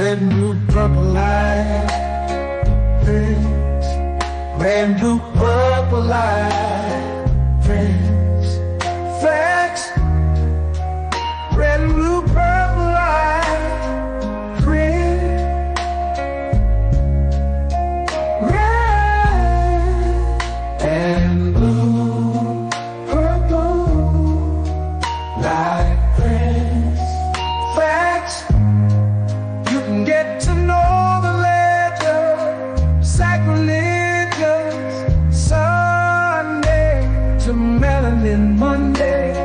red, blue, purple light. Friends, red, blue, purple light. Friends, facts, red, blue, purple light. Friends, red and blue, purple light. Friends, facts, you can get to know the ledger, sacrilegious Sunday to melanin Monday.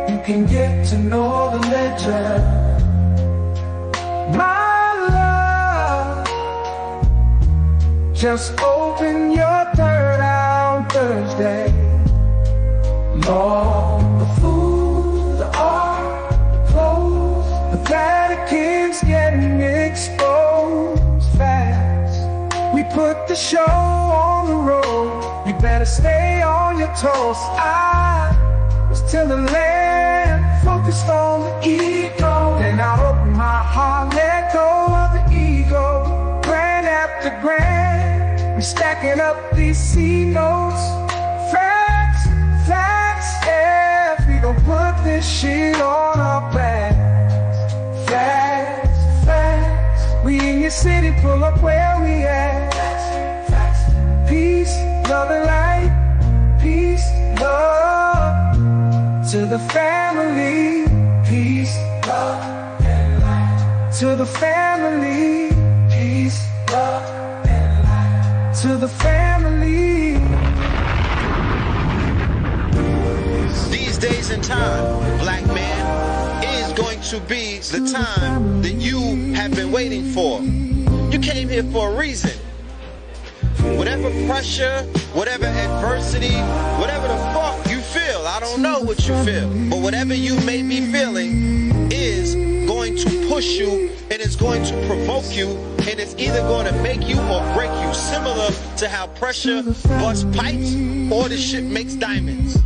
You can get to know the ledger, my love. Just open your third eye on Thursday. Lord, the food, the art, the clothes, the Vatican's getting exposed fast. We put the show on the road, you better stay on your toes. I was till the land, focused on the ego. Then I opened my heart, let go of the ego. Grand after grand, we stacking up these C notes. Facts, facts, yeah, we gon' put this shit on our backs. Facts, facts, we in your city, pull up where we at. Facts, facts, peace, love and light. Peace, love to the family. Peace, love and light to the family. Peace, love and light to the family. These days and time, black man, is going to be the time that you have been waiting for. You came here for a reason. Whatever pressure, whatever adversity, whatever the fuck you feel, I don't know what you feel, but whatever you may be feeling is going to push you, and it's going to provoke you, and it's either going to make you or break you, similar to how pressure busts pipes or the shit makes diamonds.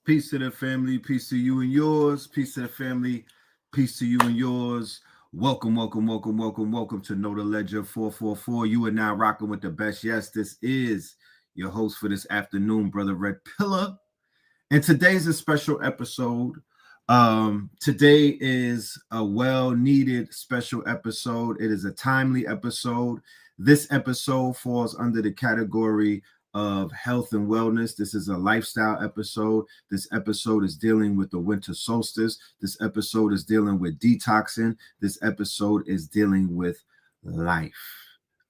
Peace to the family, peace to you and yours, peace to the family, peace to you and yours. Welcome, welcome, welcome, welcome, welcome to Know the Ledger 444. You are now rocking with the best. Yes, this is your host for this afternoon, Brother Red Pillar. And today's a special episode. Today is a well-needed special episode. It is a timely episode. This episode falls under the category of health and wellness. This is a lifestyle episode. This episode is dealing with the winter solstice. This episode is dealing with detoxing. This episode is dealing with life.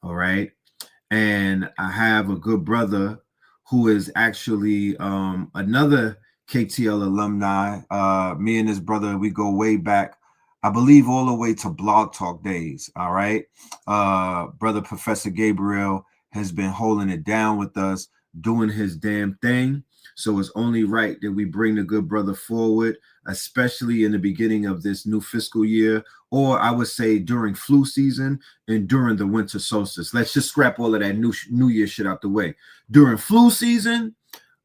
All right. And I have a good brother who is actually another KTL alumni. Me and his brother, we go way back, I believe all the way to Blog Talk days. All right. Brother Professor Gabriel has been holding it down with us, doing his damn thing. So it's only right that we bring the good brother forward, especially in the beginning of this new fiscal year, or I would say during flu season and during the winter solstice. Let's just scrap all of that new year shit out the way. During flu season,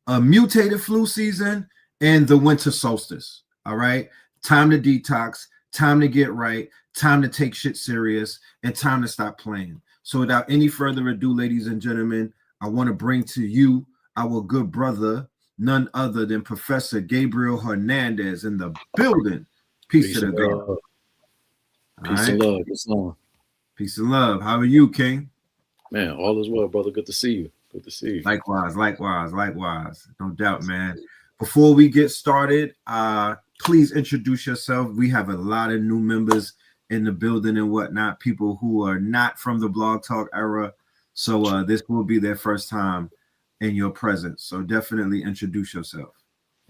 a mutated flu season, and the winter solstice. All right. Time to detox, time to get right, time to take shit serious, and time to stop playing. So without any further ado, ladies and gentlemen, I want to bring to you our good brother, none other than Professor Gabriel Hernandez in the building. Peace to the God. Peace and love. Peace and love. Peace and love. How are you, King? Man, all is well, brother. Good to see you. Good to see you. Likewise. No doubt, man. Before we get started, please introduce yourself. We have a lot of new members in the building and whatnot, people who are not from the Blog Talk era. So this will be their first time in your presence. So definitely introduce yourself.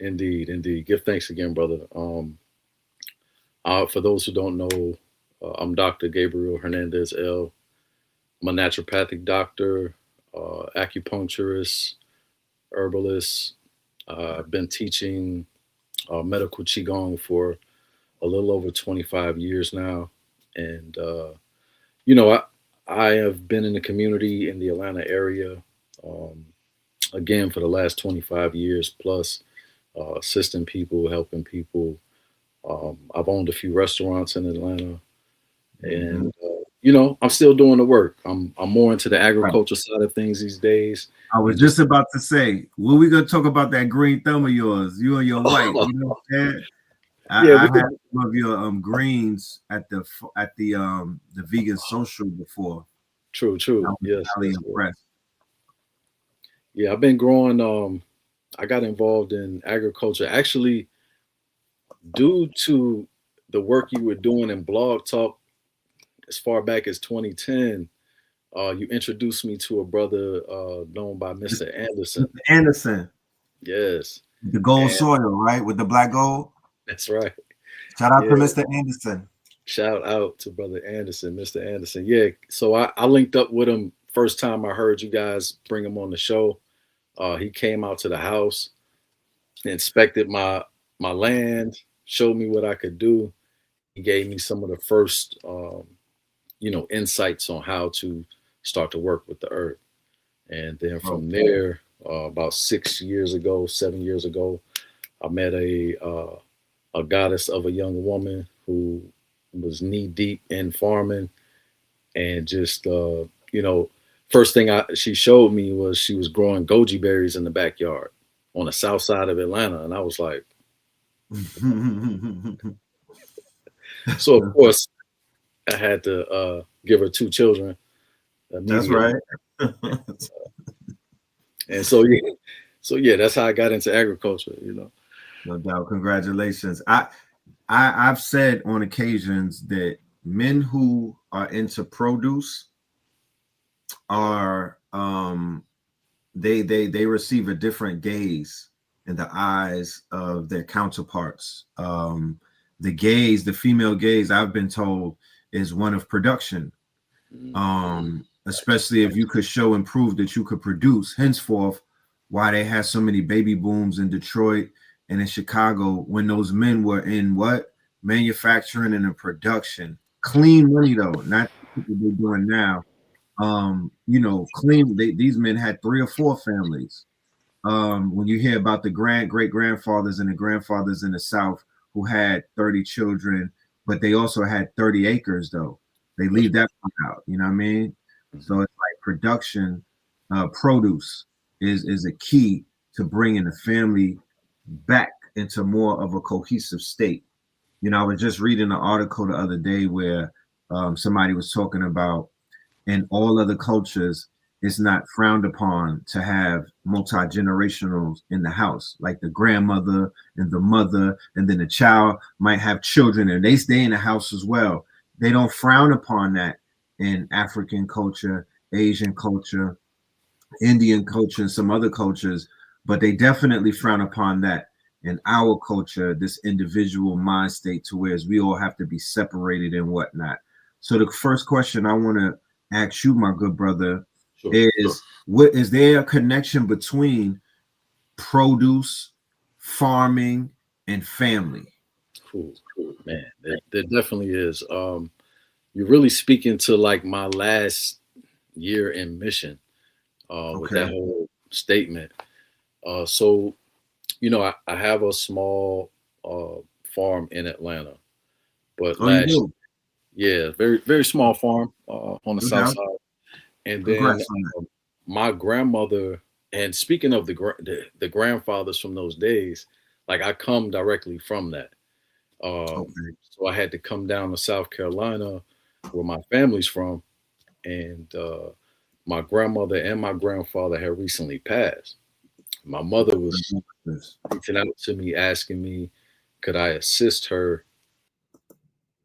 Indeed. Give thanks again, brother. For those who don't know, I'm Dr. Gabriel Hernandez L. I'm a naturopathic doctor, acupuncturist, herbalist. I've been teaching medical Qigong for a little over 25 years now. And you know, I have been in the community in the Atlanta area, um, again for the last 25 years plus, assisting people, helping people. I've owned a few restaurants in Atlanta, Mhm. and I'm still doing the work. I'm more into the Right. agriculture side of things these days, I was and just just about to say, when we gonna talk about that green thumb of yours, you and your wife, you know what I'm saying? yeah, I we had could. some of your greens at the vegan social before. True, I true. was Yes, highly yes, yes. impressed. Yeah, I've been growing. I got involved in agriculture actually due to the work you were doing in Blog Talk as far back as 2010. You introduced me to a brother known by Mr. Anderson. Mr. Anderson, Yes, the gold and soil, right? With the black gold. that's right. Shout out to Yeah, Mr. Anderson. shout out to brother Anderson, Mr. Anderson. Yeah, so I linked up with him first time I heard you guys bring him on the show. He came out to the house, inspected my land, showed me what I could do. He gave me some of the first, insights on how to start to work with the earth. And then Oh, from there, about 6 years ago, 7 years ago, I met a goddess of a young woman who was knee deep in farming, and just first thing she showed me was she was growing goji berries in the backyard on the south side of Atlanta, and I was like, so of course I had to give her two children that's immediately, right. and so yeah, that's how I got into agriculture. No doubt. Congratulations. I've said on occasions that men who are into produce are they receive a different gaze in the eyes of their counterparts. The female gaze, I've been told, is one of production. Especially if you could show and prove that you could produce. Henceforth, why they had so many baby booms in Detroit and in Chicago when those men were in what? Manufacturing and in production. Clean money though, not what they're doing now. Clean. These men had 3 or 4 families. When you hear about the great grandfathers and the grandfathers in the South who had 30 children, but they also had 30 acres though. They leave that part out, you know what I mean? So it's like production, produce is a key to bringing the family back into more of a cohesive state. I was just reading an article the other day where somebody was talking about in all other cultures, it's not frowned upon to have multi-generationals in the house, like the grandmother and the mother, and then the child might have children and they stay in the house as well. They don't frown upon that in African culture, Asian culture, Indian culture, and some other cultures, but they definitely frown upon that in our culture, this individual mind state to where we all have to be separated and whatnot. So the first question I want to ask you, my good brother, Sure. is what is there a connection between produce, farming, and family? Cool, man. There definitely is. You're really speaking to like my last year in mission with Okay. that whole statement. So I have a small farm in Atlanta, but Oh, you last do? yeah, very very small farm on the south Okay. side, and then Congrats on that. my grandmother. And speaking of the grandfathers from those days, like I come directly from that. Okay. So I had to come down to South Carolina, where my family's from, and my grandmother and my grandfather had recently passed. My mother was reaching out to me, asking me, could I assist her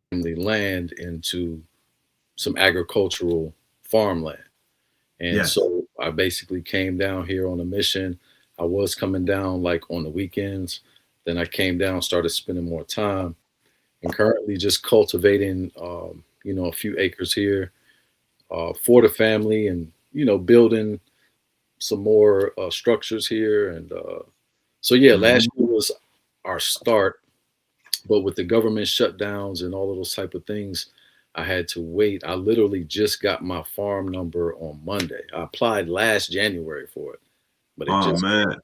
family land into some agricultural farmland. And Yes. so I basically came down here on a mission. I was coming down like on the weekends. Then I came down, started spending more time, and currently just cultivating, a few acres here for the family, and building some more structures here. And so yeah, Mhm. last year was our start, but with the government shutdowns and all of those type of things, I had to wait. I literally just got my farm number on Monday. I applied last January for it, but it Oh just, man.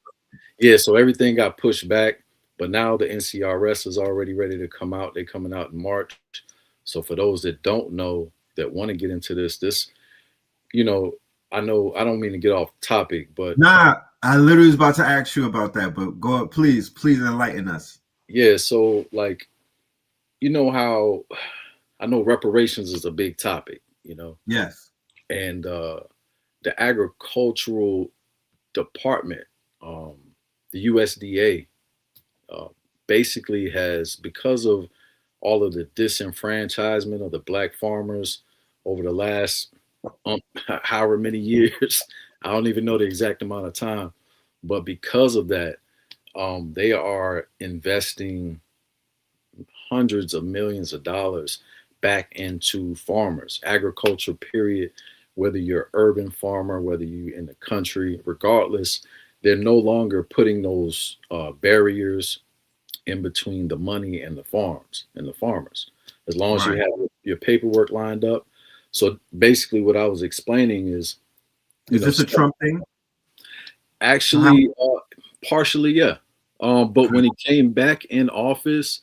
yeah, so everything got pushed back. But now the NCRS is already ready to come out. They're coming out in March. So for those that don't know, that want to get into this, you know I don't mean to get off topic, but Nah, I literally was about to ask you about that, but go up, please enlighten us. yeah, so like, you know how I know reparations is a big topic, Yes. and the agricultural department, um, the USDA, uh, basically has, because of all of the disenfranchisement of the black farmers over the last however many years, I don't even know the exact amount of time, but because of that, they are investing hundreds of millions of dollars back into farmers, agriculture, period. Whether you're urban farmer, whether you're in the country, regardless, they're no longer putting those barriers in between the money and the farms and the farmers. As long as you Right. have your paperwork lined up. So basically, what I was explaining is, Is this a Trump thing? actually, partially, yeah. But Okay. when he came back in office,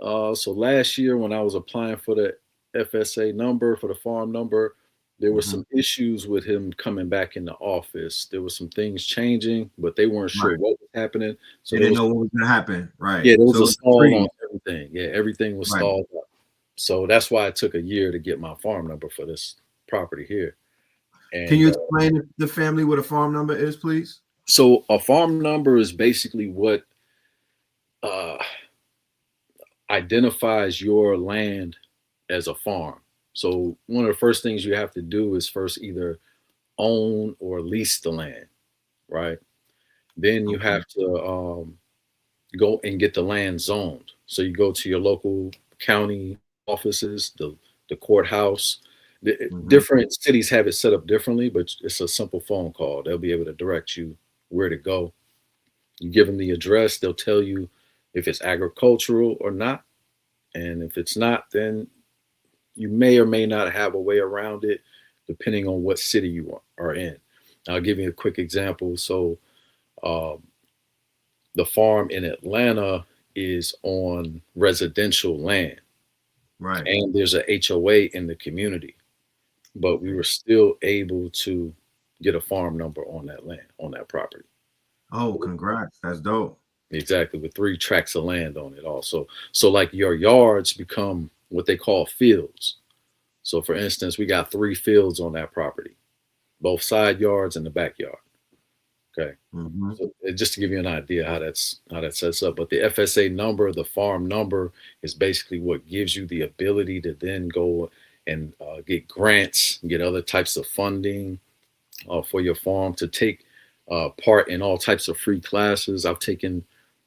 so last year when I was applying for the FSA number, for the farm number, there were Mhm. some issues with him coming back in the office. There were some things changing, but they weren't sure Right. what was happening. So They there didn't was, know what was gonna happen. Right. yeah, there was So a it's stall on freeze. everything. Yeah, everything was Right. stalled up. So that's why it took a year to get my farm number for this property here. Can And you explain to the family what a farm number is, please? so a farm number is basically what uh, identifies your land as a farm. So one of the first things you have to do is first either own or lease the land, right? Then you Okay. have to go and get the land zoned. So you go to your local county offices, the courthouse. Mhm. Different cities have it set up differently, but it's a simple phone call. They'll be able to direct you where to go. You give them the address, they'll tell you if it's agricultural or not. And if it's not, then you may or may not have a way around it, depending on what city you are in. I'll give you a quick example. So, um, the farm in Atlanta is on residential land, Right. and there's a HOA in the community, but we were still able to get a farm number on that land, on that property. Oh, congrats. That's dope. Exactly, with 3 tracts of land on it also. So like your yards become what they call fields. So for instance, we got 3 fields on that property, both side yards and the backyard. Okay. Mhm. So just to give you an idea how that sets up. But the FSA number, the farm number, is basically what gives you the ability to then go and get grants, get other types of funding for your farm, to take part in all types of free classes. I've taken,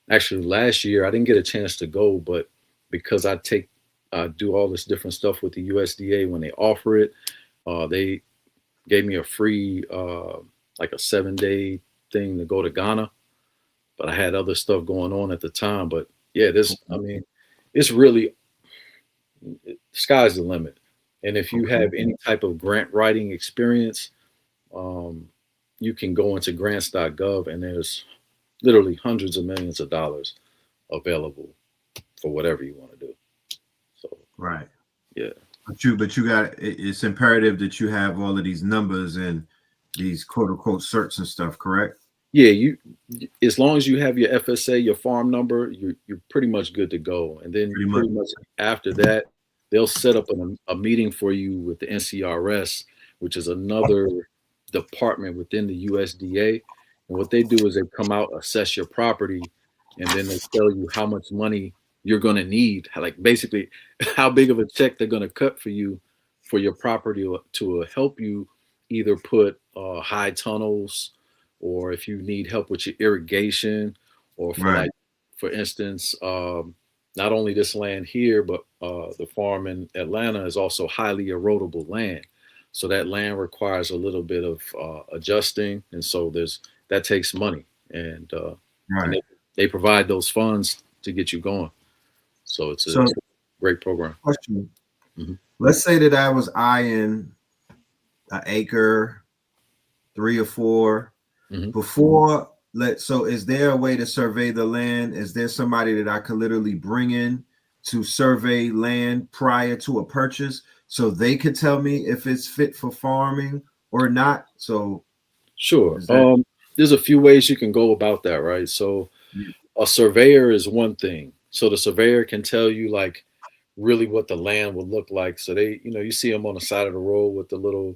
actually last year I didn't get a chance to go, but because I do all this different stuff with the USDA when they offer it, they gave me a free like a 7-day thing to go to Ghana. But I had other stuff going on at the time. But yeah, I mean, it's really, sky's the limit. And if you Okay. have any type of grant writing experience, um, you can go into grants.gov, and there's literally hundreds of millions of dollars available for whatever you want to do. So Right. yeah. But you got it's imperative that you have all of these numbers and these quote unquote certs and stuff, correct? Yeah, as long as you have your FSA, your farm number, you're pretty much good to go. And then Pretty much. pretty much after that, they'll set up a meeting for you with the NCRS, which is another department within the USDA. And what they do is they come out, assess your property, and then they tell you how much money you're going to need, like basically how big of a check they're going to cut for you for your property to help you either put high tunnels, or if you need help with your irrigation, or for Right. like, for instance, not only this land here, but the farm in Atlanta is also highly erodible land. So that land requires a little bit of adjusting, and so that takes money, and Right. they provide those funds to get you going. So it's So a great program. question. Mhm. Let's say that I was eyeing an acre, 3 or 4 Mhm. before. So is there a way to survey the land? Is there somebody that I could literally bring in to survey land prior to a purchase so they could tell me if it's fit for farming or not? So Sure. is that There's a few ways you can go about that, right? So a surveyor is one thing. So the surveyor can tell you like really what the land would look like. So they, you see them on the side of the road with the little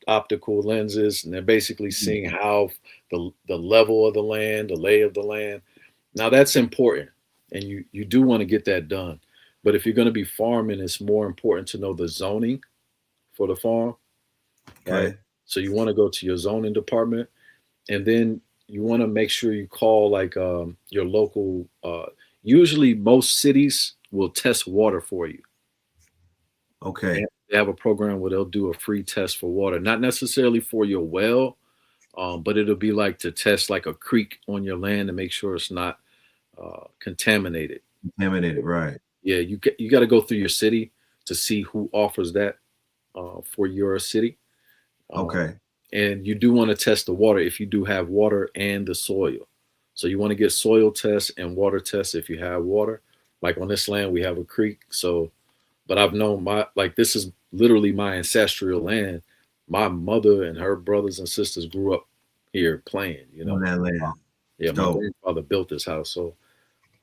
optical lenses, and they're basically seeing how the level of the land, the lay of the land. Now that's important, and you do want to get that done. But if you're going to be farming, it's more important to know the zoning for the farm, right? okay? So you want to go to your zoning department, and then you want to make sure you call like your local. Usually, most cities will test water for you. Okay. They have a program where they'll do a free test for water, not necessarily for your well, but it'll be like to test like a creek on your land to make sure it's not contaminated. Contaminated, right. Yeah, you got to go through your city to see who offers that for your city. Um, Okay. and you do want to test the water if you do have water and the soil. So you want to get soil tests and water tests if you have water. Like on this land, we have a creek. So, but I've known this is literally my ancestral land. My mother and her brothers and sisters grew up here playing, On that land. Yeah, my Dope. grandfather built this house. So,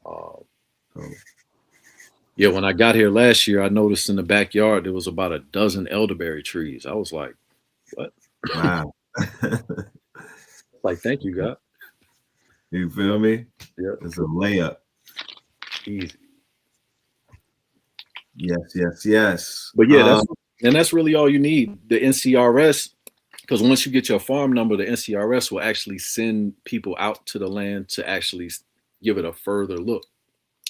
uh, So, yeah, when I got here last year, I noticed in the backyard there was about a dozen elderberry trees. I was like, what? wow. Like, thank you, God. You feel me? Yeah, It's a layup. easy. Yes. But yeah, that's really all you need. The NCRS, because once you get your farm number, the NCRS will actually send people out to the land to actually give it a further look.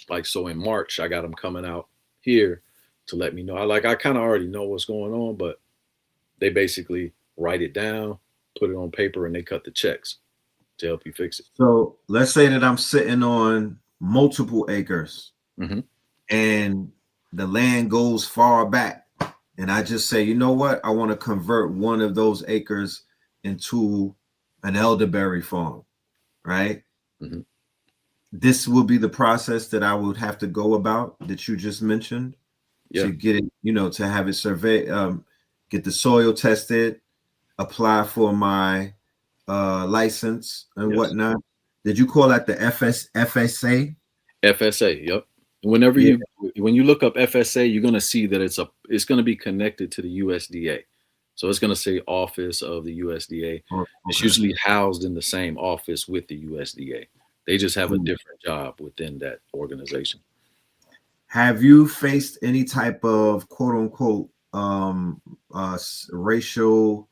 Like, so in March, I got them coming out here to let me know. I kind of already know what's going on, but they basically write it down, put it on paper, and they cut the checks to help you fix it. So let's say that I'm sitting on multiple acres Mm-hmm. and the land goes far back. And I just say, you know what? I want to convert one of those acres into an elderberry farm, right? Mm-hmm. This will be the process that I would have to go about that you just mentioned to get it, to have it surveyed, get the soil tested, apply for my license and whatnot. Did you call that the FSA? FSA, yep. When you look up FSA, you're gonna see that it's gonna be connected to the USDA. So it's gonna say Office of the USDA. Oh, okay. It's usually housed in the same office with the USDA. They just have a different job within that organization. Have you faced any type of quote unquote racial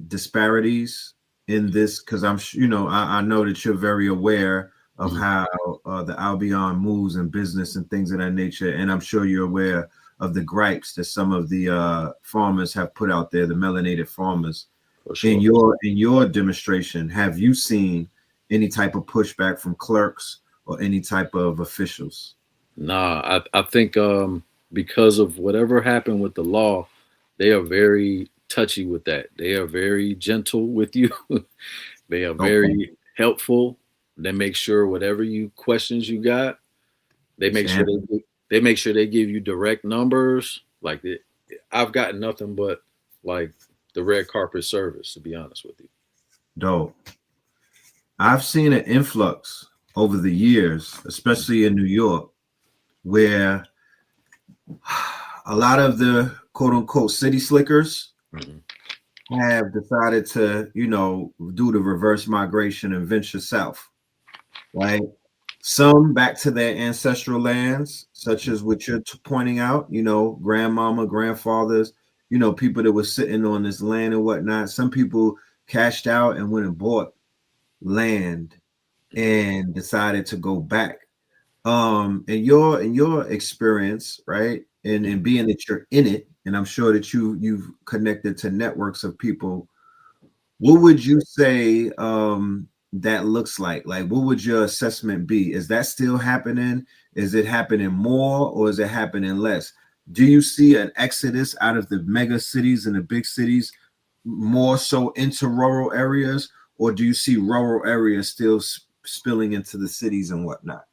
disparities in this? Because I know that you're very aware of how the Albion moves in business and things of that nature, and I'm sure you're aware of the gripes that some of the farmers have put out there, the melanated farmers. For sure. In your demonstration, have you seen any type of pushback from clerks or any type of officials? Nah, I think because of whatever happened with the law, they are very touchy with that. They are very gentle with you. They are very helpful. They make sure whatever questions you got, they make sure they give you direct numbers. Like I've gotten nothing but like the red carpet service, to be honest with you. Dope. I've seen an influx over the years, especially in New York, where a lot of the quote unquote city slickers have decided to, do the reverse migration and venture south, right? Some back to their ancestral lands, such as what you're pointing out, grandmama, grandfathers, people that were sitting on this land and whatnot. Some people cashed out and went and bought land and decided to go back. In your experience, right, and being that you're in it, and I'm sure that you've connected to networks of people, what would you say that looks like? Like, what would your assessment be? Is that still happening? Is it happening more or is it happening less? do you see an exodus out of the mega cities and the big cities more so into rural areas, or do you see rural areas still spilling into the cities and whatnot?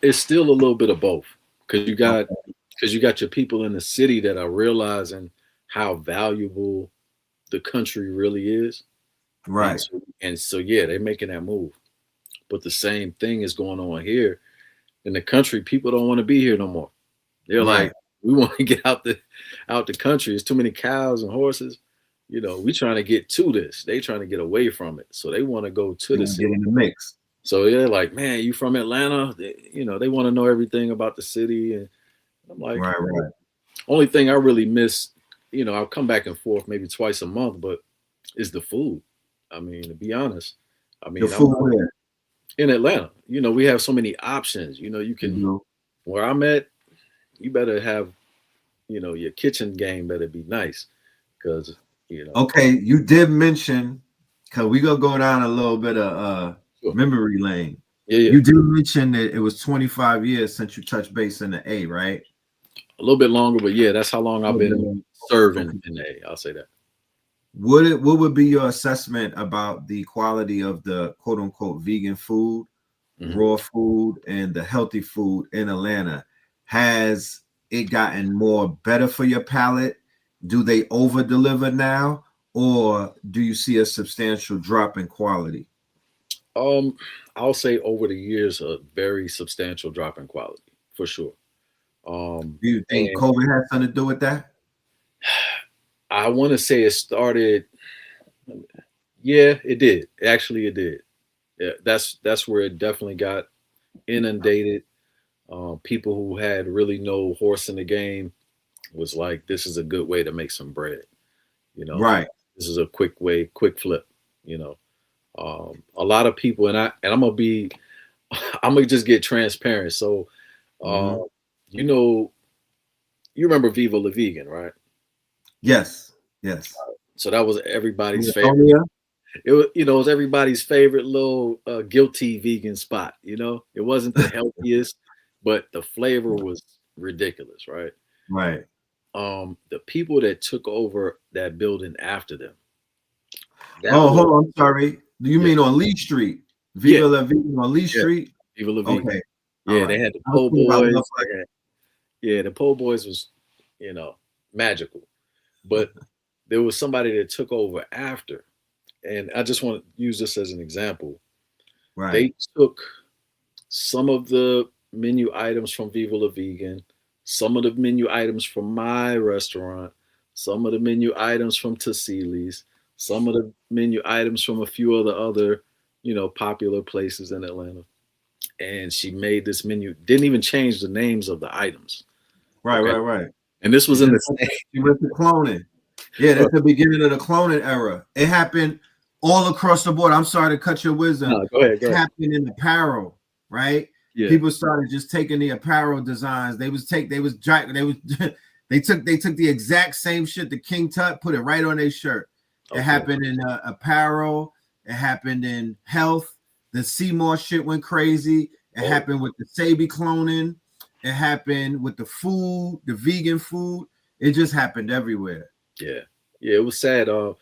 It's still a little bit of both, because you got your people in the city that are realizing how valuable the country really is. Right. And so yeah, they're making that move. But the same thing is going on here in the country. People don't want to be here no more. They're Right. like, we want to get out the country. There's too many cows and horses. We trying to get to this. They trying to get away from it. So they want to go to the city. Get in the mix. So they're like, man, you from Atlanta? They want to know everything about the city. And I'm like, right. Only thing I really miss, I'll come back and forth maybe twice a month, but is the food. I mean, to be honest, The food where? In Atlanta, we have so many options. You can, where I'm at, you better have, your kitchen game better be nice, because, Okay, you did mention, because we gonna go down a little bit of Sure. memory lane. Yeah. You did mention that it was 25 years since you touched base in the A, right? A little bit longer, but yeah, that's how long I've been serving in the A. I'll say that. What would be your assessment about the quality of the quote unquote vegan food, raw food, and the healthy food in Atlanta? Has it gotten more better for your palate? Do they over deliver now, or do you see a substantial drop in quality? I'll say over the years, a very substantial drop in quality for sure. Do you think COVID has something to do with that? I want to say it started. Yeah, it did. Actually, it did. Yeah, that's where it definitely got inundated. People who had really no horse in the game was like, this is a good way to make some bread. Right. This is a quick flip. A lot of people, and I'm gonna just get transparent. So, you remember Viva La Vegan, right? Yes. So that was everybody's favorite. It was, it was everybody's favorite little guilty vegan spot. It wasn't the healthiest, but the flavor was ridiculous, right? Right. The people that took over that building after them. Hold on, I'm sorry. Do you mean on Lee Street? Viva La Vegan on Lee Street? Viva La Vegan. Okay. Yeah, they had the po' boys. The po' boys was, magical. But there was somebody that took over after. And I just want to use this as an example. Right. They took some of the menu items from Viva La Vegan, some of the menu items from my restaurant, some of the menu items from Tassili's, some of the menu items from a few of the other, popular places in Atlanta. And she made this menu, didn't even change the names of the items. Right. And this was in the She went to cloning. Yeah, that's the beginning of the cloning era. It happened all across the board. I'm sorry to cut your wisdom. No, go ahead. It happened in apparel, right? Yeah. People started just taking the apparel designs. They took the exact same shit, the King Tut, put it right on their shirt. It happened in apparel. It happened in health. The Seymour shit went crazy. It happened with the Sabi cloning. It happened with the food, the vegan food. It just happened everywhere. Yeah, it was sad. And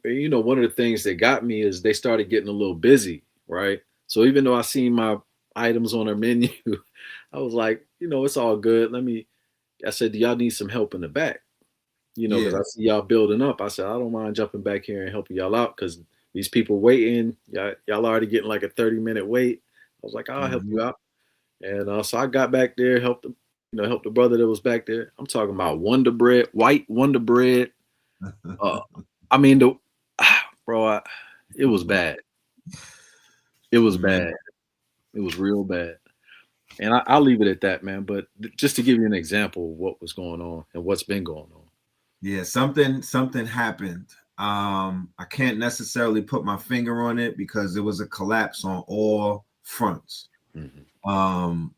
one of the things that got me is they started getting a little busy, right? So even though I seen my items on their menu, I was like, it's all good. I said, do y'all need some help in the back? Because I see y'all building up. I said, I don't mind jumping back here and helping y'all out, because these people waiting, y'all already getting like a 30-minute wait. I was like, I'll help you out. And so I got back there, helped the brother that was back there. I'm talking about Wonder Bread, white Wonder Bread. It was bad. It was bad. It was real bad. And I'll leave it at that, man. But just to give you an example of what was going on and what's been going on. Yeah, something happened. I can't necessarily put my finger on it because it was a collapse on all fronts. I'll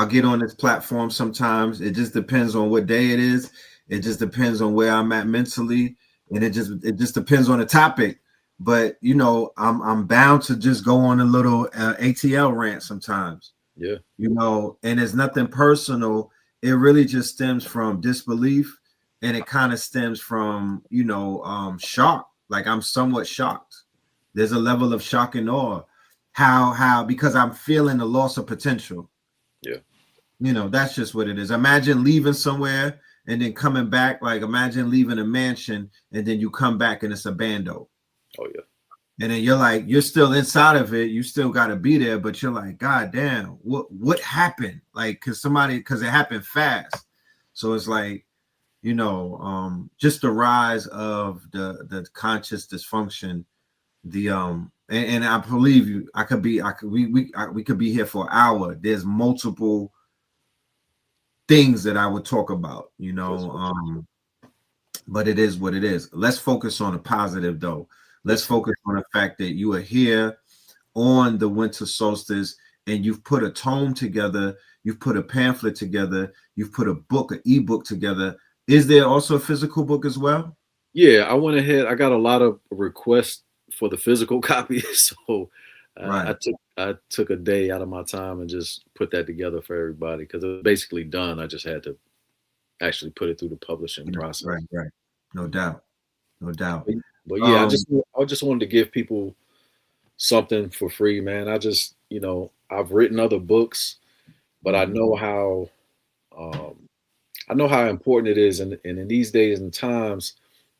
get on this platform sometimes. It just depends on what day it is. It just depends on where I'm at mentally, and it just depends on the topic. But I'm bound to just go on a little ATL rant sometimes. Yeah. You know, and it's nothing personal. It really just stems from disbelief, and it kind of stems from, you know, shock. Like, I'm somewhat shocked. There's a level of shock and awe. How because I'm feeling the loss of potential. Yeah. You know, that's just what it is. Imagine leaving somewhere and then coming back. Like, imagine leaving a mansion and then you come back and it's a bando. Oh yeah. And then you're like, you're still inside of it. You still got to be there, but you're like, God damn, what happened? Like, because it happened fast. So it's like, you know, just the rise of the conscious dysfunction. And I believe you. We could be here for an hour. There's multiple things that I would talk about, you know. But it is what it is. Let's focus on the positive, though. Let's focus on the fact that you are here on the winter solstice and you've put a tome together, you've put a pamphlet together, you've put a book, an ebook together. Is there also a physical book as well? Yeah, I went ahead. I got a lot of requests for the physical copy, so Right. I took a day out of my time and just put that together for everybody because it was basically done. I just had to actually put it through the publishing process. Right. No doubt. No doubt. But yeah, I just wanted to give people something for free, man. I just, you know, I've written other books, but I know how important it is, and in these days and times,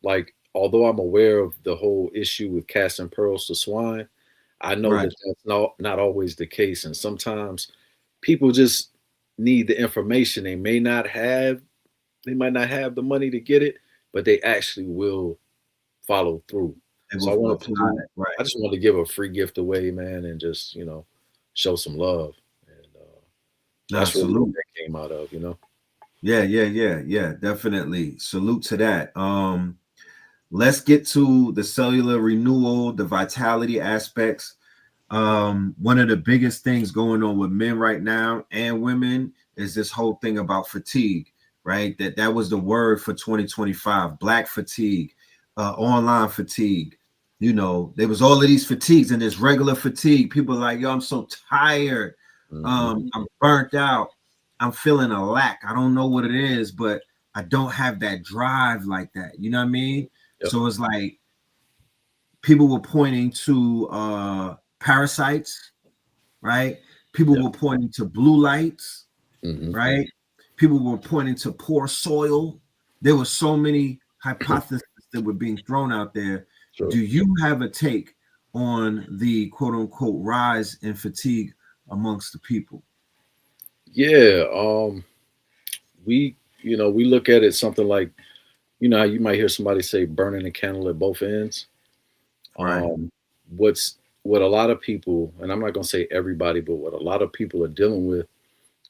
like although I'm aware of the whole issue with casting pearls to swine, I know Right. that that's not always the case, and sometimes people just need the information. They might not have the money to get it, but they actually will follow through. It So will apply it. Right. I just wanted to give a free gift away, man, and just, you know, show some love. And that's really what Salute. that came out of, you know. Yeah. Definitely. Salute to that. Let's get to the cellular renewal, the vitality aspects. One of the biggest things going on with men right now and women is this whole thing about fatigue, right? That was the word for 2025, black fatigue, online fatigue. You know, there was all of these fatigues and this regular fatigue. People are like, yo, I'm so tired. I'm burnt out. I'm feeling a lack. I don't know what it is, but I don't have that drive like that. You know what I mean? Yep. So it's like people were pointing to parasites, right? People were pointing to blue lights, right? People were pointing to poor soil. There were so many hypotheses that were being thrown out there. Sure. Do you have a take on the quote unquote rise in fatigue amongst the people? Yeah, we look at it something like, you know, you might hear somebody say burning a candle at both ends. Right. What a lot of people, and I'm not gonna say everybody, but what a lot of people are dealing with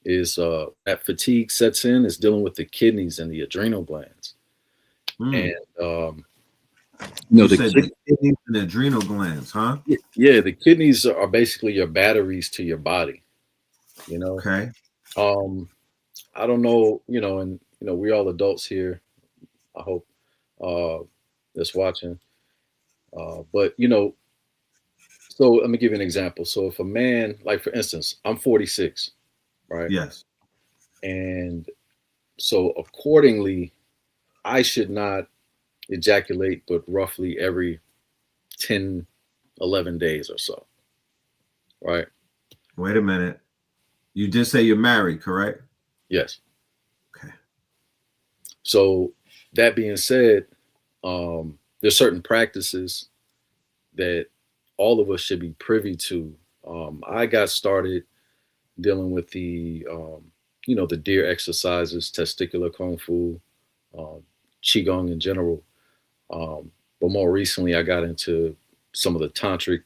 is that fatigue sets in, is dealing with the kidneys and the adrenal glands. And you said the kidneys and the adrenal glands, huh? Yeah, the kidneys are basically your batteries to your body. You know. Okay. I don't know, you know, and you know, we're all adults here, I hope, that's watching. But you know, so let me give you an example. So if a man, like for instance, I'm 46, right? Yes. And so accordingly, I should not ejaculate but roughly every 10, 11 days or so. Right? Wait a minute. You did say you're married, correct? Yes. Okay. So that being said, there's certain practices that all of us should be privy to. I got started dealing with the, the deer exercises, testicular kung fu, qigong in general. But more recently, I got into some of the tantric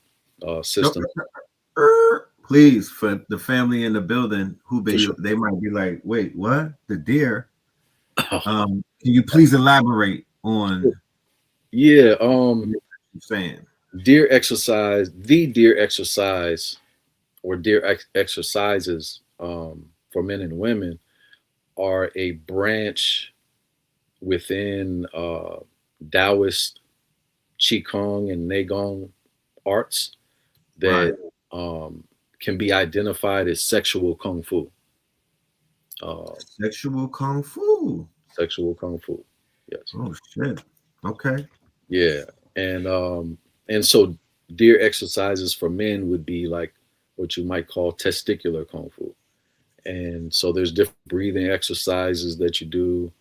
systems. Please, for the family in the building, they might be like, "Wait, what? The deer?" Can you please elaborate on? Yeah, saying deer exercise, or deer exercises for men and women are a branch within Taoist Qigong and Neigong arts that can be identified as sexual kung fu. Sexual kung fu. Sexual kung fu. Yes. Oh shit. Okay. Yeah. And so deer exercises for men would be like what you might call testicular kung fu. And so there's different breathing exercises that you do,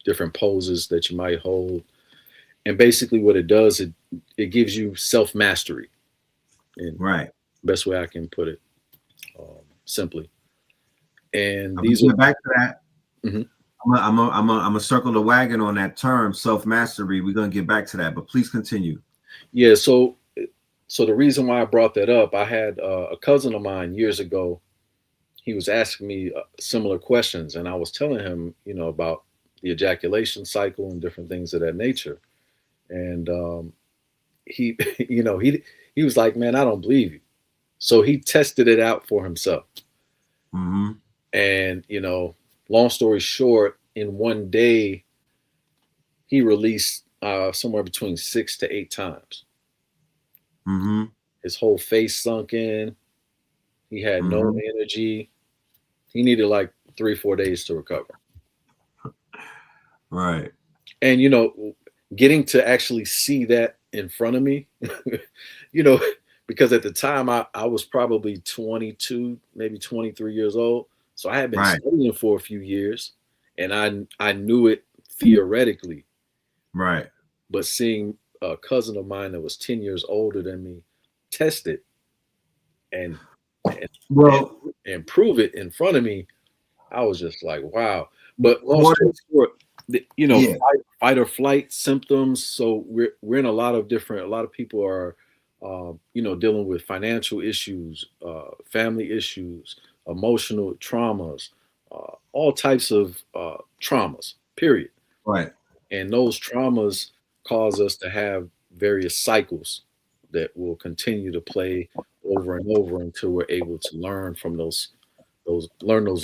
different poses that you might hold. And basically what it does, it gives you self-mastery. And Right. best way I can put it, simply. And I'm these gonna are get back to that. Mhm. I'm gonna circle the wagon on that term, self-mastery. We're gonna get back to that, but please continue. Yeah, so the reason why I brought that up, I had a cousin of mine years ago. He was asking me similar questions, and I was telling him, about the ejaculation cycle and different things of that nature. And he, he was like, "Man, I don't believe you." So he tested it out for himself. Mm-hmm. And long story short, in one day, he released somewhere between 6 to 8 times. Mm-hmm. His whole face sunk in. He had no Mhm. energy. He needed like 3-4 days to recover. Right. And getting to actually see that in front of me, because at the time I was probably 22, maybe 23 years old. So I had been Right. studying for a few years, and I knew it theoretically. Right. But seeing a cousin of mine that was 10 years older than me test it and Well, prove it in front of me, I was just like, wow. But long what story short, Yeah. fight or flight symptoms. So we're in a lot of people are, dealing with financial issues, family issues, emotional traumas, all types of traumas, period. Right. And those traumas cause us to have various cycles that will continue to play over and over until we're able to learn from those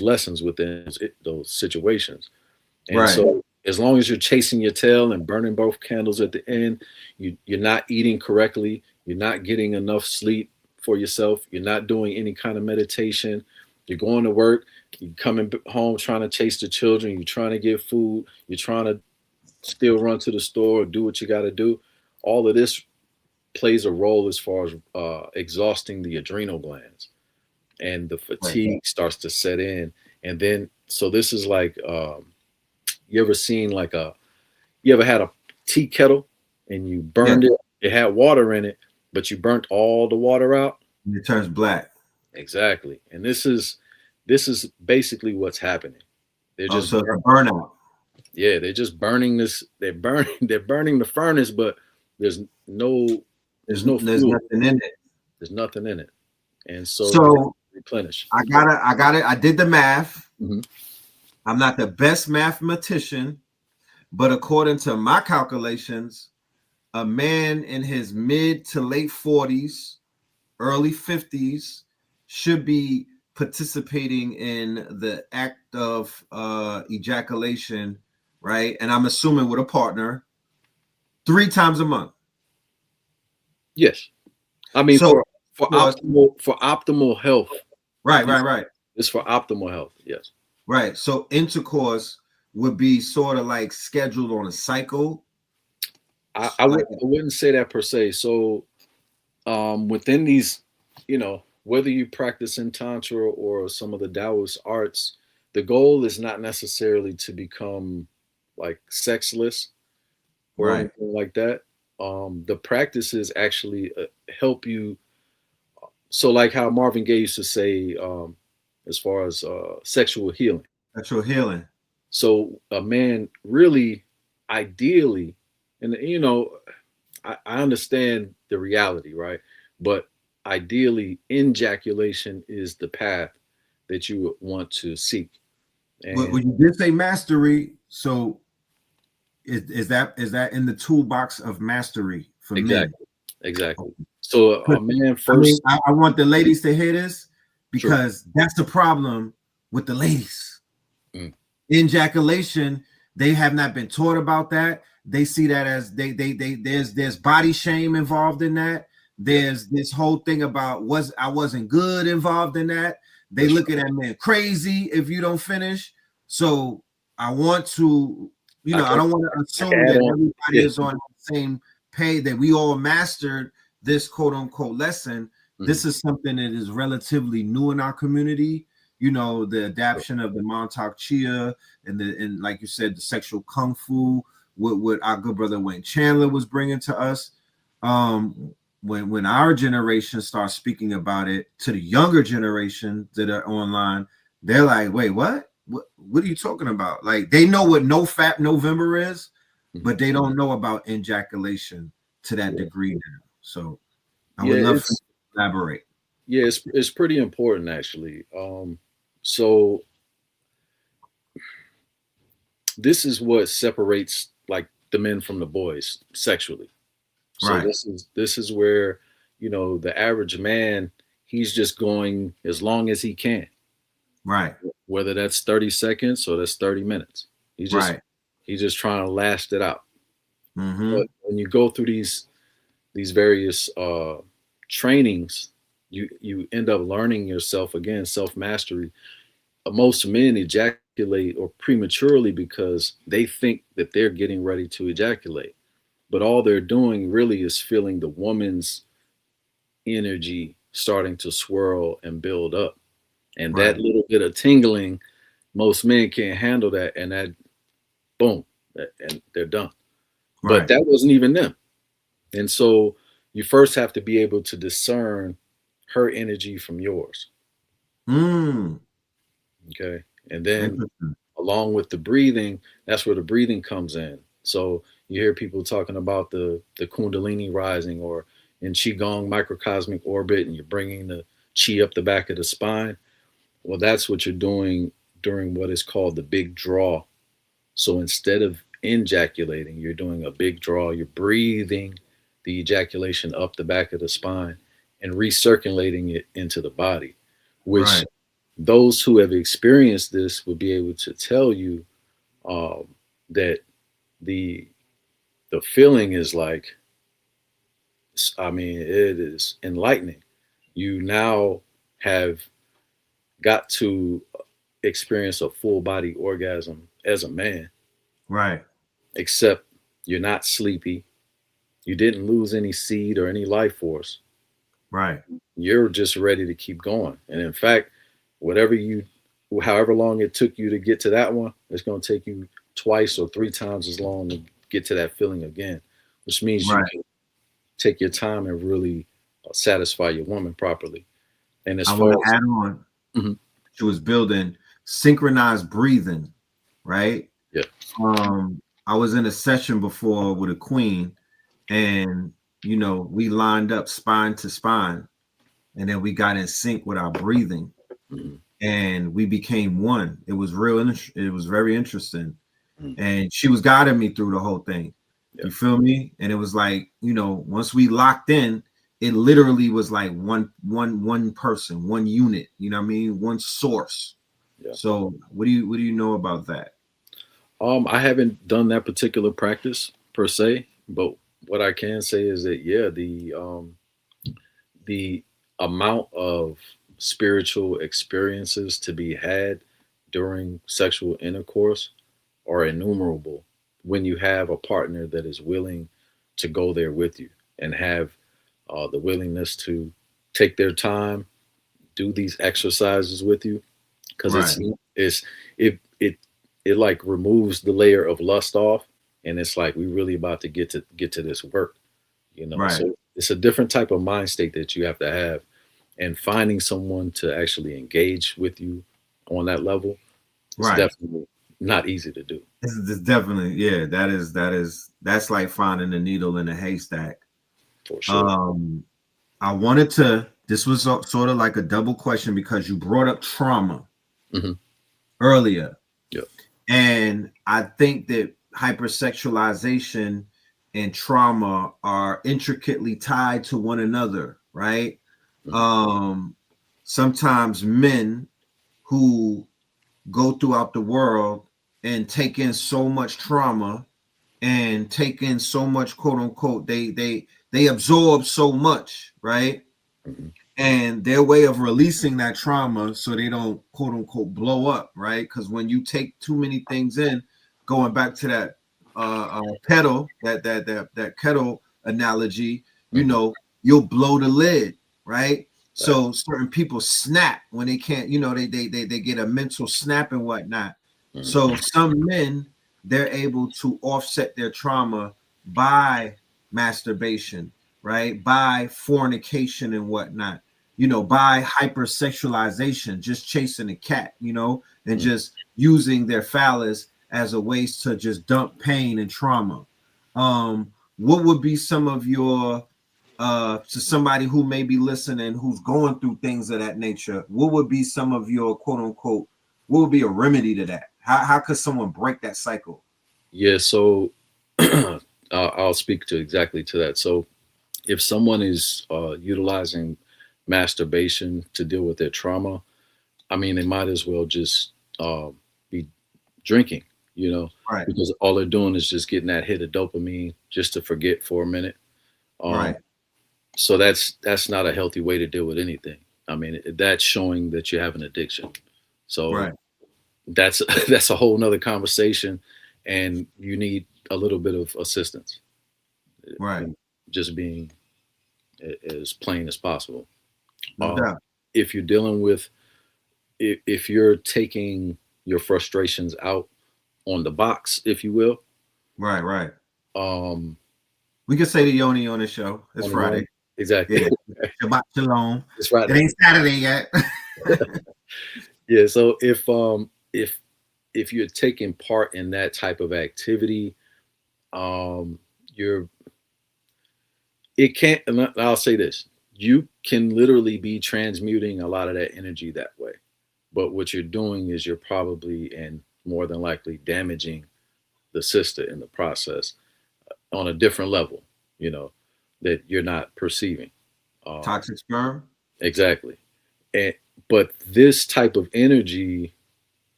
lessons within those situations. And Right. so as long as you're chasing your tail and burning both candles at the end, you're not eating correctly, you're not getting enough sleep for yourself, you're not doing any kind of meditation, you're going to work, you're coming home trying to chase the children, you're trying to get food, you're trying to still run to the store, do what you got to do. All of this plays a role as far as exhausting the adrenal glands, and the fatigue starts to set in. And then, so this is like, you ever had a tea kettle and you burned it? It had water in it, but you burnt all the water out. It turns black. Exactly. And this is basically what's happening. They're just so it's a burnout. Yeah, they're just burning this. They're burning the furnace, but there's nothing in it. There's nothing in it. And so replenish. I got it. I did the math. Mhm. I'm not the best mathematician, but according to my calculations, a man in his mid to late 40s, early 50s should be participating in the act of ejaculation, right? And I'm assuming with a partner 3 times a month. Yes. I mean, so, for optimal health. Right. It's for optimal health. Yes. Right. So intercourse would be sort of like scheduled on a cycle. I wouldn't say that per se. So within these, whether you practice in Tantra or some of the Taoist arts, the goal is not necessarily to become like sexless or anything like that. The practices actually help you. So like how Marvin Gaye used to say, as far as sexual healing. Sexual healing. So a man really, ideally, and I understand the reality, right? But ideally, ejaculation is the path that you would want to seek. And well, you did say mastery, so is that in the toolbox of mastery for men? Exactly. So a man first. I want the ladies to hear this because that's the problem with the ladies. Ejaculation, they have not been taught about that. They see that as there's body shame involved in that. There's this whole thing about I wasn't good involved in that. They look at that man crazy if you don't finish. So I want to, I don't want to assume that everybody is on the same page, that we all mastered this quote unquote lesson. This is something that is relatively new in our community. The adaptation of the Montauk Chia and like you said, the sexual kung fu, what our good brother Wayne Chandler was bringing to us. When our generation starts speaking about it to the younger generation that are online, they're like, wait, what are you talking about? Like, they know what No Fap November is, but they don't know about ejaculation to that degree now. So I would love to elaborate. Yeah, it's pretty important, actually. So this is what separates like the men from the boys sexually. So this is where, the average man, he's just going as long as he can. Right. Whether that's 30 seconds or that's 30 minutes. He's just trying to last it out. But when you go through these various trainings, you end up learning yourself, again, self-mastery. Most men ejaculate or prematurely because they think that they're getting ready to ejaculate. But all they're doing really is feeling the woman's energy starting to swirl and build up. And that little bit of tingling, most men can't handle that. And that, boom, and they're done. But that wasn't even them. And so you first have to be able to discern her energy from yours. Okay. And then along with the breathing, that's where the breathing comes in. So you hear people talking about the Kundalini rising, or in Qigong microcosmic orbit, and you're bringing the Qi up the back of the spine. Well, that's what you're doing during what is called the big draw. So instead of ejaculating, you're doing a big draw. You're breathing the ejaculation up the back of the spine and recirculating it into the body, which those who have experienced this will be able to tell you that the feeling is like, it is enlightening. You now have got to experience a full body orgasm as a man. Right. Except you're not sleepy. You didn't lose any seed or any life force. Right. You're just ready to keep going. And in fact, however long it took you to get to that one, it's going to take you twice or three times as long to get to that feeling again, which means you can take your time and really satisfy your woman properly. And as far as add on, she was building synchronized breathing, right? Yeah. I was in a session before with a queen, and we lined up spine to spine, and then we got in sync with our breathing, and we became one. It was it was very interesting, and she was guiding me through the whole thing. You feel me? And it was like, once we locked in, it literally was like one person, one unit, one source. Yeah. So what do you know about that? I haven't done that particular practice per se, but what I can say is that the amount of spiritual experiences to be had during sexual intercourse are innumerable when you have a partner that is willing to go there with you and have the willingness to take their time, do these exercises with you, because it like removes the layer of lust off, and it's like we really about to get to this work, So it's a different type of mind state that you have to have, and finding someone to actually engage with you on that level is definitely not easy to do. It's definitely, that's like finding a needle in a haystack. For sure. This was sort of like a double question because you brought up trauma earlier. Yep. And I think that hypersexualization and trauma are intricately tied to one another, right? Sometimes men who go throughout the world and take in so much trauma and take in so much, quote unquote, they they absorb so much, right? Mm-hmm. And their way of releasing that trauma so they don't quote unquote blow up, right? Because when you take too many things in, going back to that kettle, that kettle analogy, you Mm-hmm. know, you'll blow the lid, right? Right. So certain people snap when they can't, you know, they get a mental snap and whatnot. So Mm-hmm. some men, they're able to offset their trauma by masturbation, right? By fornication and whatnot, you know, by hypersexualization, just chasing a cat, you know, and just using their phallus as a ways to just dump pain and trauma. What would be some of your to somebody who may be listening who's going through things of that nature, what would be some of your quote unquote, what would be a remedy to that? How could someone break that cycle? Yeah, so I'll speak to exactly to that. So if someone is utilizing masturbation to deal with their trauma, I mean, they might as well just be drinking, Right, because all they're doing is just getting that hit of dopamine just to forget for a minute. Um, right, so that's not a healthy way to deal with anything. I mean, that's showing that you have an addiction. So right, that's that's a whole nother conversation, and you need a little bit of assistance. right. And just being as plain as possible. No Um, doubt. if you're dealing with, if you're taking your frustrations out on the box, if you will, Right, right. um, We can say the Yoni on the show. It's on the one, Friday. exactly, Yeah. Shabbat shalom. it's It Friday. ain't Saturday yet. Yeah. So if you're taking part in that type of activity, you're it can't. And I'll say this: you can literally be transmuting a lot of that energy that way. But what you're doing is you're probably and more than likely damaging the sister in the process on a different level, you know, that you're not perceiving. Um, Toxic sperm. exactly. And but this type of energy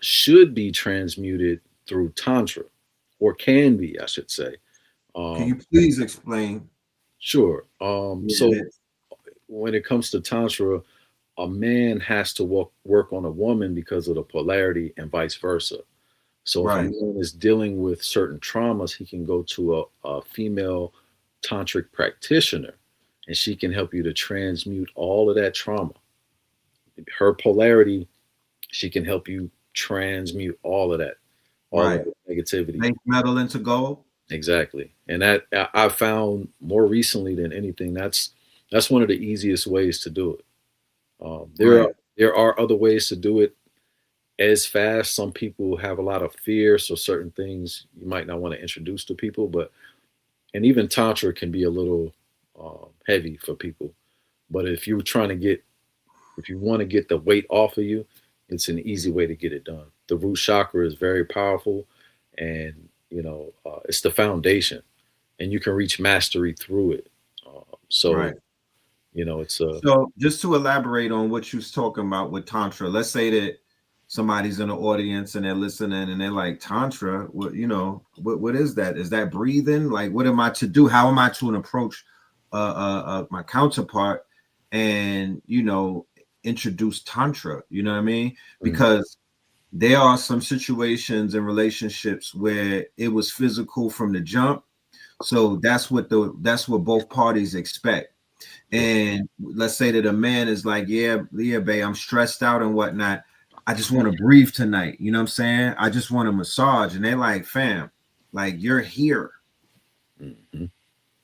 should be transmuted through tantra, or can be, I should say. Can you Um, please explain? sure. So Yeah, when it comes to tantra, a man has to work on a woman because of the polarity and vice versa. So if a right, man is dealing with certain traumas, he can go to a female tantric practitioner, and she can help you to transmute all of that trauma. Her polarity, she can help you transmute all of that, all of right. the negativity. Make metal into gold. Exactly. And that I found more recently than anything, that's one of the easiest ways to do it. There Right, are there are other ways to do it as fast. Some people have a lot of fear, so certain things you might not want to introduce to people. But and even tantra can be a little heavy for people. But if you want to get the weight off of you, it's an easy way to get it done. The root chakra is very powerful, and it's the foundation, and you can reach mastery through it. So right. it's a So just to elaborate on what you was talking about with tantra, let's say that somebody's in the audience and they're listening and they're like, tantra, what what is that? Is that breathing? Like, what am I to do? How am I to approach my counterpart and introduce tantra? You know what I mean? mm, Because there are some situations and relationships where it was physical from the jump. So that's what both parties expect. yeah, And let's say that a man is like, yeah, babe, I'm stressed out and whatnot. I just want to breathe tonight. You know what I'm saying? I just want a massage. And they're like, fam, like you're here mhm.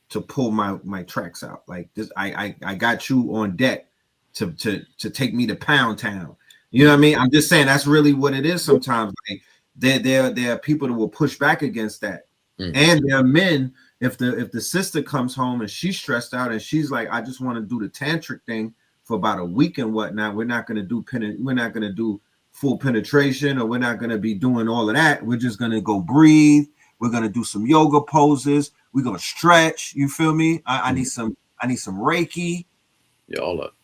to pull my tracks out. Like this, I got you on deck to take me to Pound Town. You know what I mean? I'm just saying that's really what it is sometimes. Like there are people that will push back against that. Mm, And there are men, if the sister comes home and she's stressed out and she's like, I just want to do the tantric thing for about a week and whatnot. We're not gonna do full penetration, or we're not gonna be doing all of that. We're just gonna go breathe. We're gonna do some yoga poses. We're gonna stretch. You feel me? I mm. need some Reiki. Yeah, all up.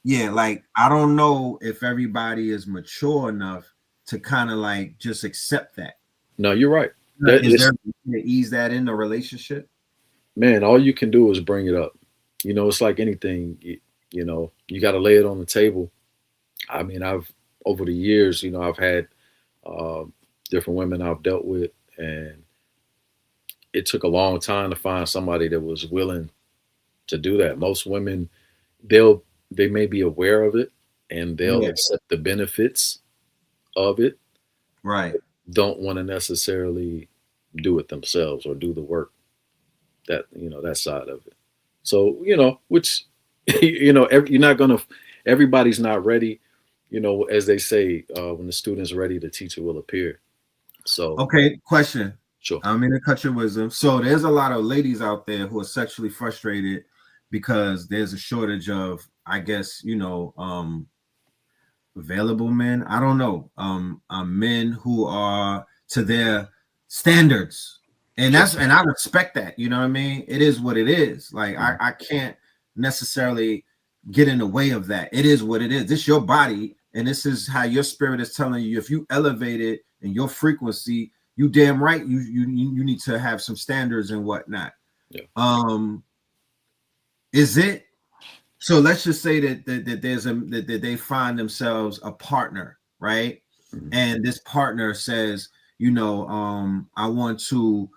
Yeah, like I don't know if everybody is mature enough to kind of like just accept that. No, you're right. That Is is there a way to ease that in the relationship? man, all you can do is bring it up. It's like anything. You got to lay it on the table. I mean, I've over the years, I've had uh, different women I've dealt with, and it took a long time to find somebody that was willing to do that. Most women, they may be aware of it and they'll Yeah. accept the benefits of it, Right. don't want to necessarily do it themselves or do the work that side of it. So, which you're not gonna everybody's not ready, as they say, when the student's ready, the teacher will appear. So Okay, question. sure. I'm going to cut your wisdom. So there's a lot of ladies out there who are sexually frustrated because there's a shortage of, I guess, available men. I don't know. Men who are to their standards. And I respect that. You know what I mean? It is what it is. Like I can't necessarily get in the way of that. It is what it is. This is your body, and this is how your spirit is telling you. If you elevate it in your frequency, you damn right you need to have some standards and whatnot. Yeah. Is it so? Let's just say that there's that they find themselves a partner, right? Mhm. And this partner says, I want to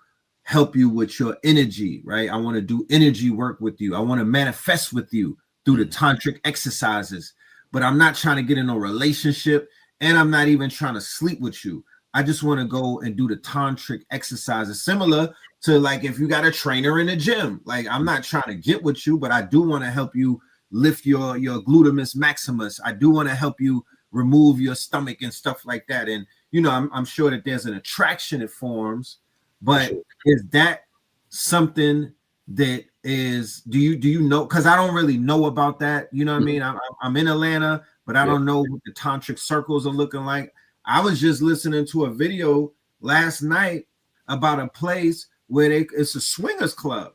help you with your energy, right? I want to do energy work with you. I want to manifest with you through the tantric exercises, but I'm not trying to get in a relationship, and I'm not even trying to sleep with you. I just want to go and do the tantric exercises, similar to like if you got a trainer in the gym. Like I'm not trying to get with you, but I do want to help you lift your glutamus maximus. I do want to help you remove your stomach and stuff like that. And I'm sure that there's an attraction it forms, but is that something that is do you know? Because I don't really know about that. You know what I mean? I'm in Atlanta, but I don't know what the tantric circles are looking like. I was just listening to a video last night about a place where it's a swingers club.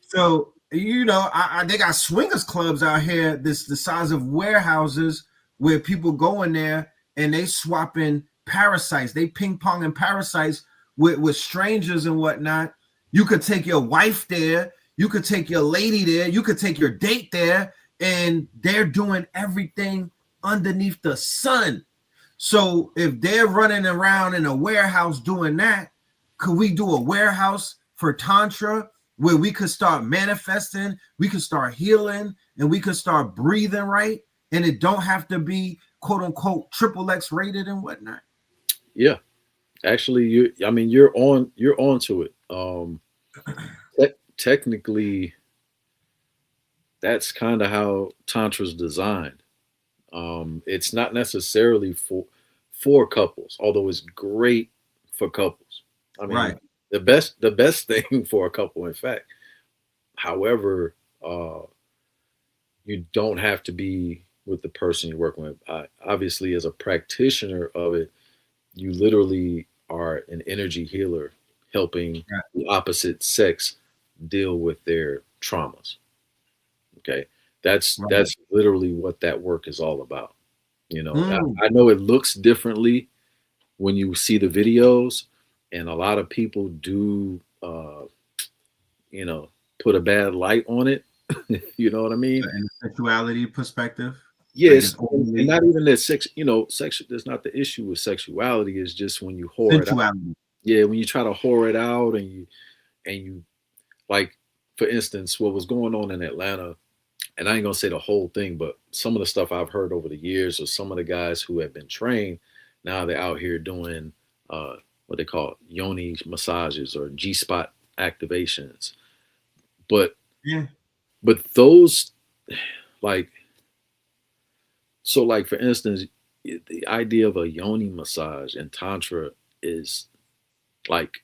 So they got swingers clubs out here the size of warehouses where people go in there and they swapping parasites, they ping ponging parasites with strangers and whatnot. You could take your wife there, you could take your lady there, you could take your date there, and they're doing everything underneath the sun. So if they're running around in a warehouse doing that, could we do a warehouse for Tantra where we could start manifesting, we could start healing, and we could start breathing right? And it don't have to be quote unquote XXX rated and whatnot. Yeah. Actually, you're on to it. Technically, that's kind of how Tantra's designed. It's not necessarily for couples, although it's great for couples. I mean, Right. the best thing for a couple, in fact. However, you don't have to be with the person you're working with. Obviously, as a practitioner of it, you literally are an energy healer helping the opposite sex deal with their traumas. Okay. That's literally what that work is all about. I know it looks differently when you see the videos, and a lot of people do put a bad light on it. You know what I mean? In the sexuality perspective. Yes, and not even that sex, sex is not the issue with sexuality. It's just when you whore it out. Yeah, when you try to whore it out and you like, for instance, what was going on in Atlanta, and I ain't gonna say the whole thing, but some of the stuff I've heard over the years, or some of the guys who have been trained, now they're out here doing what they call yoni massages or G-spot activations. But those, like, so like, for instance, the idea of a yoni massage in Tantra is like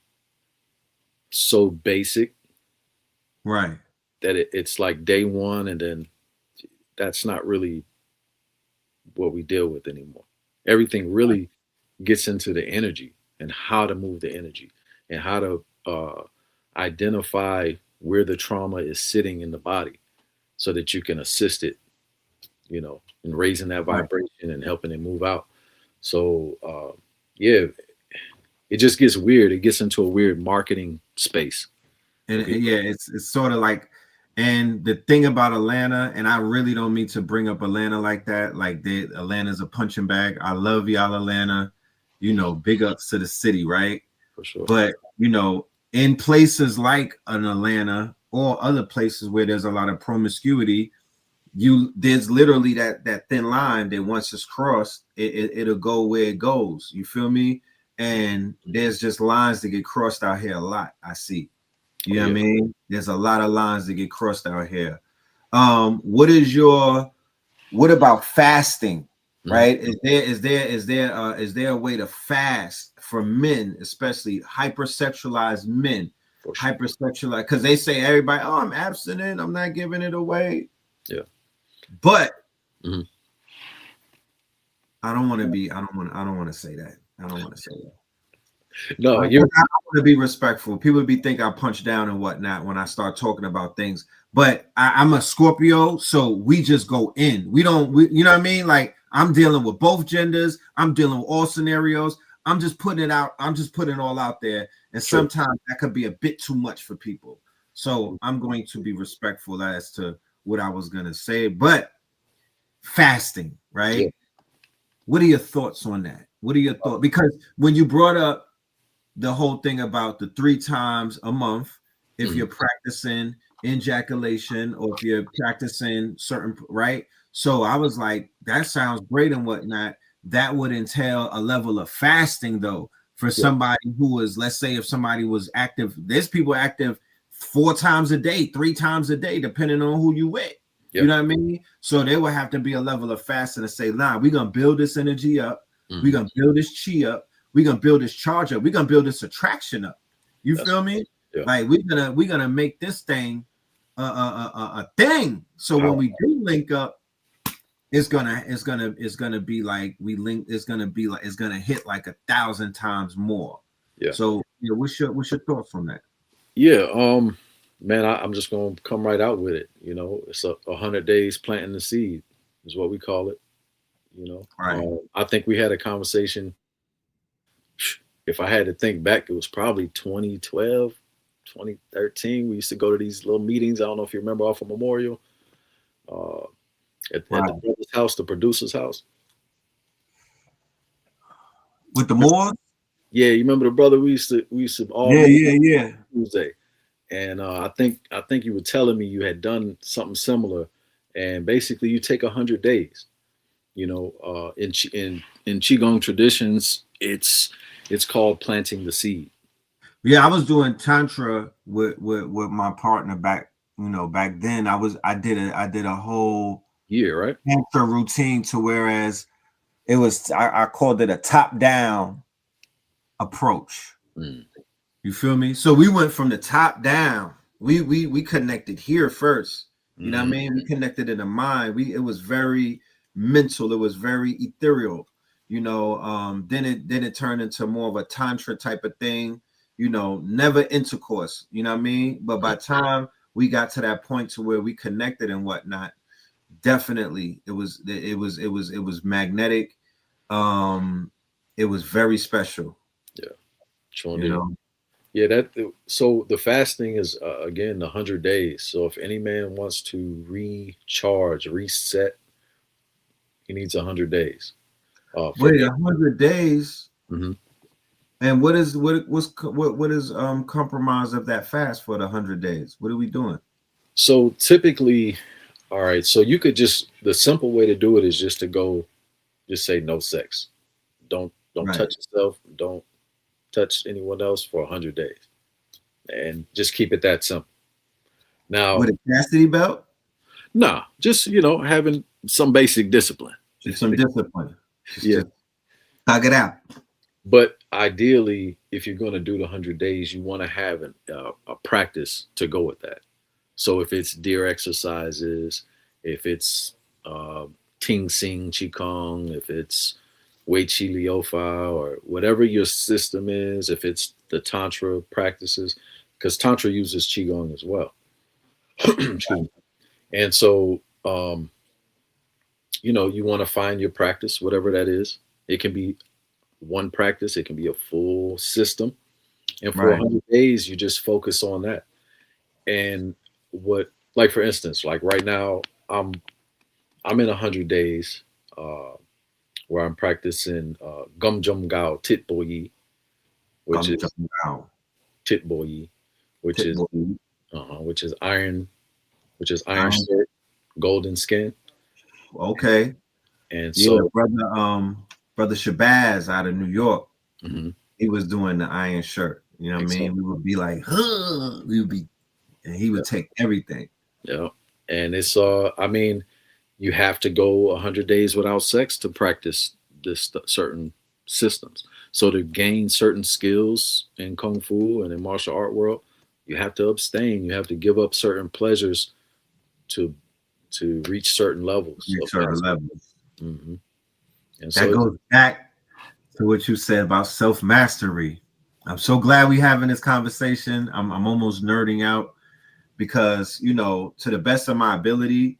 so basic, right? That it's like day one, and then that's not really what we deal with anymore. Everything really gets into the energy and how to move the energy and how to identify where the trauma is sitting in the body so that you can assist it, in raising that vibration and helping it move out. So, it just gets weird. It gets into a weird marketing space And Okay. yeah, it's sort of like, and the thing about Atlanta, and I really don't mean to bring up Atlanta like that. Like Atlanta's a punching bag. I love y'all, Atlanta. You know, big ups to the city, right? For sure. But you know, in places like an Atlanta or other places where there's a lot of promiscuity, there's literally that thin line that once it's crossed, it'll go where it goes. You feel me? And there's just lines that get crossed out here a lot. I see. You know what I mean? There's a lot of lines that get crossed out here. What about fasting? Right? Is there a way to fast for men, especially hypersexualized men? For sure. Hypersexualized, because they say everybody, oh, I'm abstinent, I'm not giving it away. Yeah. But I don't want to say that. I don't want to say that. No, I want to be respectful. People be think I punch down and whatnot when I start talking about things. But I'm a Scorpio, so we just go in. You know what I mean? Like, I'm dealing with both genders. I'm dealing with all scenarios. I'm just putting it out. I'm just putting it all out there. And sometimes that could be a bit too much for people. So I'm going to be respectful as to what I was going to say. But fasting, right? Yeah. What are your thoughts on that? What are your thoughts? Because when you brought up the whole thing about the 3 times a month, if you're practicing ejaculation or if you're practicing certain, right? So I was like, that sounds great and whatnot. That would entail a level of fasting, though, for somebody who is, let's say, if somebody was active, there's people active 4 times a day, 3 times a day, depending on who you with. You know what I mean? So there would have to be a level of fasting to say, nah, we're going to build this energy up. We're going to build this chi up. We're going to build this charge up. We're going to build this attraction up. You feel me? Yeah. Like we're gonna make this thing a thing. So when we do link up, it's gonna be like we link. It's gonna hit like 1,000 times more. Yeah. So what's your thoughts on that? Yeah. Man, I'm just gonna come right out with it. You know, it's 100 days planting the seed is what we call it. You know, right. I think we had a conversation. If I had to think back, it was probably 2012, 2013. We used to go to these little meetings. I don't know if you remember, off of Memorial, at the brother's house, the producer's house. With the Moors? Yeah, you remember the brother? We used to all Tuesday. And I think you were telling me you had done something similar, and basically you take 100 days. You know, in Qigong traditions, it's called planting the seed. Yeah, I was doing tantra with my partner back then. I did a whole year, right? Tantra routine to whereas it was I called it a top down approach. You feel me? So we went from the top down. We connected here first. You know what I mean? We connected in the mind. It was very mental. It was very ethereal. You know, then it turned into more of a tantra type of thing. You know, never intercourse. You know what I mean? But by the time we got to that point to where we connected and whatnot, definitely it was magnetic. It was very special. Yeah, sure. Yeah, so the fasting is again 100 days. So if any man wants to recharge, reset, he needs 100 days. Wait, 100 days. And what is compromise of that fast for the 100 days? What are we doing? So typically, all right. So you could the simple way to do it is just say no sex. Don't touch yourself. Don't touch anyone else for 100 days, and just keep it that simple. Now, with a chastity belt? Nah, just having some basic discipline. Just some discipline. Just hug it out. But ideally, if you're going to do the 100 days, you want to have a practice to go with that. So if it's deer exercises, if it's Ting Sing Qigong, if it's Wei Qi Liu Fa, or whatever your system is, if it's the Tantra practices, because Tantra uses Qigong as well. And so, you want to find your practice, whatever that is. It can be one practice. It can be a full system. And for 100 days, you just focus on that. And what, like for instance, like right now, I'm in 100 days where I'm practicing Gum Jum Gao Tit Boyi, which Come is jump out. Tit Boyi, which Tip is boy. which is iron, iron Um, shirt, golden skin, okay. and Yeah, so brother Shabazz out of New York. mhm, He was doing the iron shirt. You know what I mean? We exactly, would be like, huh. We would be, and he would take everything. yeah, and it's I mean, you have to go 100 days without sex to practice this certain systems. So to gain certain skills in kung fu and in martial art world, you have to abstain. You have to give up certain pleasures to reach certain levels Reach of certain mastery. levels. Hmm. And That so it's, goes back to what you said about self mastery. I'm so glad we having this conversation. I'm almost nerding out because to the best of my ability,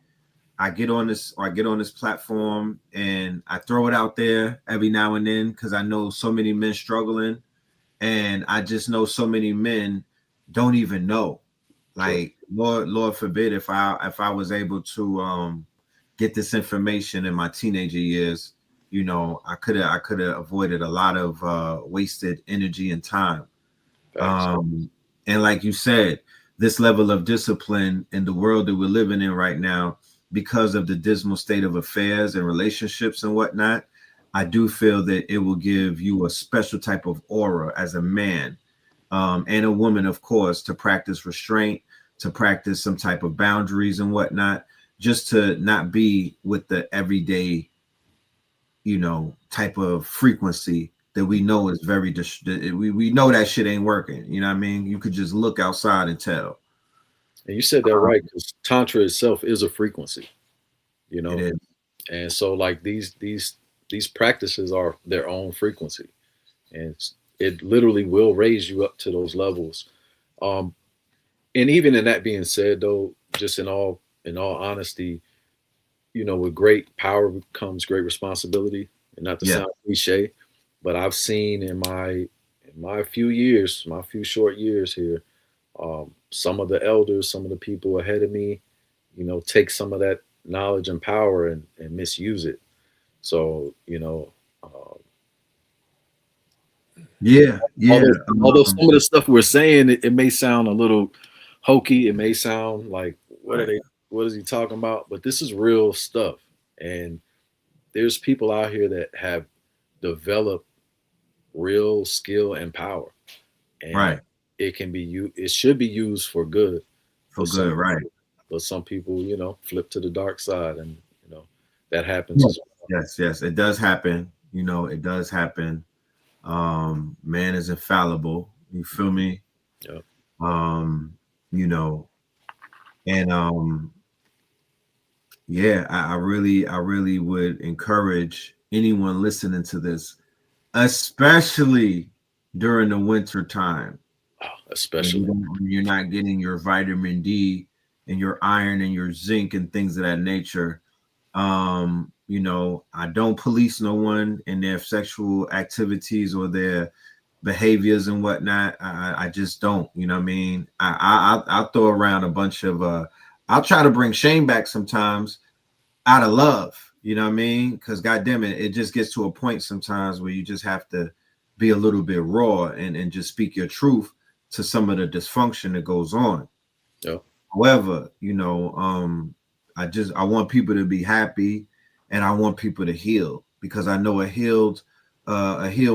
I get on this platform and I throw it out there every now and then because I know so many men struggling, and I just know so many men don't even know. correct. Like Lord forbid if I was able to get this information in my teenager years, I could have avoided a lot of wasted energy and time. Facts. Um, and like you said, this level of discipline in the world that we're living in right now, because of the dismal state of affairs and relationships and whatnot, I do feel that it will give you a special type of aura as a man, and a woman, of course, to practice restraint, to practice some type of boundaries and whatnot, just to not be with the everyday, type of frequency that we know is very we know that shit ain't working. You know what I mean? You could just look outside and tell. And you said that right, because tantra itself is a frequency, you It know. is. And so like these practices are their own frequency, and it literally will raise you up to those levels. Um, and even in that being said, though, just in all honesty, with great power comes great responsibility. And not to Yeah. sound cliche, but I've seen in my few years, my few short years here, some of the elders, some of the people ahead of me, take some of that knowledge and power and misuse it. So, Yeah. Yeah. although Um, some of the stuff we're saying, it may sound a little hokey. It may sound like, right. what is he talking about? But this is real stuff. And there's people out here that have developed real skill and power. And Right. it should be used for good. For But some good. Right. people, flip to the dark side, and that happens Yes. as well. Yes. Yes. It does happen. It does happen. Man is infallible. You feel me? Yeah. Um, you know, and yeah, I really would encourage anyone listening to this, especially during the winter time, Oh, when especially. when you're not getting your vitamin D and your iron and your zinc and things of that nature. I don't police no one in their sexual activities or their behaviors and whatnot. I just don't. You know what I mean? I'll throw around a bunch of I'll try to bring shame back sometimes out of love. You know what I mean? Because goddamn it, it just gets to a point sometimes where you just have to be a little bit raw and just speak your truth to some of the dysfunction that goes on. Yeah. However, I want people to be happy, and I want people to heal, because I know a healed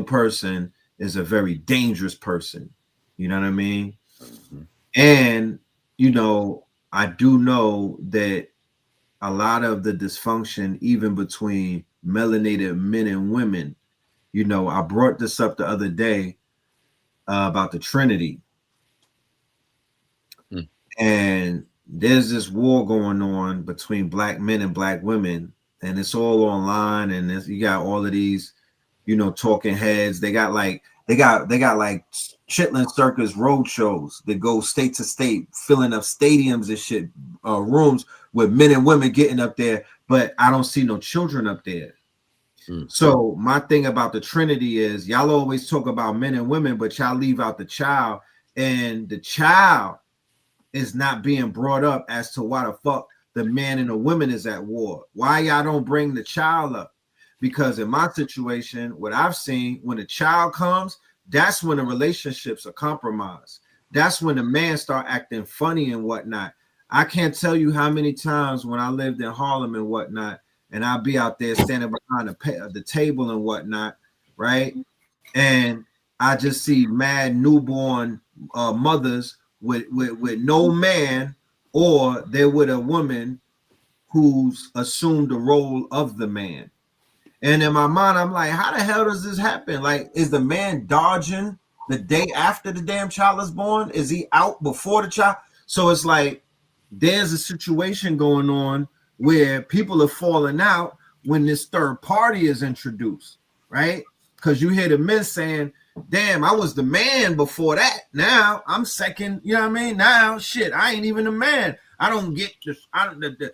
person is a very dangerous person. You know what I mean? Mhm. And I do know that a lot of the dysfunction, even between melanated men and women, I brought this up the other day about the Trinity. Mm. And there's this war going on between black men and black women, and it's all online, and you got all of these talking heads. They got like Chitlin Circus road shows that go state to state, filling up stadiums and shit, rooms with men and women getting up there, but I don't see no children up there. Mm. So my thing about the Trinity is, y'all always talk about men and women, but y'all leave out the child, and the child is not being brought up as to why the fuck the man and the woman is at war. Why y'all don't bring the child up? Because in my situation, what I've seen, when a child comes, that's when the relationships are compromised. That's when the man start acting funny and whatnot. I can't tell you how many times when I lived in Harlem and whatnot, and I'll be out there standing behind the table and whatnot, right? And I just see mad newborn mothers with no man, or they're with a woman who's assumed the role of the man. And in my mind, I'm like, how the hell does this happen? Like, is the man dodging the day after the damn child is born? Is he out before the child? So it's like there's a situation going on where people are falling out when this third party is introduced, right? Because you hear the men saying, damn, I was the man before that. Now I'm second, you know what I mean? Now, shit, I ain't even a man. I don't get this.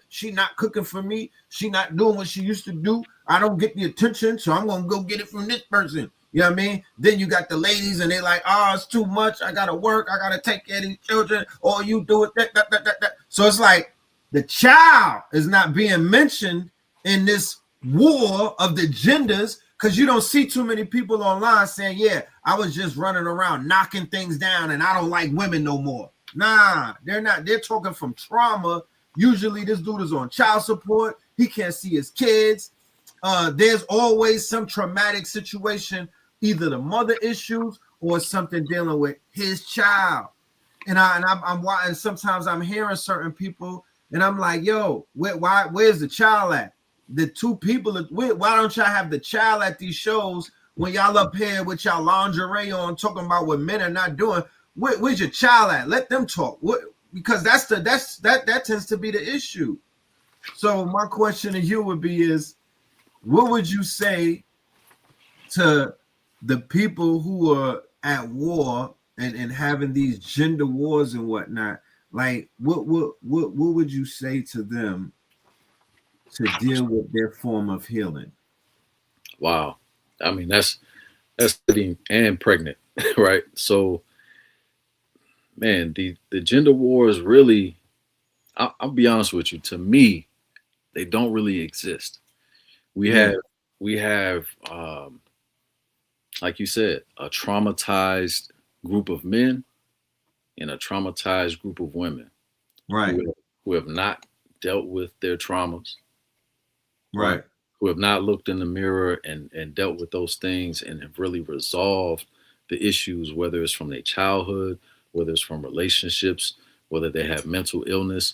She not cooking for me. She not doing what she used to do. I don't get the attention, so I'm going to go get it from this person. You know what I mean? Then you got the ladies, and they like, oh, it's too much. I got to work. I got to take care of these children. Or you do it. That. So it's like the child is not being mentioned in this war of the genders, because you don't see too many people online saying, yeah, I was just running around knocking things down and I don't like women no more. Nah, they're not. They're talking from trauma. Usually this dude is on child support. He can't see his kids. There's always some traumatic situation, either the mother issues or something dealing with his child. And I'm watching. Sometimes I'm hearing certain people, and I'm like, yo, where's the child at? The two people, why don't y'all have the child at these shows when y'all up here with y'all lingerie on talking about what men are not doing? Where's your child at? Let them talk. Because that tends to be the issue. So my question to you would be is, what would you say to the people who are at war and having these gender wars and whatnot? Like, what would you say to them to deal with their form of healing? Wow. I mean, that's heavy and pregnant, right? So, man, the gender wars really, I'll be honest with you, to me, they don't really exist. We have, like you said, a traumatized group of men and a traumatized group of women, right? Who have not dealt with their traumas, right? Who have not looked in the mirror and dealt with those things and have really resolved the issues, whether it's from their childhood, whether it's from relationships, whether they have mental illness.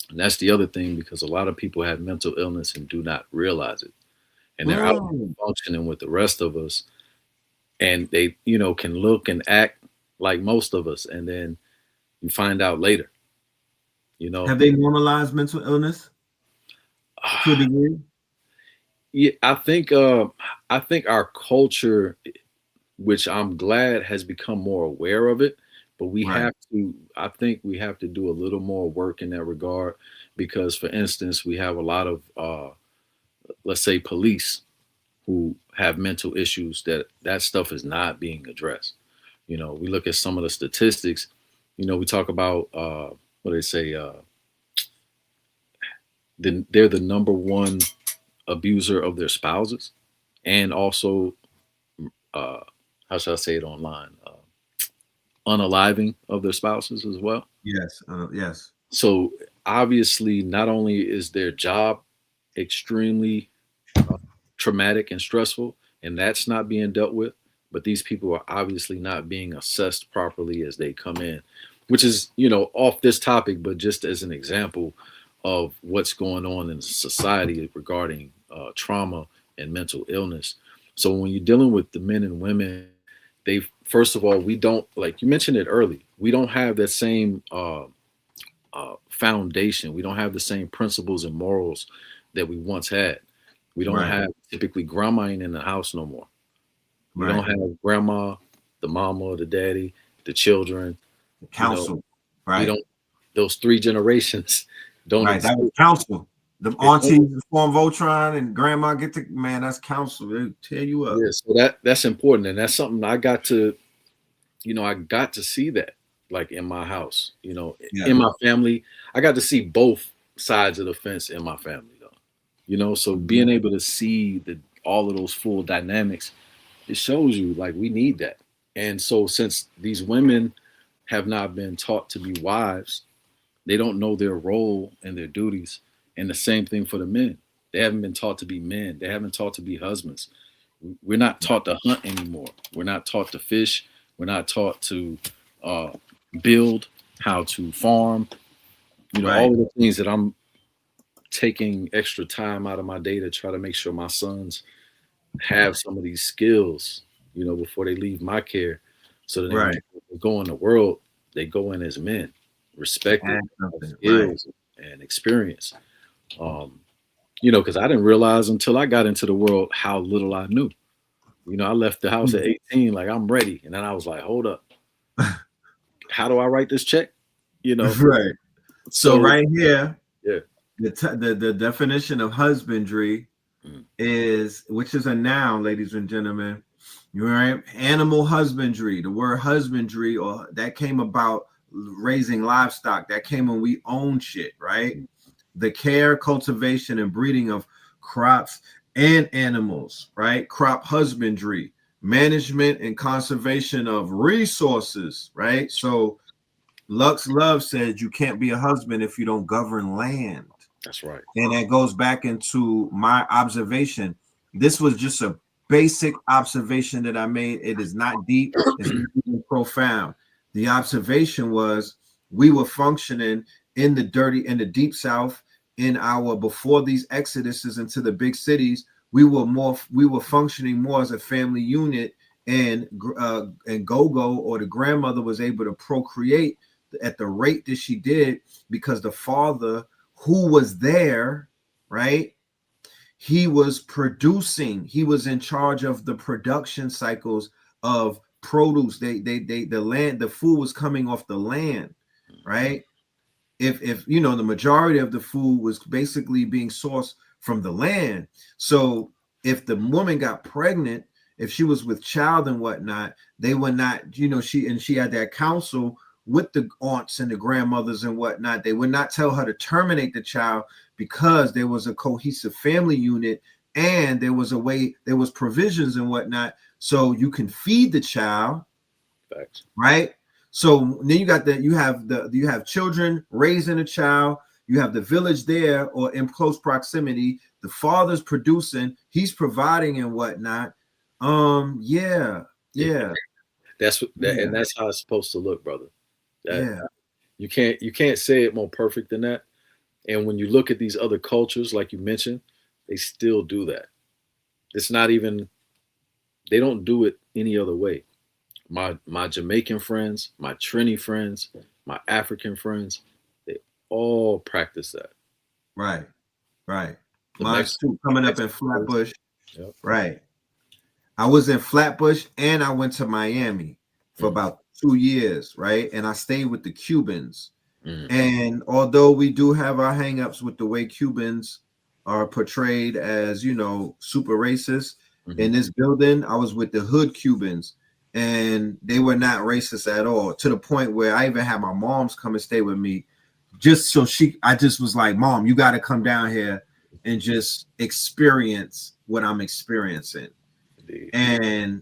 And that's the other thing, because a lot of people have mental illness and do not realize it. And they're out functioning with the rest of us. And they, can look and act like most of us. And then you find out later, Have they normalized mental illness to a degree? Yeah, I think our culture, which I'm glad has become more aware of it, but we have to do a little more work in that regard, because, for instance, we have a lot of, let's say, police who have mental issues that stuff is not being addressed. We look at some of the statistics, we talk about, what they say, they're the number one abuser of their spouses, and also, how should I say it online, unaliving of their spouses as well. Yes. Yes. So obviously, not only is their job extremely traumatic and stressful, and that's not being dealt with, but these people are obviously not being assessed properly as they come in, which is, off this topic, but just as an example of what's going on in society regarding trauma and mental illness. So when you're dealing with the men and women, first of all, we don't, like you mentioned it early, we don't have that same foundation. We don't have the same principles and morals that we once had. We don't have, typically, grandma ain't in the house no more. We don't have grandma, the mama, the daddy, the children, the council. We don't. Those three generations don't. Right, that was council. The aunties form Voltron and grandma that's council. They tear you up. Yeah, so that's important, and that's something I got to, I got to see that, like in my house, you know, Yeah. in my family. I got to see both sides of the fence in my family, though. You know, so being able to see all of those full dynamics, it shows you like we need that. And so since these women have not been taught to be wives, they don't know their role and their duties. And the same thing for the men. They haven't been taught to be men. They haven't taught to be husbands. We're not taught to hunt anymore. We're not taught to fish. We're not taught to uh, build, how to farm. You know, Right. all of the things that I'm taking extra time out of my day to try to make sure my sons have some of these skills, you know, before they leave my care, so that when they go in the world, they go in as men, respected, skills, and experience. You know, because I didn't realize until I got into the world how little I knew. You know, I left the house at 18, like I'm ready, and then I was like, hold up, how do I write this check? You know, Right. So right here, yeah, the definition of husbandry is, which is a noun, ladies and gentlemen. You're right. Animal husbandry. The word husbandry, or that came about raising livestock. That came when we owned shit, right? The care, cultivation, and breeding of crops and animals, right? Crop husbandry, management and conservation of resources, right? So Lux Love said you can't be a husband if you don't govern land. That's right. And that goes back into my observation. This was just a basic observation that I made. It is not deep, it's not even profound. The observation was we were functioning in the deep South, in our before these exoduses into the big cities. We were functioning more as a family unit, and Gogo, or the grandmother, was able to procreate at the rate that she did because the father, who was there, right? He was producing. He was in charge of the production cycles of produce. The food was coming off the land, right? If you know, the majority of the food was basically being sourced from the land. So if the woman got pregnant, if she was with child and whatnot, they would not, you know, she had that counsel with the aunts and the grandmothers and whatnot. They would not tell her to terminate the child because there was a cohesive family unit, and there was provisions and whatnot, so you can feed the child. Facts. Right. So then you have children raising a child. You have the village there, or in close proximity. The father's producing, he's providing and whatnot. Yeah. That's and that's how it's supposed to look, brother. Yeah. You can't say it more perfect than that. And when you look at these other cultures, like you mentioned, they still do that. It's not even, they don't do it any other way. My Jamaican friends, my Trini friends, my African friends, they all practice that. Right. Mine too, coming up in Flatbush. Yep. Right. I was in Flatbush and I went to Miami for about 2 years, right? And I stayed with the Cubans. And although we do have our hangups with the way Cubans are portrayed as, you know, super racist, in this building, I was with the hood Cubans, and they were not racist at all, to the point where I even had my moms come and stay with me, just so I just was like, Mom, you got to come down here and just experience what I'm experiencing. Indeed. And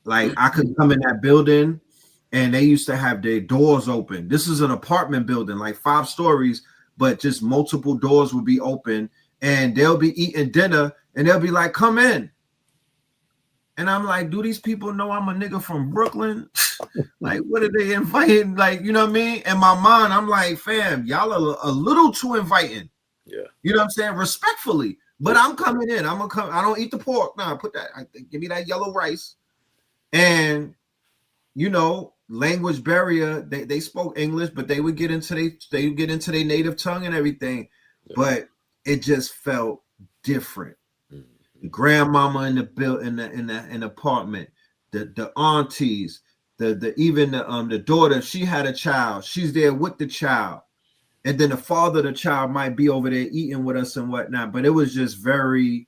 like, I could come in that building, and they used to have their doors open. This is an apartment building, like 5 stories, but just multiple doors would be open, and they'll be eating dinner, and they'll be like, come in. And I'm like, do these people know I'm a nigga from Brooklyn? Like, what are they inviting? Like, you know what I mean? In my mind, I'm like, fam, y'all are a little too inviting. Yeah. You know what I'm saying? Respectfully. But I'm coming in. I'm going to come. I don't eat the pork. No, give me that yellow rice. And, you know, language barrier, they spoke English, but they would get into their native tongue and everything. Yeah. But it just felt different. The grandmama in the apartment, the aunties, the daughter, she had a child, she's there with the child, and then the father of the child might be over there eating with us and whatnot. But it was just very,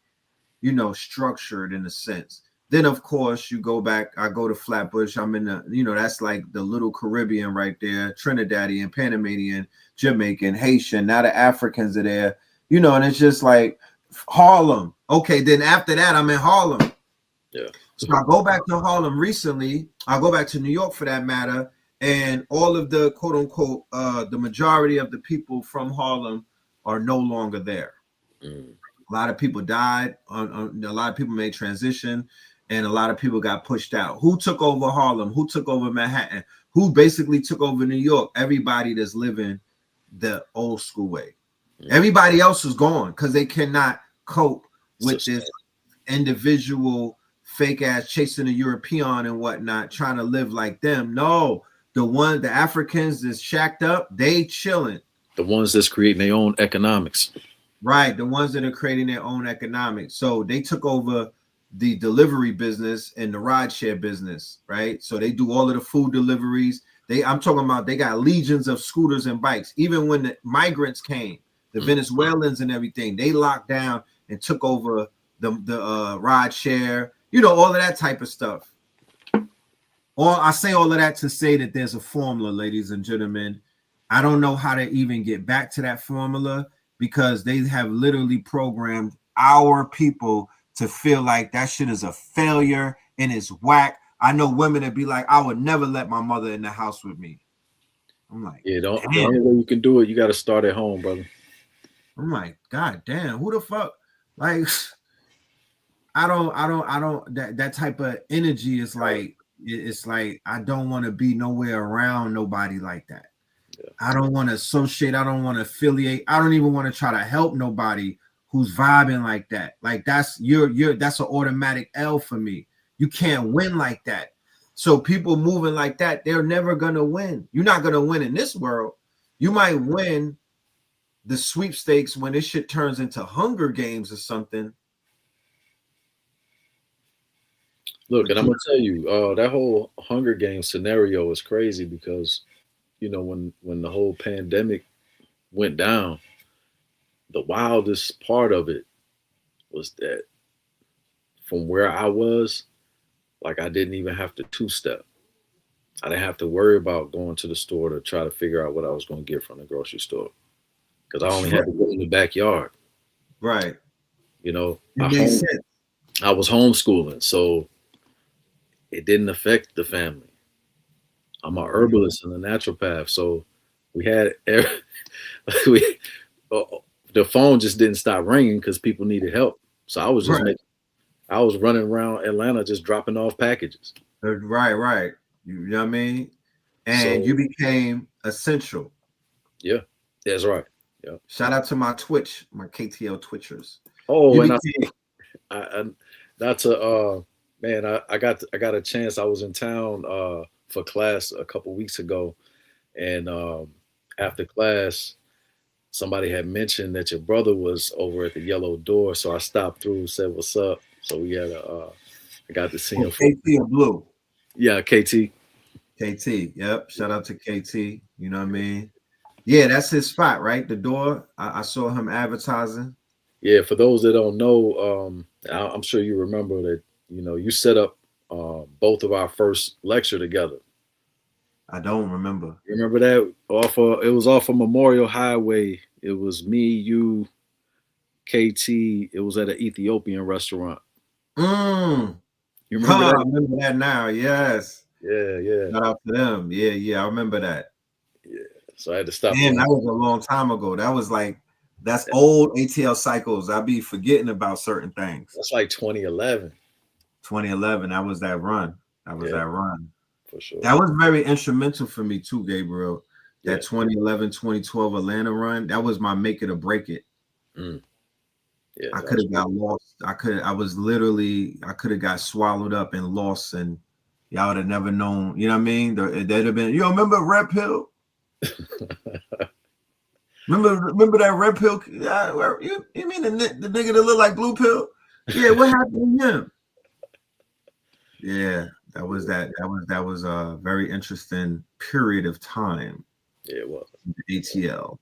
you know, structured in a sense. Then of course you go back. I go to Flatbush. I'm in the, that's like the little Caribbean right there, Trinidadian, Panamanian, Jamaican, Haitian. Now the Africans are there, and it's just like Harlem. Okay, then after that, I'm in Harlem. Yeah. So I go back to Harlem recently. I go back to New York for that matter, and all of the quote unquote the majority of the people from Harlem are no longer there. A lot of people died. A lot of people made transition, and a lot of people got pushed out. Who took over Harlem? Who took over Manhattan? Who basically took over New York? Everybody that's living the old school way. Everybody else is gone because they cannot cope with this individual fake ass chasing a European and whatnot, trying to live like them. No, the Africans that's shacked up, they chilling. The ones that's creating their own economics. Right, the ones that are creating their own economics. So they took over the delivery business and the rideshare business, right? So they do all of the food deliveries. I'm talking about they got legions of scooters and bikes. Even when the migrants came, the Venezuelans and everything, they locked down and took over the rideshare, all of that type of stuff. I say all of that to say that there's a formula, ladies and gentlemen. I don't know how to even get back to that formula, because they have literally programmed our people to feel like that shit is a failure and it's whack. I know women that be like, I would never let my mother in the house with me. I'm like, the only way you can do it, you got to start at home, brother. I'm like, God damn, who the fuck? Like, I don't, that type of energy is like, it's like, I don't want to be nowhere around nobody like that. I don't want to associate. I don't want to affiliate. I don't even want to try to help nobody who's vibing like that. Like that's an automatic L for me. You can't win like that. So people moving like that, they're never gonna win. You're not gonna win in this world. You might win the sweepstakes when this shit turns into Hunger Games or something. Look, and I'm gonna tell you, that whole Hunger Games scenario is crazy because, when the whole pandemic went down, the wildest part of it was that from where I was, like I didn't even have to two-step. I didn't have to worry about going to the store to try to figure out what I was going to get from the grocery store, because I only had to go in the backyard. Right. I was homeschooling, so it didn't affect the family. I'm an herbalist and a naturopath, so we had the phone just didn't stop ringing because people needed help. So I was just I was running around Atlanta just dropping off packages. Right. You know what I mean? And you became essential. Yeah, that's right. Yeah. Shout out to my Twitch, my KTL Twitchers. Oh, and I got a chance. I was in town for class a couple weeks ago, and after class, somebody had mentioned that your brother was over at the Yellow Door, so I stopped through, said what's up. So we had I got to see him. KT or Blue? Yeah, KT. KT. Yep. Shout out to KT. You know what I mean? Yeah, that's his spot, right? The Door. I saw him advertising. Yeah. For those that don't know, I'm sure you remember that. You set up both of our first lecture together. I don't remember. You remember that? It was off of Memorial Highway. It was me, you, KT. It was at an Ethiopian restaurant. You remember that? I remember that now. Yes. Yeah. Shout out to them. Yeah. I remember that. Yeah. So I had to stop. Man, that was a long time ago. That's old ATL cycles. I be forgetting about certain things. That's like 2011. 2011. That was that run. That run. For sure. That was very instrumental for me too, Gabriel. That 2011, 2012 Atlanta run. That was my make it or break it. Yeah, I could have got lost. I could have got swallowed up and lost, and y'all would have never known. You know what I mean? They'd have been. You remember Red Pill? remember that Red Pill? You mean the nigga that looked like Blue Pill? Yeah, what happened to him? Yeah, that was a very interesting period of time. Yeah, it was. ATL.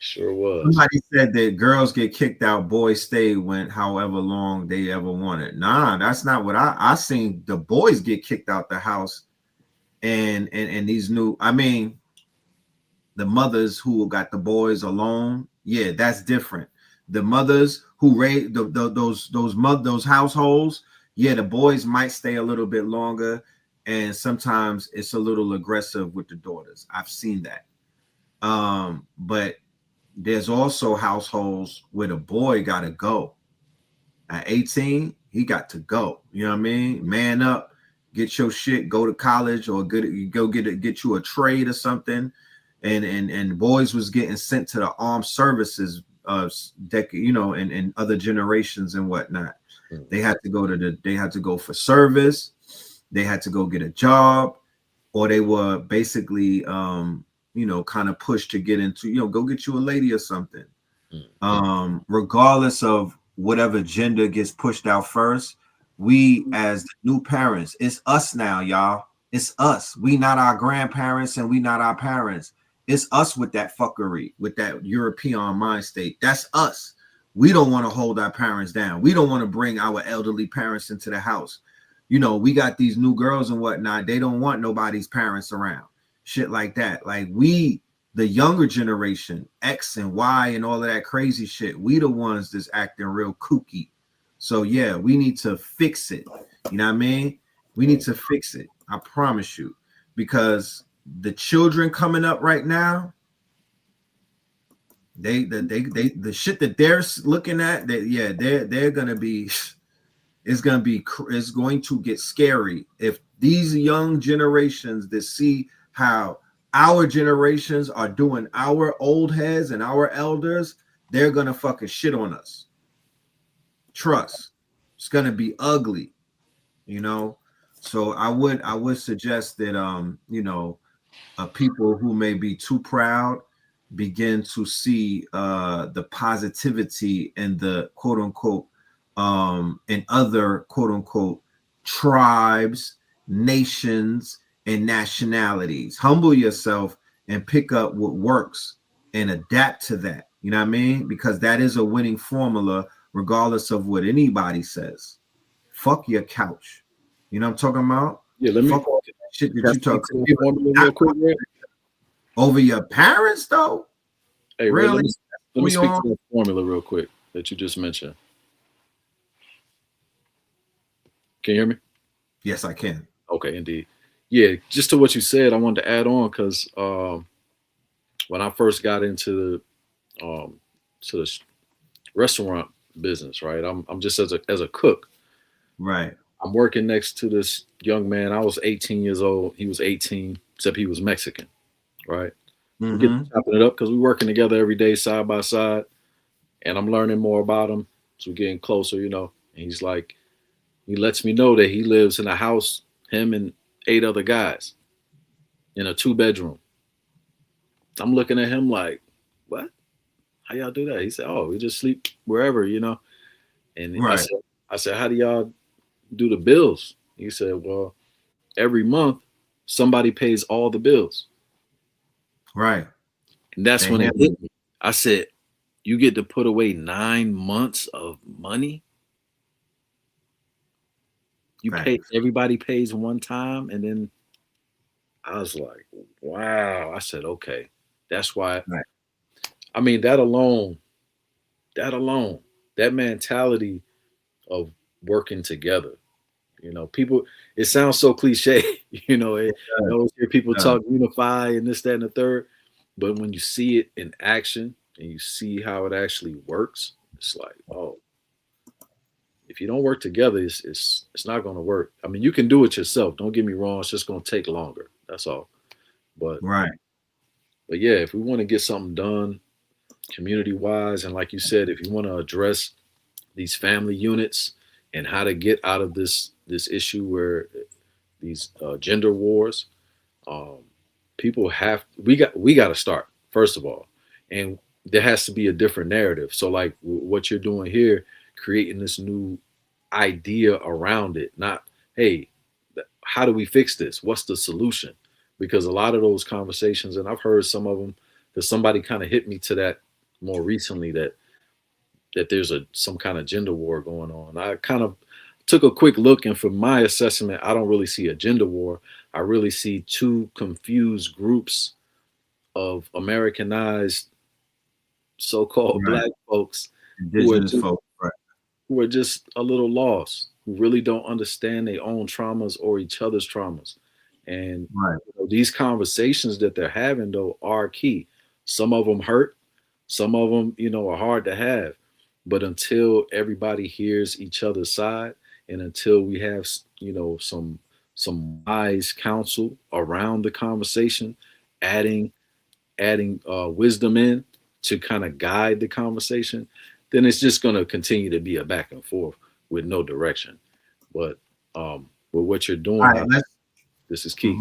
Sure was. Somebody said that girls get kicked out, boys stay when however long they ever wanted. Nah, that's not what I seen. The boys get kicked out the house, and these new. I mean, the mothers who got the boys alone, yeah, that's different. The mothers who raise those households, yeah, the boys might stay a little bit longer, and sometimes it's a little aggressive with the daughters. I've seen that. But there's also households where the boy got to go. At 18, he got to go. You know what I mean? Man up, get your shit, go to college, or get you a trade or something. And boys was getting sent to the armed services, and other generations and whatnot. They had to go for service. They had to go get a job, or they were basically kind of pushed to get into, go get you a lady or something. Regardless of whatever gender gets pushed out first, we as new parents, it's us now, y'all. It's us. We not our grandparents and we not our parents. It's us with that fuckery, with that European mind state. That's us. We don't want to hold our parents down. We don't want to bring our elderly parents into the house. We got these new girls and whatnot. They don't want nobody's parents around. Shit like that. Like we, the younger generation, X and Y and all of that crazy shit, we the ones that's acting real kooky. So yeah, we need to fix it. You know what I mean? We need to fix it. I promise you. Because the children coming up right now, the shit that they're looking at, they're gonna be, it's going to get scary if these young generations that see how our generations are doing our old heads and our elders, they're gonna fucking shit on us. Trust. It's gonna be ugly, So I would suggest that people who may be too proud begin to see the positivity and the quote unquote and other quote unquote tribes, nations, and nationalities. Humble yourself and pick up what works and adapt to that. You know what I mean? Because that is a winning formula, regardless of what anybody says. Fuck your couch. You know what I'm talking about? Yeah, let me fuck all that shit that you talk real quick, right? Over your parents, though. Hey, really? Let me speak to that formula real quick that you just mentioned. Can you hear me? Yes, I can. Okay, indeed. Yeah, just to what you said, I wanted to add on because when I first got into the restaurant business, right? I'm just as a cook. Right. I'm working next to this young man. I was 18 years old. He was 18, except he was Mexican, right? We get chopping it up because we're working together every day, side by side, and I'm learning more about him. So we're getting closer, And he's like, he lets me know that he lives in a house, him and 8 other guys, in a 2-bedroom. I'm looking at him like, what? How y'all do that? He said, oh, we just sleep wherever, And right. I said, how do y'all do the bills? He said, well, every month somebody pays all the bills. Right. And that's when it hit me. I said, you get to put away 9 months of money? You pay, everybody pays one time, and then I was like, wow. I said, okay, that's why. Right. I mean, that alone, that mentality of working together, people, it sounds so cliche, I always hear people talk unify and this, that, and the third, but when you see it in action and you see how it actually works, it's like, oh, if you don't work together, it's not going to work. I mean, you can do it yourself. Don't get me wrong. It's just going to take longer. That's all. But yeah, if we want to get something done community wise, and like you said, if you want to address these family units and how to get out of this issue where these gender wars, we got to start first of all, and there has to be a different narrative. So like what you're doing here, creating this new idea around it, not, hey, how do we fix this? What's the solution? Because a lot of those conversations, and I've heard some of them, because somebody kind of hit me to more recently that there's some kind of gender war going on. I kind of took a quick look, and from my assessment, I don't really see a gender war. I really see two confused groups of Americanized so-called Right. black folks Indigenous folks. Right. who are just a little lost, who really don't understand their own traumas or each other's traumas. And Right. these conversations that they're having, though, are key. Some of them hurt, some of them, are hard to have. But until everybody hears each other's side, and until we have, some wise counsel around the conversation, adding wisdom in to kind of guide the conversation, then it's just going to continue to be a back and forth with no direction. But with what you're doing, All right, this is key.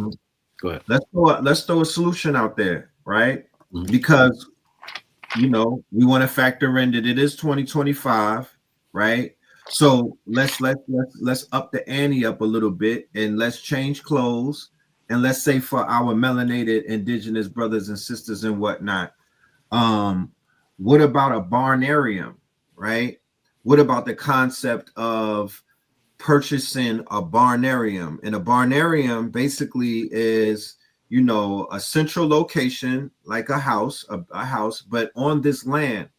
Go ahead. Let's throw a solution out there, right? Mhm. Because we want to factor in that it is 2025, right? So let's up the ante up a little bit, and let's change clothes, and let's say for our melanated indigenous brothers and sisters and whatnot, what about a barnarium, right? What about the concept of purchasing a barnarium? And a barnarium basically is, a central location, like a house, but on this land,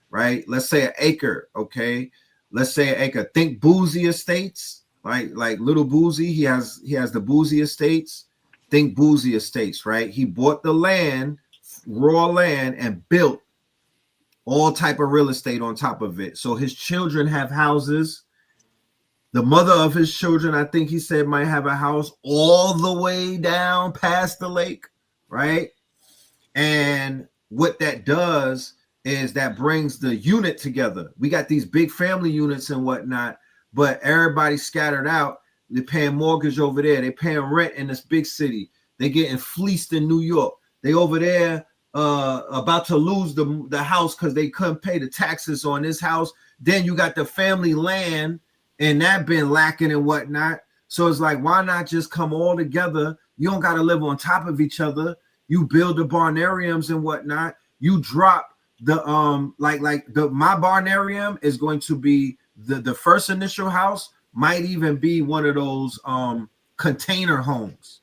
right? Let's say an acre, okay? Let's say an acre. Think Boozy Estates, right? Like Little Boozy, he has the Boozy Estates. Think Boozy Estates, right? He bought the land, raw land, and built all type of real estate on top of it. So his children have houses. The mother of his children, I think he said, might have a house all the way down past the lake, right? And what that does is that brings the unit together. We got these big family units and whatnot, but everybody's scattered out. They're paying mortgage over there. They're paying rent in this big city. They're getting fleeced in New York. They over there about to lose the house because they couldn't pay the taxes on this house. Then you got the family land, and that been lacking and whatnot. So it's like, why not just come all together? You don't got to live on top of each other. You build the barnariums and whatnot. You drop the my barnarium is going to be the first initial house, might even be one of those container homes.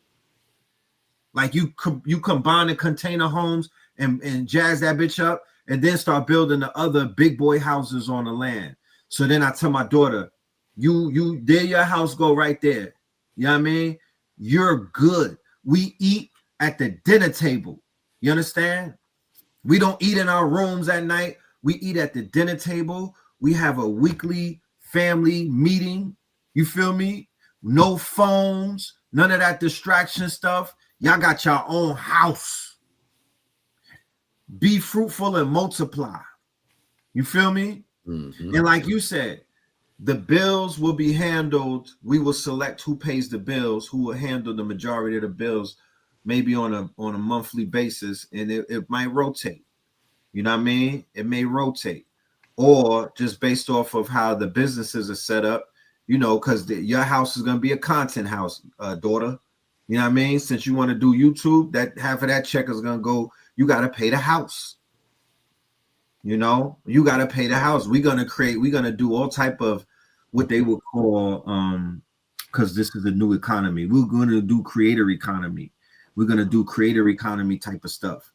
Like you combine the container homes and jazz that bitch up, and then start building the other big boy houses on the land. So then I tell my daughter, you there, your house go right there. You know what I mean? You're good. We eat at the dinner table. You understand? We don't eat in our rooms at night. We eat at the dinner table. We have a weekly family meeting. You feel me? No phones, none of that distraction stuff. Y'all got your own house. Be fruitful and multiply. You feel me? Mm-hmm. And like you said, the bills will be handled. We will select who pays the bills, who will handle the majority of the bills, maybe on a monthly basis, and it might rotate. You know what I mean? It may rotate, or just based off of how the businesses are set up. Because your house is gonna be a content house, daughter. You know what I mean? Since you want to do YouTube, that half of that check is gonna go. You got to pay the house. You got to pay the house. We're gonna do all type of what they would call, because this is a new economy. We're gonna do creator economy. We're gonna do creator economy type of stuff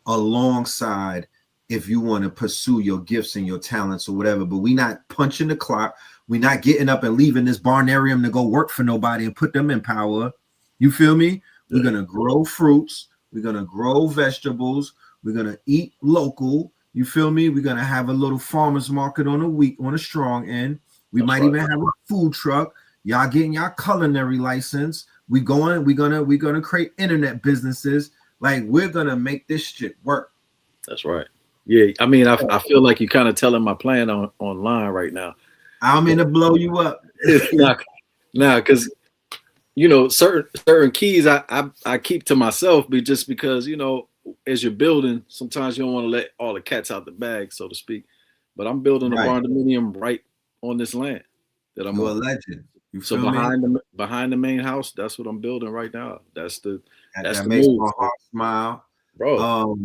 alongside, if you want to pursue your gifts and your talents or whatever. But we not punching the clock. We're not getting up and leaving this barnarium to go work for nobody and put them in power. You feel me? We're gonna grow fruits. We're gonna grow vegetables. We're gonna eat local. You feel me? We're gonna have a little farmers market on a strong end. We might even have a food truck. Y'all getting y'all culinary license. We're gonna create internet businesses. Like, we're gonna make this shit work. That's right. Yeah, I mean, I feel like you're kind of telling my plan online right now. I'm in to blow you up. Now, because certain keys I keep to myself, just because as you're building, sometimes you don't want to let all the cats out the bag, so to speak. But I'm building a barndominium right on this land that I'm You're on. a legend. So behind the main house, that's what I'm building right now. That's the makes move. my heart smile. bro.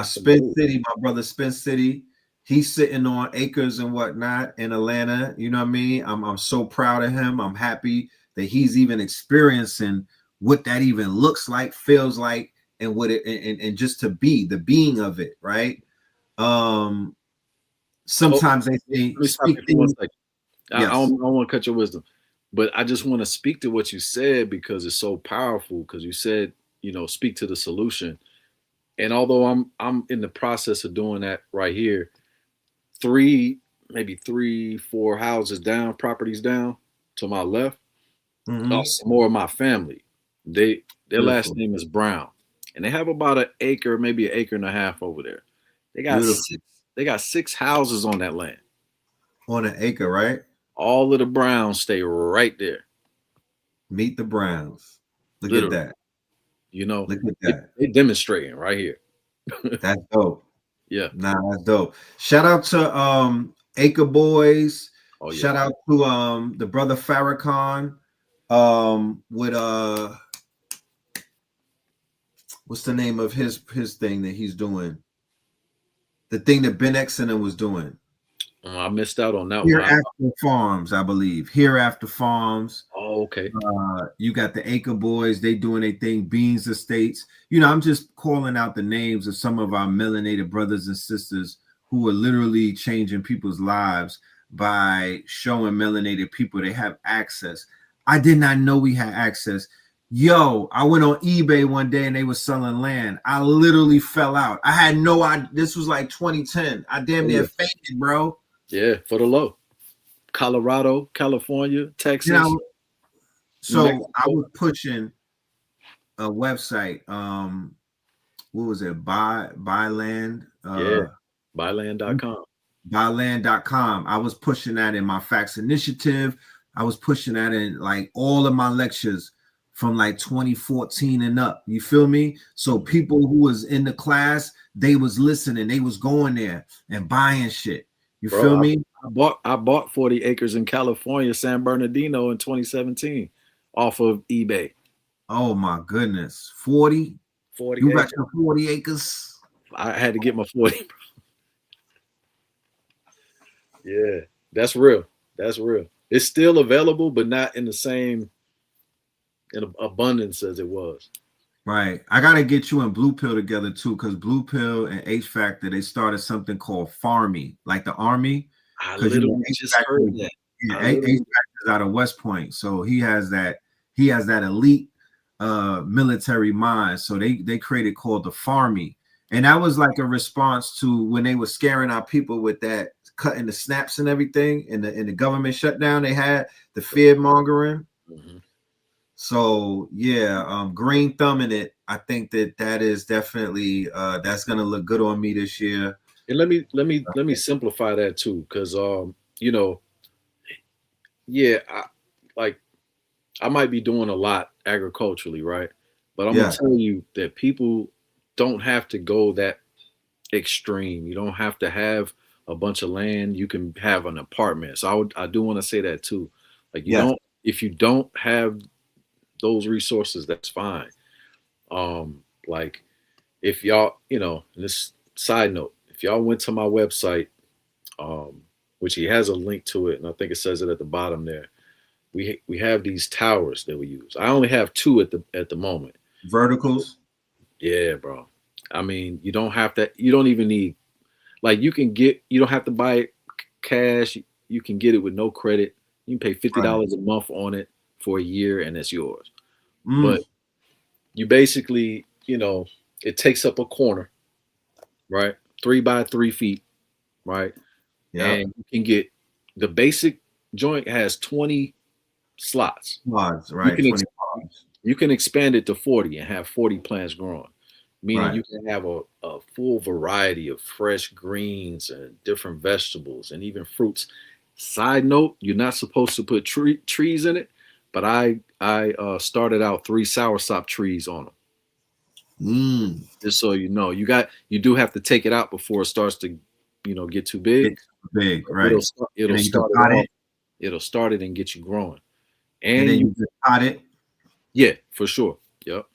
Spin City, my brother Spin City, he's sitting on acres and whatnot in Atlanta. You know what I mean? I'm so proud of him. I'm happy that he's even experiencing what that even looks like, feels like, and what it and just to be the being of it, right? Sometimes they say Let me stop speak you for one things. second. Yes. I don't want to cut your wisdom, but I just want to speak to what you said because it's so powerful. Because you said, speak to the solution. And although I'm in the process of doing that right here, maybe 3, 4 houses down, properties down to my left, some more of my family. Their last Beautiful. name is Brown, and they have about an acre, maybe an acre and a half over there. They got Beautiful. they got 6 houses on that land. On an acre, right? All of the Browns stay right there. Meet the Browns. Look Literally. at that. Look at that. They demonstrating right here. That's dope. Yeah. Nah, that's dope. Shout out to Acre Boys. Oh, yeah. Shout out to the brother Farrakhan. With what's the name of his thing that he's doing? The thing that Ben Exon was doing. I missed out on that Hereafter one. Farms, I believe. Hereafter Farms. Oh, okay. You got the Acre Boys. They doing their thing. Beans Estates. I'm just calling out the names of some of our melanated brothers and sisters who are literally changing people's lives by showing melanated people they have access. I did not know we had access. Yo, I went on eBay one day and they were selling land. I literally fell out. I had no idea. This was like 2010. I damn near fainted, bro. Yeah, for the low. Colorado, California, Texas. So I was pushing a website. What was it? Buyland. Buyland.com. Buyland.com. I was pushing that in my Facts Initiative. I was pushing that in like all of my lectures from like 2014 and up. You feel me? So people who was in the class, they was listening. They was going there and buying shit. You feel me? I bought 40 acres in California, San Bernardino in 2017 off of eBay. Oh my goodness. 40? 40 you acres. Got your 40 acres? I had to get my 40. Yeah, that's real. That's real. It's still available, but not in the same abundance as it was. Right. I got to get you and Blue Pill together too, because Blue Pill and H Factor, they started something called Farmy, like the Army. I literally just heard that. H Factor is out of West Point. So he has that elite military mind. So they created called the Farmy. And that was like a response to when they were scaring our people with that cutting the snaps and everything in the government shutdown. They had the fear mongering. Mm-hmm. So yeah, green thumb in it. I think that is definitely that's gonna look good on me this year. And let me simplify that too, because I might be doing a lot agriculturally, right? But I'm gonna tell you that people don't have to go that extreme. You don't have to have a bunch of land. You can have an apartment. So I do want to say that too. Like if you don't have those resources, that's fine. Like if y'all, this side note, if y'all went to my website, which he has a link to it, and I think it says it at the bottom there. We have these towers that we use. I only have 2 at the moment. Verticals. Yeah, bro. I mean, you don't even need, like, you don't have to buy it cash. You can get it with no credit. You can pay $50 a month on it for a year and it's yours. But you basically, it takes up a corner, right? 3 by 3 feet, right? Yeah. And you can get the basic joint has 20 slots. Right. You can expand it to 40 and have 40 plants growing. Meaning you can have a full variety of fresh greens and different vegetables and even fruits. Side note, you're not supposed to put trees in it, but I started out 3 soursop trees on them. Just so you know, you do have to take it out before it starts to, get too big. Right. It'll start it and get you growing. And then you just pot it. Yeah, for sure. Yep.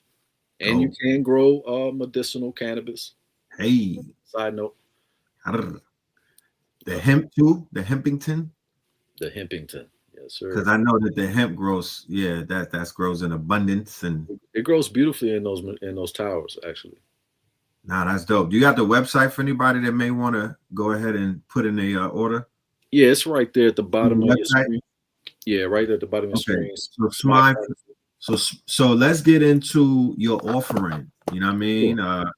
And you can grow medicinal cannabis. Hey, Side note. the hemp too, the Hempington. The Hempington, yes, sir. Because I know that the hemp grows, that grows in abundance, and it grows beautifully in those towers, actually. Nah, that's dope. Do you got the website for anybody that may want to go ahead and put in a order? Yeah, it's right there at the bottom of your website? screen. Yeah, right at the bottom of your screen. So let's get into your offering. You know what I mean? Sure.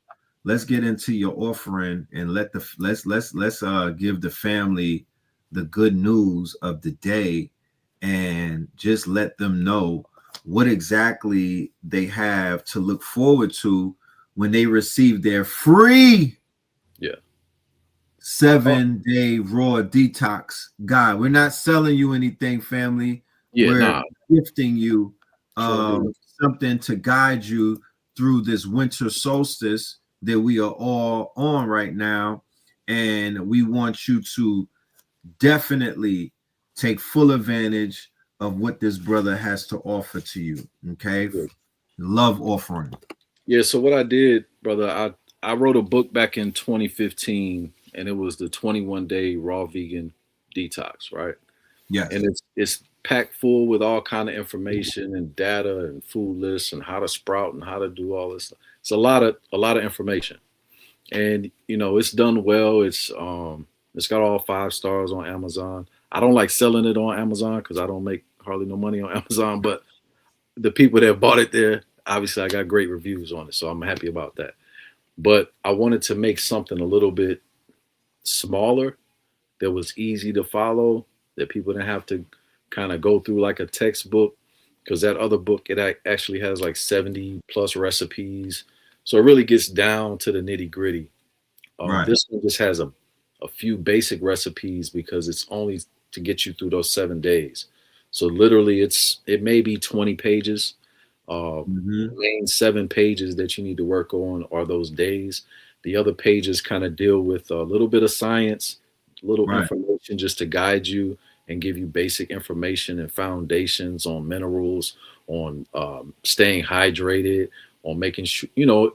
Let's get into your offering and let's give the family the good news of the day and just let them know what exactly they have to look forward to when they receive their free 7-day raw detox guide. We're not selling you anything, family. We're gifting you something to guide you through this winter solstice that we are all on right now. And we want you to definitely take full advantage of what this brother has to offer to you. Okay. Good. Love offering. Yeah. So what I did, brother, I wrote a book back in 2015, and it was the 21-day raw vegan detox, right? Yeah. And it's packed full with all kind of information and data and food lists and how to sprout and how to do all this. It's a lot of information, and it's done well. It's got all 5 stars on Amazon. I don't like selling it on Amazon because I don't make hardly no money on Amazon, but the people that bought it there, obviously I got great reviews on it, so I'm happy about that. But I wanted to make something a little bit smaller that was easy to follow, that people didn't have to kind of go through like a textbook, because that other book, it actually has like 70 plus recipes. So it really gets down to the nitty gritty. Right. This one just has a few basic recipes because it's only to get you through those 7 days. So literally it may be 20 pages. The main 7 pages that you need to work on are those days. The other pages kind of deal with a little bit of science, little information just to guide you and give you basic information and foundations on minerals, on staying hydrated, on making sure,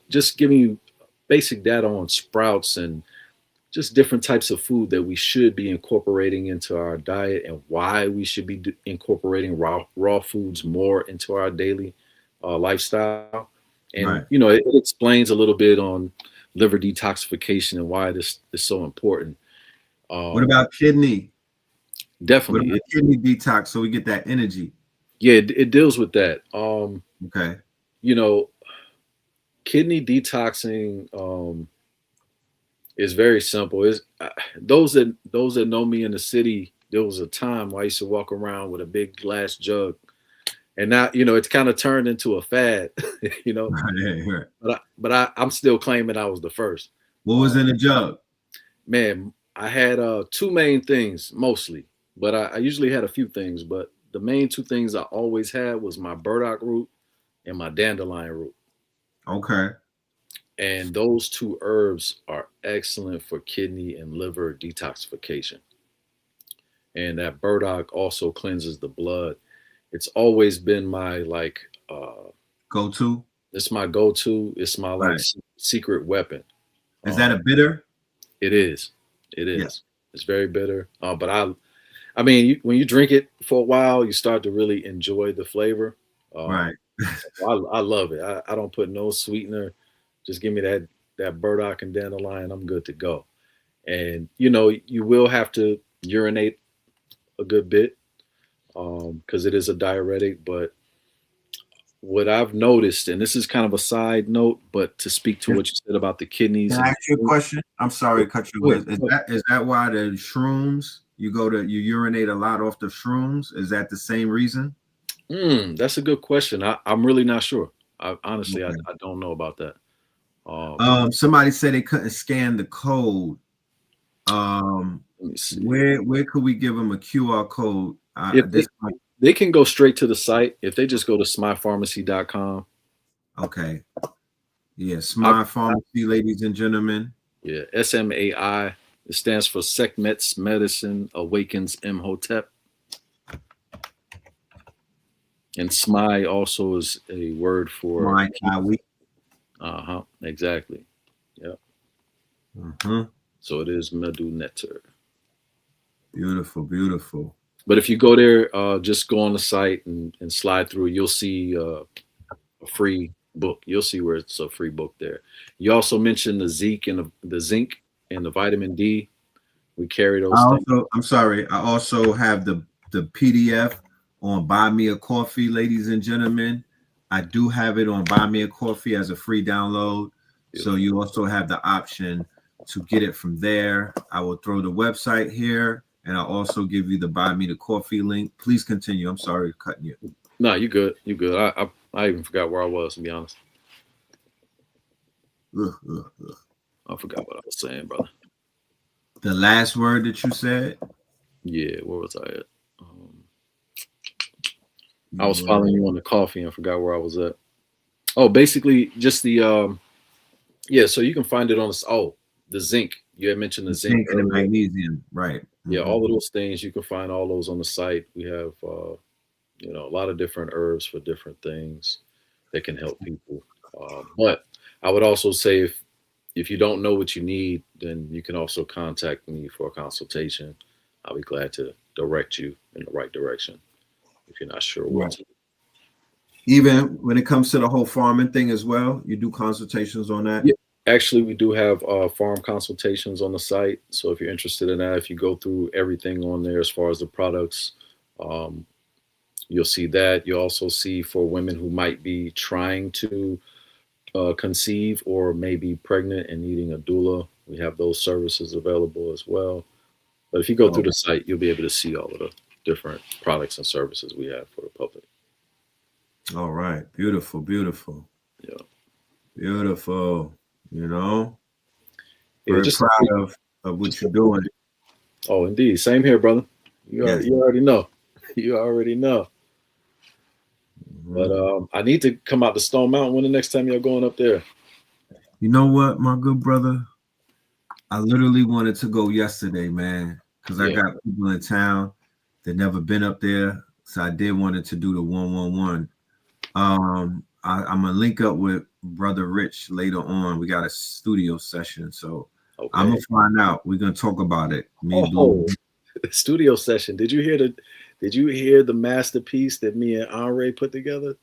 just giving you basic data on sprouts and just different types of food that we should be incorporating into our diet and why we should be incorporating raw foods more into our daily lifestyle. And, it explains a little bit on liver detoxification and why this is so important. What about kidney? Definitely. What about kidney detox so we get that energy? Yeah, it deals with that. Okay. Kidney detoxing is very simple. Those that know me in the city, there was a time where I used to walk around with a big glass jug. And now, it's kind of turned into a fad, But I'm still claiming I was the first. What was in the jug? Man, I had 2 main things mostly, but I usually had a few things. But the main 2 things I always had was my burdock root and my dandelion root. Okay. And those 2 herbs are excellent for kidney and liver detoxification. And that burdock also cleanses the blood. It's always been my go-to. It's my go-to. It's my secret weapon. Is that a bitter? It is. It is. Yeah. It's very bitter. But I mean, when you drink it for a while, you start to really enjoy the flavor. Right. I love it. I don't put no sweetener. Just give me that burdock and dandelion. I'm good to go. And you will have to urinate a good bit because it is a diuretic. But what I've noticed, and this is kind of a side note, but to speak to what you said about the kidneys. Can I ask you a question? I'm sorry to cut you off. Is that why the shrooms, you urinate a lot off the shrooms? Is that the same reason? That's a good question. I'm really not sure. Honestly, I don't know about that. Somebody said they couldn't scan the code. Let me see. Where could we give them a QR code? They can go straight to the site if they just go to smypharmacy.com. Okay. Yeah, Smai Pharmacy, ladies and gentlemen. Yeah, SMAI. It stands for Sekhmet's Medicine Awakens Imhotep. And Smai also is a word for Exactly. Yep. So it is Medu Netter. Beautiful, beautiful. But if you go there, just go on the site and slide through, you'll see a free book. You'll see where it's a free book there. You also mentioned the zinc and the vitamin D. We carry those things. I'm sorry. I also have the PDF on Buy Me a Coffee, ladies and gentlemen. I do have it on Buy Me a Coffee as a free download. So you also have the option to get it from there. I will throw the website here, and I'll also give you the Buy Me the Coffee link. Please continue. I'm sorry for cutting you. No, you good. You good. I even forgot where I was, to be honest. I forgot what I was saying, brother. The last word that you said? Yeah, where was I at? I was following you on the coffee and forgot where I was at. Oh, basically just the so you can find it on the zinc. You had mentioned the zinc and the magnesium, right? Yeah, all of those things, you can find all those on the site. We have a lot of different herbs for different things that can help people. But I would also say if you don't know what you need, then you can also contact me for a consultation. I'll be glad to direct you in the right direction if you're not sure what to do. Even when it comes to the whole farming thing as well, you do consultations on that? Yeah, actually, we do have farm consultations on the site. So if you're interested in that, if you go through everything on there as far as the products, you'll see that. You'll also see for women who might be trying to conceive or maybe pregnant and needing a doula. We have those services available as well. But if you go through the site, you'll be able to see all of the different products and services we have for the public. All right. Beautiful, beautiful. Yeah. Beautiful. Very just proud of what you're doing. Oh, indeed. Same here, brother. You already know. You already know. But I need to come out to Stone Mountain. When the next time you're going up there? You know what, my good brother? I literally wanted to go yesterday, man, because I got people in town that never been up there. So I did wanted to do the 111. I'm gonna link up with Brother Rich later on. We got a studio session, so I'm gonna find out. We're gonna talk about it. Studio session. Did you hear the masterpiece that me and Henri put together?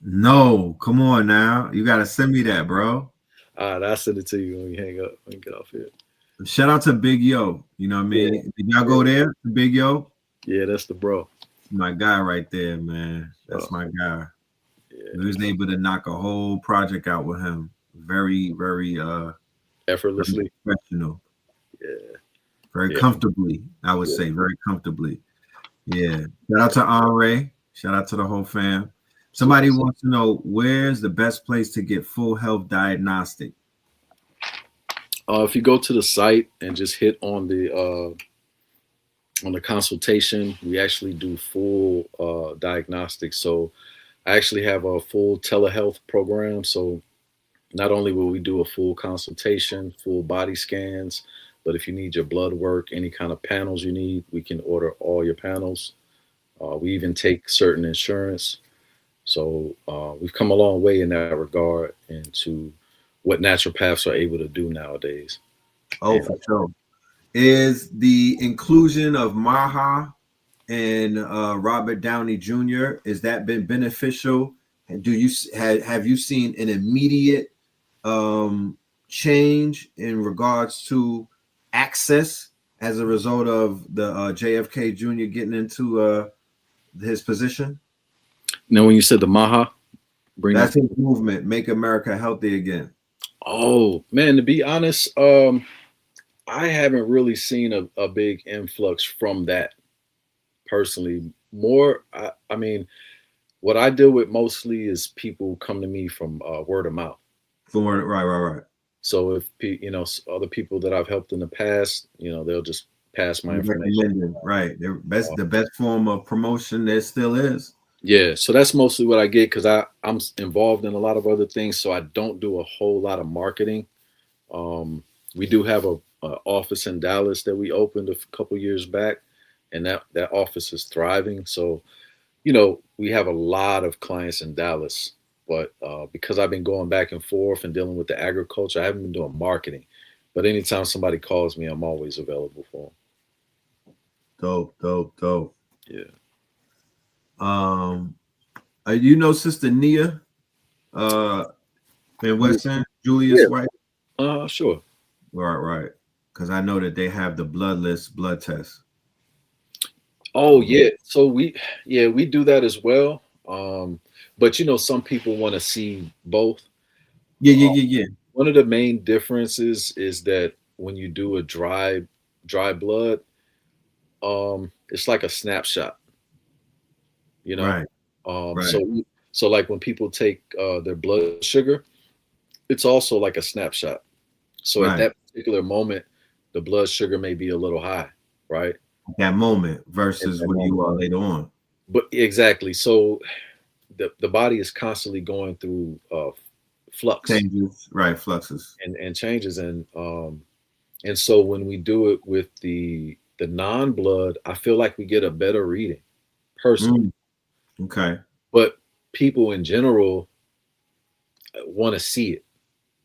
No, come on now. You gotta send me that, bro. All right, I'll send it to you when we hang up. When we get off here. Shout out to Big Yo. You know what I mean? Yeah. Did y'all go there, Big Yo? Yeah, that's the bro. My guy right there, man. That's my guy. Yeah. We was able to knock a whole project out with him. Very, very effortlessly. Very professional. Yeah. Very comfortably, I would say. Very comfortably. Yeah. Shout out to Henri. Shout out to the whole fam. Somebody wants to know, where's the best place to get full health diagnostic? If you go to the site and just hit on the consultation, we actually do full diagnostics. So I actually have a full telehealth program. So not only will we do a full consultation, full body scans, but if you need your blood work, any kind of panels you need, we can order all your panels. We even take certain insurance. So we've come a long way in that regard into what naturopaths are able to do nowadays. Oh, for sure. Is the inclusion of Maha and Robert Downey Jr., has that been beneficial? And have you seen an immediate change in regards to access as a result of the JFK Jr. getting into his position? Now, when you said the Maha, that's his movement, Make America Healthy Again. Oh man, to be honest, I haven't really seen a big influx from that personally. More, I mean, what I deal with mostly is people come to me from word of mouth. Right. So if other people that I've helped in the past, they'll just pass my information. Right, the best form of promotion there still is. Yeah, so that's mostly what I get because I'm involved in a lot of other things, so I don't do a whole lot of marketing. We do have a office in Dallas that we opened a couple years back, and that office is thriving. So, we have a lot of clients in Dallas, But because I've been going back and forth and dealing with the agriculture, I haven't been doing marketing. But anytime somebody calls me, I'm always available for Dope, dope, dope. them. Yeah. You know Sister Nia, in West End, Julius Yeah. White. Sure. Right, right. Because I know that they have the bloodless blood test. Oh yeah. So we do that as well. But some people want to see both. Yeah, Uh, yeah, yeah, yeah. One of the main differences is that when you do a dry blood, it's like a snapshot, you know. Right, Um, right, so so like when people take their blood sugar, it's also like a snapshot. So at right. that particular moment, the blood sugar may be a little high, right? That moment At versus that where you moment. are later on. But exactly. So the body is constantly going through flux Changes, right, fluxes. and changes, and so when we do it with the non-blood, I feel like we get a better reading personally. Mm, okay. But people in general want to see it,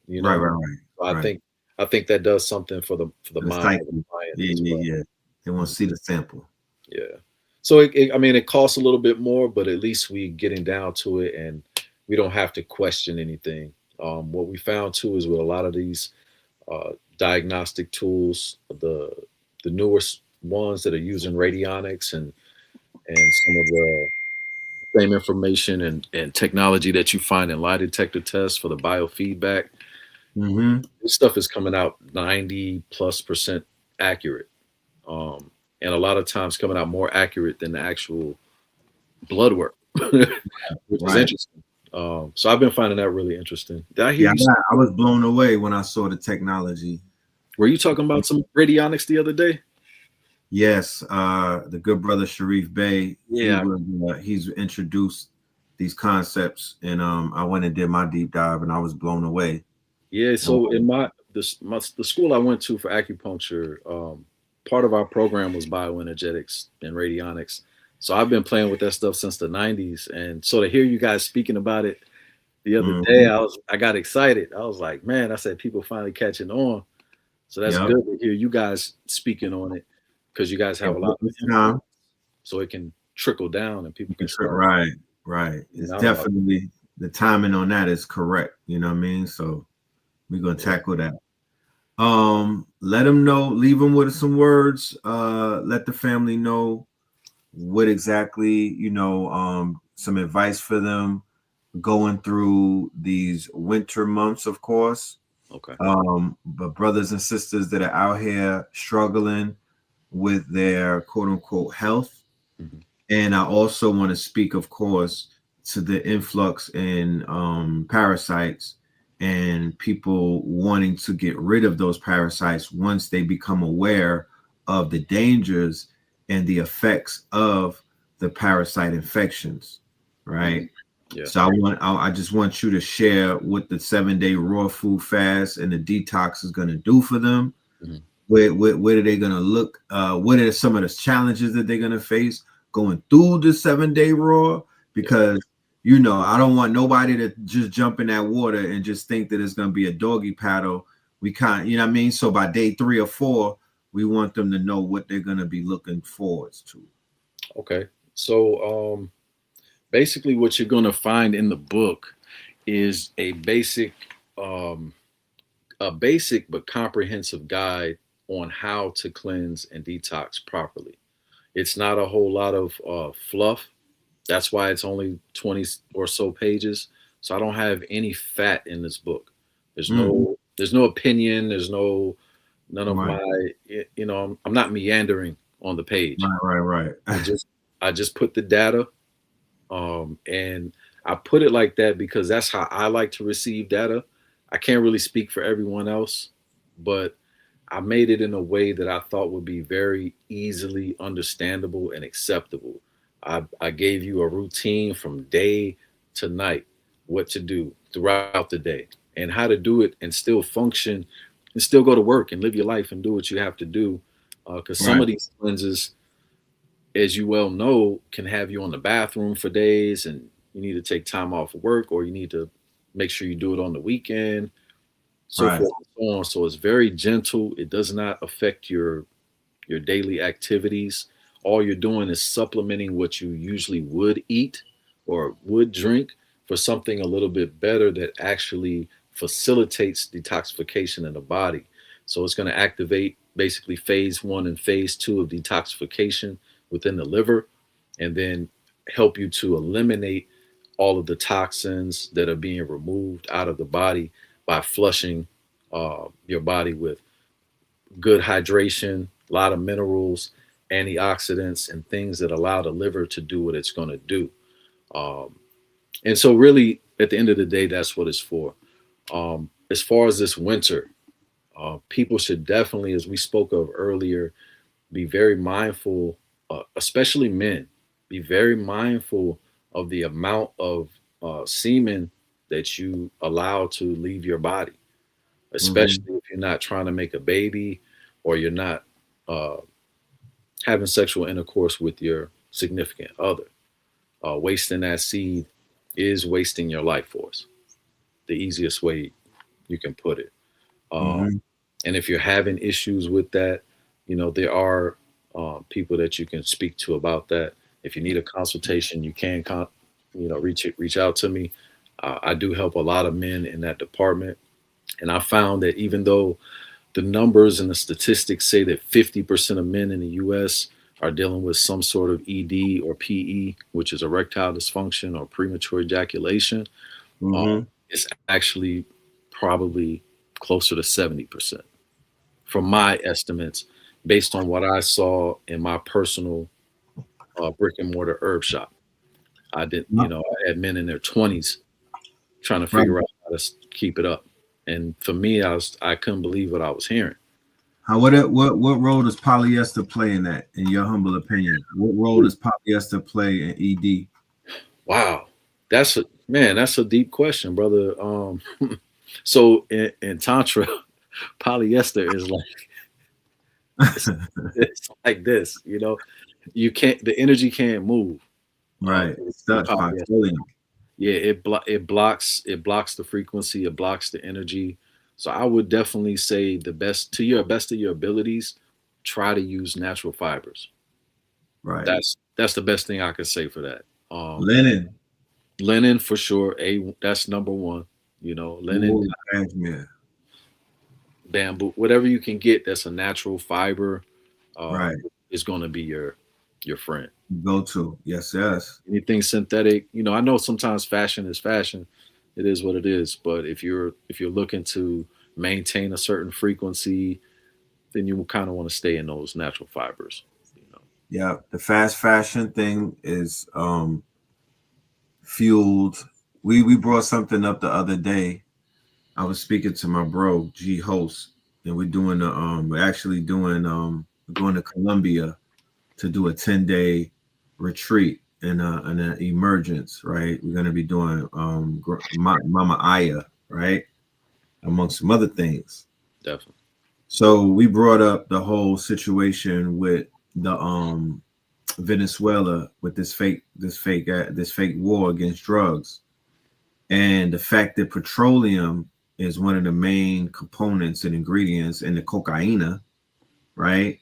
you Right, know. right, right, So right. I think that does something for the The mind of the cycle. client Yeah, as well. yeah, yeah. They want to see the sample. Yeah. So I mean, it costs a little bit more, but at least we getting down to it, and we don't have to question anything. What we found too is with a lot of these diagnostic tools, the newest ones that are using radionics and some of the same information and technology that you find in lie detector tests for the biofeedback, Mm-hmm. this stuff is coming out 90+% accurate. And a lot of times coming out more accurate than the actual blood work, which is Right. interesting. So I've been finding that really interesting. Did I hear Yeah, you say, I was blown away when I saw the technology. were you talking about some radionics the other day? Yes, the good brother Sharif Bey, Yeah, he's introduced these concepts, and I went and did my deep dive, and I was blown away. yeah. So in the school I went to for acupuncture, part of our program was bioenergetics and radionics. So I've been playing with that stuff since the '90s, and so to hear you guys speaking about it the other day, Mhm. I got excited. I was like, man, I said people finally catching on. So that's Yep. good to hear you guys speaking on it because you guys have a lot of It's influence, time. so it can trickle down and people can start Right, right. getting It's out about definitely the timing on that is correct. You know what I mean? So we're gonna it. Yeah. tackle that. Let them know, leave them with some words. Let the family know what exactly, some advice for them going through these winter months, of course. Okay. But brothers and sisters that are out here struggling with their quote unquote health. Mhm. And I also want to speak, of course, to the influx in parasites and people wanting to get rid of those parasites once they become aware of the dangers and the effects of the parasite infections, right? Mhm. Yeah. So I just want you to share what the 7-day raw food fast and the detox is going to do for them. Mhm. Where are they going to look? What are some of the challenges that they're going to face going through the 7-day raw? Yeah. Because I don't want nobody to just jump in that water and just think that it's going to be a doggy paddle. We can't, you know what I mean? So by day 3 or 4, we want them to know what they're going to be looking forward to. Okay. So basically what you're going to find in the book is um a basic but comprehensive guide on how to cleanse and detox properly. It's not a whole lot of fluff. That's why it's only 20 or so pages. So I don't have any fat in this book. Mm, There's no opinion. None of right, my, I'm not meandering on the page. right. I just, I just put the data, and I put it like that because that's how I like to receive data. I can't really speak for everyone else, but I made it in a way that I thought would be very easily understandable and acceptable. I gave you a routine from day to night, what to do throughout the day, and how to do it and still function and still go to work and live your life and do what you have to do. Because some Right, of these cleanses, as you well know, can have you on the bathroom for days and you need to take time off of work, or you need to make sure you do it on the weekend, so Right. forth and so on. So it's very gentle. It does not affect your daily activities. All you're doing is supplementing what you usually would eat or would drink for something a little bit better that actually facilitates detoxification in the body. So it's going to activate basically phase 1 and phase 2 of detoxification within the liver, and then help you to eliminate all of the toxins that are being removed out of the body by flushing your body with good hydration, a lot of minerals, antioxidants, and things that allow the liver to do what it's going to do. Um, and so, really, at the end of the day, that's what it's for. As far as this winter, people should definitely, as we spoke of earlier, be very mindful, especially men, be very mindful of the amount of semen that you allow to leave your body, especially if you're not trying to make a baby, or you're not uh, having sexual intercourse with your significant other. Wasting that seed is wasting your life force. The easiest way you can put it. Mm-hmm. And if you're having issues with that, there are people that you can speak to about that. If you need a consultation, you can, reach out to me. I do help a lot of men in that department, and I found that even though the numbers and the statistics say that 50% of men in the U.S. are dealing with some sort of ED or PE, which is erectile dysfunction or premature ejaculation, it's actually probably closer to 70%, from my estimates, based on what I saw in my personal brick and mortar herb shop. I did, I had men in their 20s trying to figure out how to keep it up. And for me, I couldn't believe what I was hearing. What role does polyester play in that, in your humble opinion? What role does polyester play in ED? Wow, that's a deep question, brother. So in Tantra, polyester is like it's like this, you can't, the energy can't move. Right, it's stuck. Yeah, it blocks the frequency, it blocks the energy. So I would definitely say the best of your abilities, try to use natural fibers. Right. That's the best thing I could say for that. Linen for sure. That's number one. Linen, cashmere, bamboo, whatever you can get that's a natural fiber, right, is going to be your friend. Go to. Yes. Anything synthetic, I know sometimes fashion is fashion. It is what it is. But if you're looking to maintain a certain frequency, then you kind of want to stay in those natural fibers. Yeah, the fast fashion thing is fueled. We brought something up the other day. I was speaking to my bro G Host, and we're actually doing going to Colombia to do a 10-day retreat in an emergence, right? We're going to be doing Mama Aya, right, amongst some other things. Definitely. So we brought up the whole situation with the Venezuela, with this fake war against drugs, and the fact that petroleum is one of the main components and ingredients in the cocaine, right?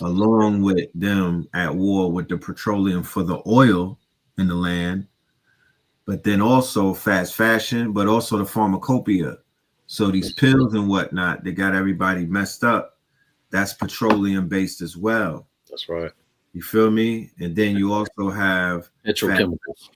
Along with them at war with the petroleum for the oil in the land, but then also fast fashion, but also the pharmacopoeia. So these pills and whatnot, they got everybody messed up. That's petroleum based as well. That's right. You feel me? And then you also have petrochemicals.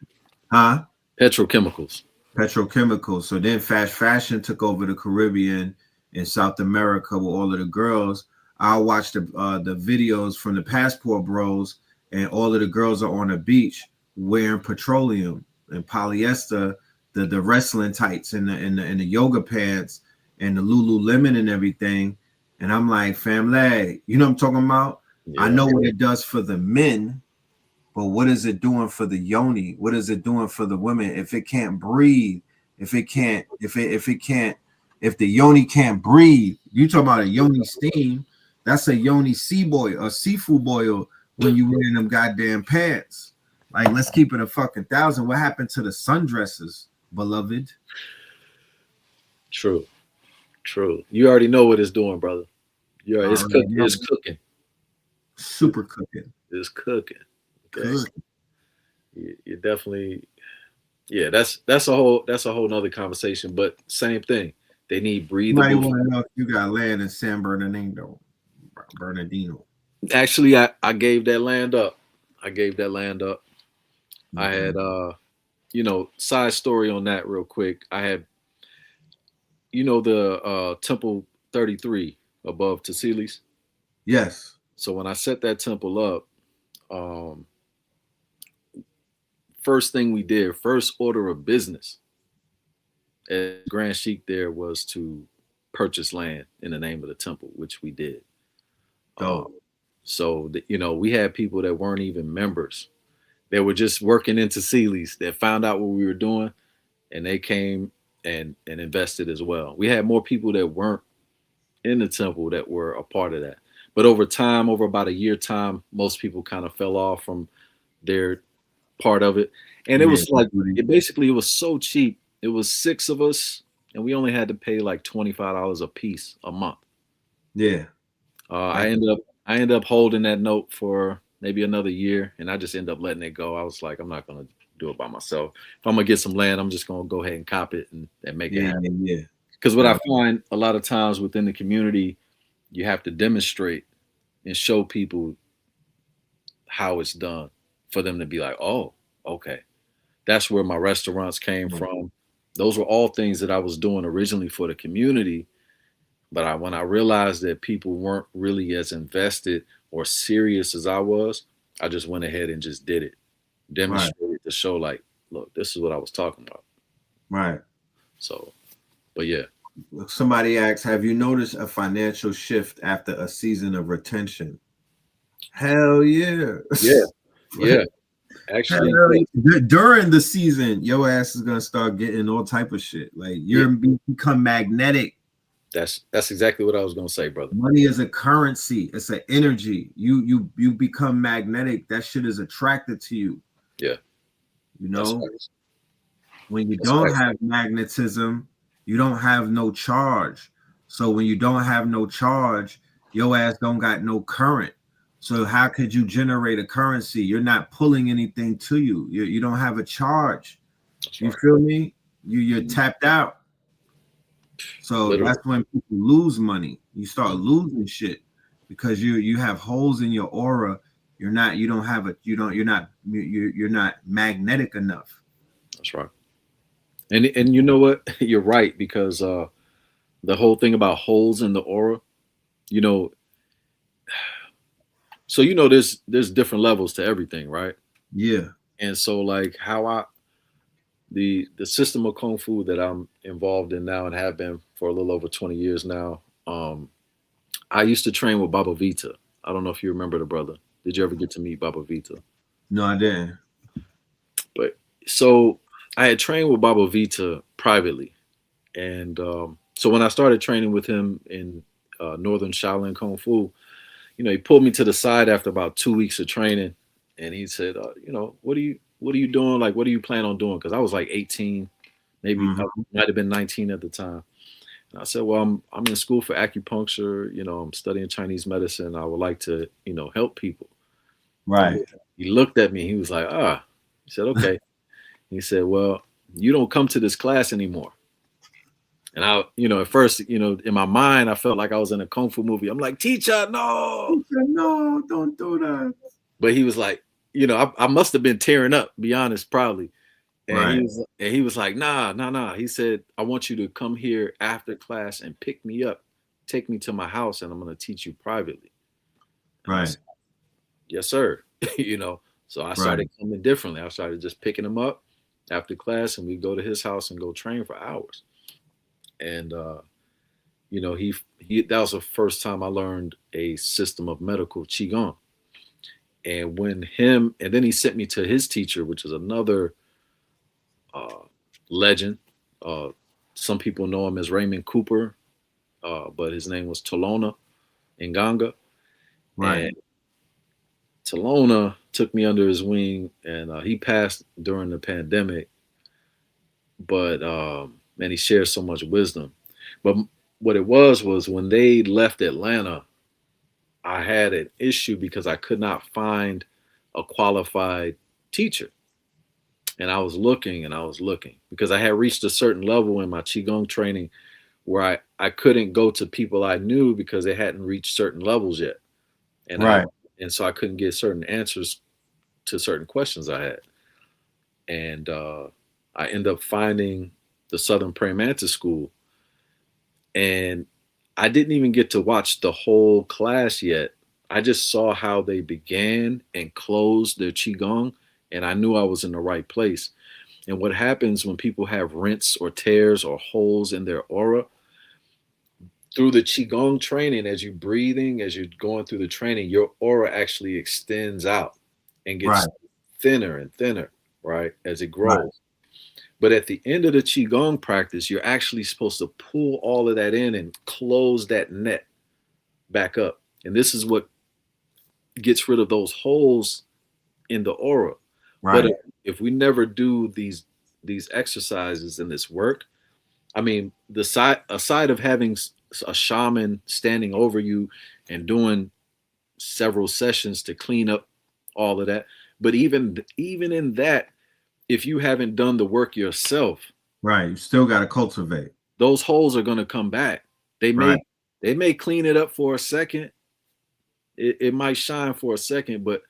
Petrochemicals. So then fast fashion took over the Caribbean and South America with all of the girls. I watched the videos from the Passport Bros, and all of the girls are on the beach wearing petroleum and polyester, the wrestling tights and the yoga pants and the Lululemon and everything. And I'm like, family, you know what I'm talking about? Yeah. I know what it does for the men, but what is it doing for the yoni? What is it doing for the women? If it can't breathe, if the yoni can't breathe, you talking about a yoni steam? That's a yoni sea boy or seafood boil when you wearing them goddamn pants. Like, let's keep it a fucking thousand. What happened to the sundresses, beloved? True. You already know what it's doing, brother. It's cooking. Super cooking. It's cooking. Okay. Good. You definitely, yeah. That's a whole nother conversation. But same thing. They need breathable. You want to know if you got land in San Bernardino? Actually, I gave that land up. I had side story on that real quick. I had the Temple 33 above Tassili's. Yes. So when I set that temple up, first thing we did, first order of business at Grand Sheik there was to purchase land in the name of the temple, which we did. So we had people that weren't even members. They were just working into Sealy's that found out what we were doing, and they came and invested as well. We had more people that weren't in the temple that were a part of that. But over time, over about a year time, most people kind of fell off from their part of it. And it was like, it was so cheap. It was 6 of us, and we only had to pay like $25 a piece a month. Yeah. I ended up holding that note for maybe another year, and I just ended up letting it go. I was like, I'm not going to do it by myself. If I'm going to get some land, I'm just going to go ahead and cop it and make it happen. Yeah. Because what I find a lot of times within the community, you have to demonstrate and show people how it's done for them to be like, oh, okay. That's where my restaurants came from. Those were all things that I was doing originally for the community. But when I realized that people weren't really as invested or serious as I was, I just went ahead and just did it. Demonstrated to show like, look, this is what I was talking about. Right. So, but yeah. Somebody asks, have you noticed a financial shift after a season of retention? Hell yeah. Yeah. Actually, during the season, your ass is gonna start getting all type of shit. Like become magnetic. That's exactly what I was gonna say, brother. Money is a currency. It's an energy. You become magnetic. That shit is attracted to you. Yeah. When you don't have magnetism, you don't have no charge. So when you don't have no charge, your ass don't got no current. So how could you generate a currency? You're not pulling anything to you. You don't have a charge. You feel me? You're tapped out. So literally, that's when people lose money. You start losing shit because you have holes in your aura. You're not magnetic enough. That's right. And you know what? You're right, because the whole thing about holes in the aura, so there's different levels to everything, right? Yeah. And so like how the system of Kung Fu that I'm involved in now and have been for a little over 20 years now, I used to train with Baba Vita. I don't know if you remember the brother. Did you ever get to meet Baba Vita? No, I didn't. But so I had trained with Baba Vita privately. And so when I started training with him in Northern Shaolin Kung Fu, he pulled me to the side after about 2 weeks of training, and he said, what are you doing? Like, what do you plan on doing? Because I was like 18, maybe I might have been 19 at the time. And I said, well, I'm in school for acupuncture. I'm studying Chinese medicine. I would like to, help people. Right. He looked at me. He was like, He said, okay. He said, well, you don't come to this class anymore. And I, at first, in my mind, I felt like I was in a Kung Fu movie. I'm like, teacher, no. Teacher, no, don't do that. But he was like, I must have been tearing up, be honest, probably. And he was like, nah. He said, I want you to come here after class and pick me up, take me to my house, and I'm going to teach you privately. And right. Said, yes, sir. So I started coming differently. I started just picking him up after class, and we go to his house and go train for hours. And, that was the first time I learned a system of medical Qigong. And and then he sent me to his teacher, which is another legend. Some people know him as Raymond Cooper, but his name was Tolona Nganga. Right. And Talona took me under his wing, and he passed during the pandemic. But man, he shared so much wisdom. But what it was when they left Atlanta, I had an issue because I could not find a qualified teacher. And I was looking and I was looking because I had reached a certain level in my Qigong training where I couldn't go to people I knew because they hadn't reached certain levels yet. And Right. and so I couldn't get certain answers to certain questions I had. And I ended up finding the Southern Praying Mantis School. And I didn't even get to watch the whole class yet. I just saw how they began and closed their Qigong, and I knew I was in the right place. And what happens when people have rents or tears or holes in their aura, through the Qigong training, as you're breathing, as you're going through the training, your aura actually extends out and gets Right. thinner and thinner, right, as it grows. Right. But at the end of the Qigong practice, you're actually supposed to pull all of that in and close that net back up. And this is what gets rid of those holes in the aura. Right. But if we never do these exercises and this work, I mean, aside of having a shaman standing over you and doing several sessions to clean up all of that, but even in that, if you haven't done the work yourself, Right. You still got to cultivate. those holes are going to come back. They Right. may clean it up for a second. It might shine for a second, but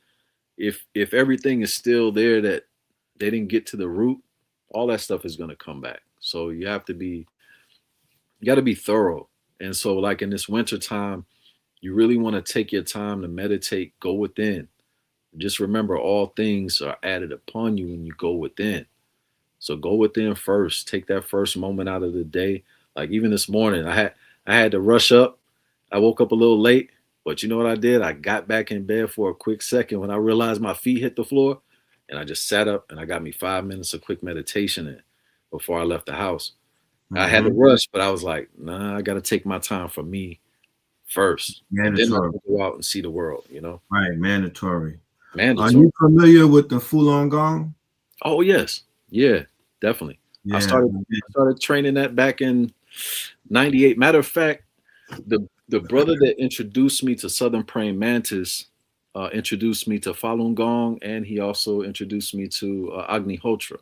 if everything is still there that they didn't get to the root, all that stuff is going to come back. So you got to be thorough. And so like in this winter time, you really want to take your time to meditate, go within. Just remember, all things are added upon you when you go within. So go within first. Take that first moment out of the day. Like even this morning, I had to rush up. I woke up a little late, but you know what I did? I got back in bed for a quick second when I realized my feet hit the floor, and I just sat up and I got me 5 minutes of quick meditation in before I left the house. I had to rush, but I was like, nah, I got to take my time for me first. And then I'll go out and see the world, you know? Right. Mandatory. Mandatory. Are you familiar with the Falun Gong? Oh, yes. Yeah, definitely. Yeah. I started training that back in 98. Matter of fact, the brother that introduced me to Southern Praying Mantis introduced me to Falun Gong, and he also introduced me to Agnihotra.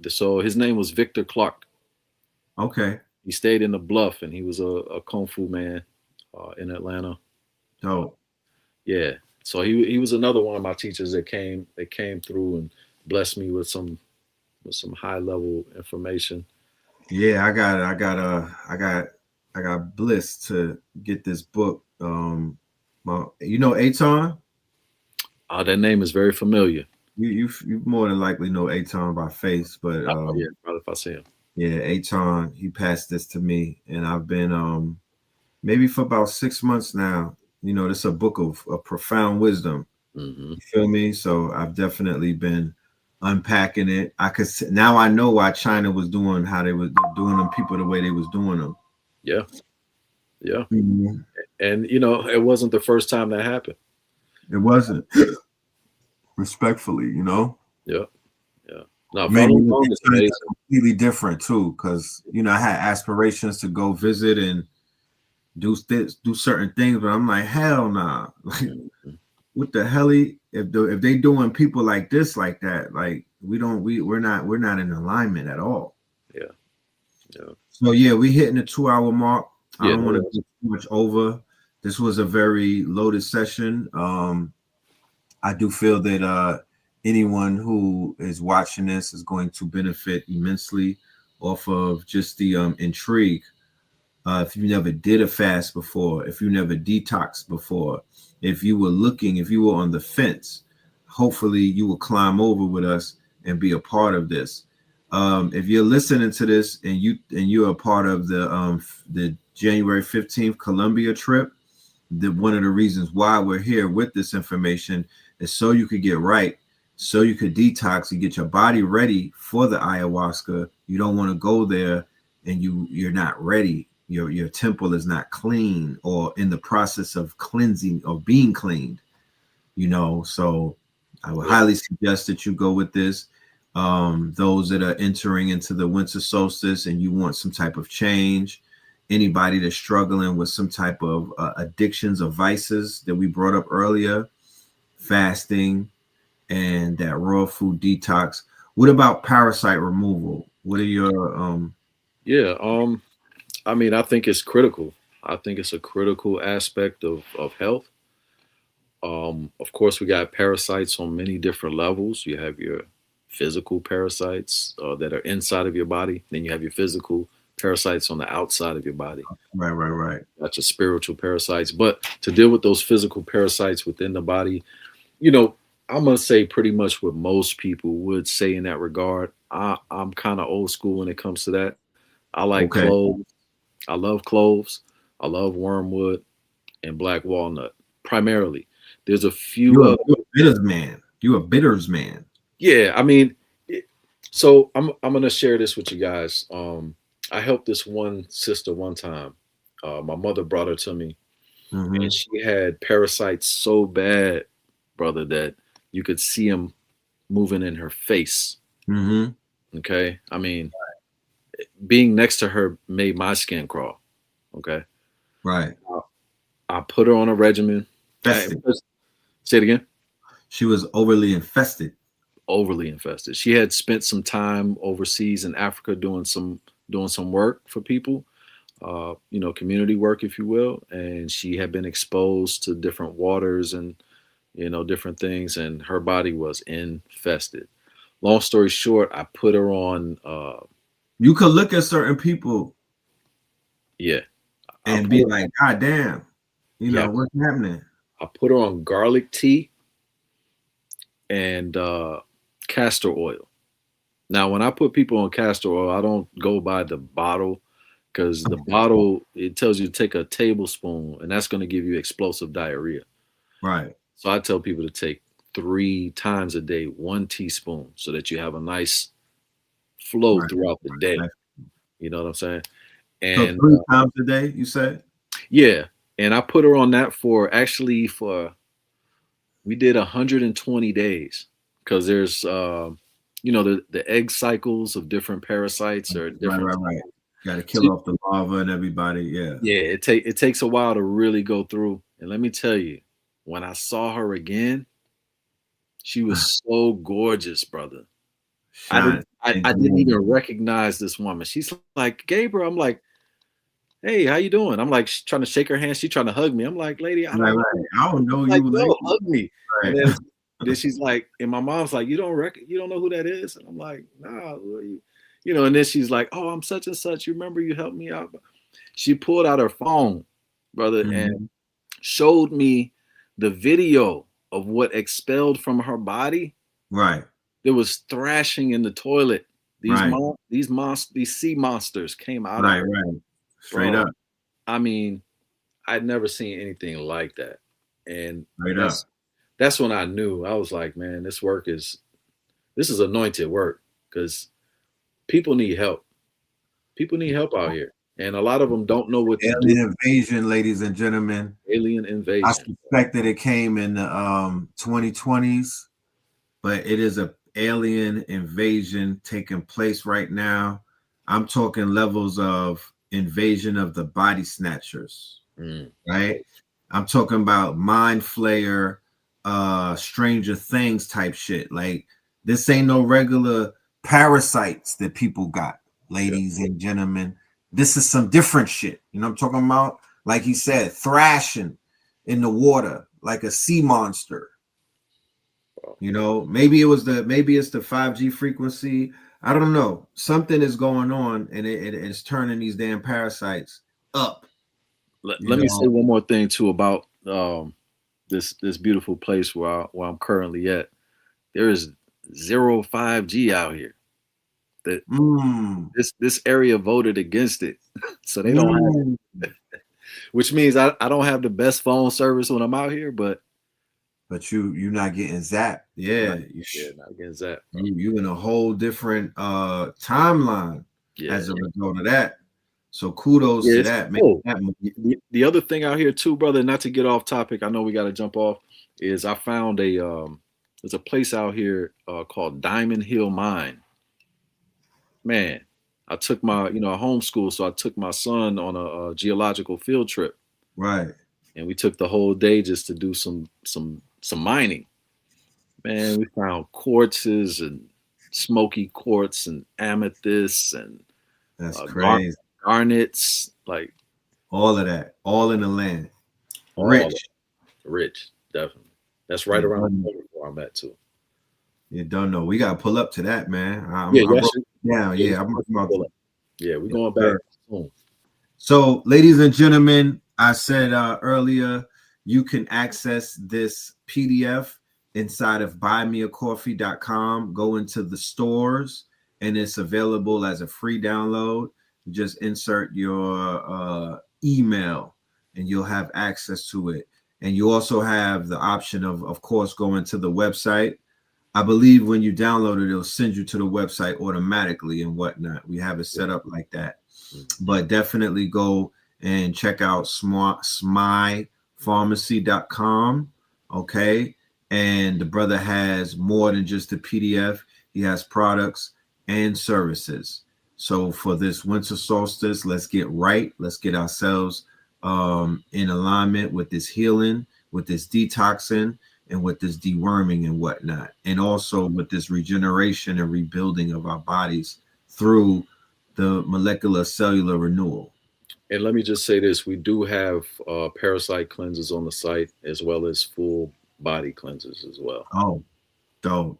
So his name was Victor Clark. Okay. He stayed in the Bluff, and he was a Kung Fu man in Atlanta. Oh. Yeah. So he was another one of my teachers that came through and blessed me with some high level information. Yeah, I got bliss to get this book. You know Aton? That name is very familiar. You more than likely know Aton by face, but yeah, probably if I see him. Yeah, Aton, he passed this to me, and I've been maybe for about 6 months now. You know, this is a book of profound wisdom. Mm-hmm. You feel me? So I've definitely been unpacking it. Now I know why China was doing how they were doing them people the way they was doing them. Yeah. Yeah. Mm-hmm. And you know, it wasn't the first time that happened. It wasn't. Respectfully, you know. Yeah. Yeah. No, it's completely different too, because you know I had aspirations to go visit and do certain things, but I'm like, hell nah. Like, what the hell? If they doing people like this, like that, like we're not in alignment at all. Yeah. Yeah. So yeah, we hitting the 2-hour mark. I don't want to get too much over. This was a very loaded session. I do feel that anyone who is watching this is going to benefit immensely off of just the intrigue. If you never did a fast before, if you never detoxed before, if you were on the fence, hopefully you will climb over with us and be a part of this. If you're listening to this and you're a part of the January 15th Columbia trip, one of the reasons why we're here with this information is so you could get right, so you could detox and get your body ready for the ayahuasca. You don't want to go there and you're not ready. Your temple is not clean or in the process of cleansing or being cleaned. So I would highly suggest that you go with this. Those that are entering into the winter solstice and you want some type of change, anybody that's struggling with some type of addictions or vices that we brought up earlier, fasting and that raw food detox. What about parasite removal? What are your Yeah. I mean, I think it's critical. I think it's a critical aspect of health. Of course, we got parasites on many different levels. You have your physical parasites that are inside of your body. Then you have your physical parasites on the outside of your body. right. That's your spiritual parasites. But to deal with those physical parasites within the body, I'm gonna say pretty much what most people would say in that regard. I'm kind of old school when it comes to that. I like Okay. cloves. I love cloves. I love wormwood and black walnut primarily. There's a few You're other. a bitters man. You're a bitters man. Yeah, I mean, so I'm gonna share this with you guys. I helped this one sister one time. My mother brought her to me, and she had parasites so bad, brother, that you could see them moving in her face. Okay, I mean, being next to her made my skin crawl. Okay, Right. I put her on a regimen. Say it again. She was overly infested. Overly infested. She had spent some time overseas in Africa doing some work for people, community work, if you will, and she had been exposed to different waters and different things, and her body was infested. Long story short, I put her on. You could look at certain people, yeah, and be like, "God damn, what's happening?" I put her on garlic tea and castor oil. Now, when I put people on castor oil, I don't go by the bottle, because the bottle, it tells you to take a tablespoon, and that's going to give you explosive diarrhea. Right. So I tell people to take 3 times a day, 1 teaspoon, so that you have a nice flow throughout the day. You know what I'm saying? And so 3 times a day, you said? Yeah. And I put her on that we did 120 days, because there's, the egg cycles of different parasites are different. Right. Got to kill off the larva and everybody. Yeah. Yeah. It takes a while to really go through. And let me tell you, when I saw her again, she was so gorgeous, brother. I didn't even recognize this woman. She's like, "Gabriel." I'm like, "Hey, how you doing?" I'm like trying to shake her hand. She's trying to hug me. I'm like, "Lady, I don't know you. No, hug me." Right. And then she's like, and my mom's like, "You don't know who that is?" And I'm like, "Nah, and then she's like, "Oh, I'm such and such. You remember you helped me out?" She pulled out her phone, brother, and showed me the video of what expelled from her body. Right. There was thrashing in the toilet. These sea monsters came out of her. Right. Straight up. I mean, I'd never seen anything like that. And that's when I knew. I was like, man, this is anointed work, because people need help. People need help out here. And a lot of them don't know what alien invasion, ladies and gentlemen. Alien invasion. I suspect that it came in the 2020s, but it is an alien invasion taking place right now. I'm talking levels of invasion of the body snatchers, right? I'm talking about mind flayer, Stranger Things type shit. Like, this ain't no regular parasites that people got, ladies and gentlemen. This is some different shit. You know what I'm talking about? Like he said, thrashing in the water like a sea monster. Maybe it's the 5G frequency. I don't know. Something is going on, and it's turning these damn parasites up. Let me say one more thing too about this beautiful place where I'm currently at. There is 0 5G out here. This area voted against it, so they don't have it. Which means I don't have the best phone service when I'm out here, but you're not getting zapped. Yeah, not getting zapped. You in a whole different timeline as a result of that. So kudos to that, man. The other thing out here too, brother, not to get off topic, I know we got to jump off. is I found there's a place out here called Diamond Hill Mine. Man, I took my, you know, I homeschool, so I took my son on a geological field trip. Right. And we took the whole day just to do some mining. Man, we found quartzes and smoky quartz and amethysts and that's crazy. Garnets, like all of that, all in the land. Rich, definitely. That's right around the corner where I'm at too. You don't know. We gotta pull up to that, man. I'm we're going back soon. So, ladies and gentlemen, I said earlier, you can access this PDF inside of buymeacoffee.com. Go into the stores, and it's available as a free download. Just insert your email, and you'll have access to it. And you also have the option of course, going to the website. I believe when you download it, it'll send you to the website automatically and whatnot. We have it set up like that. But definitely go and check out smypharmacy.com. Okay. And the brother has more than just a PDF. He has products and services. So for this winter solstice, let's get right. Let's get ourselves in alignment with this healing, with this detoxing, and with this deworming and whatnot, and also with this regeneration and rebuilding of our bodies through the molecular cellular renewal. And let me just say this, we do have parasite cleanses on the site, as well as full body cleanses as well. Oh, dope.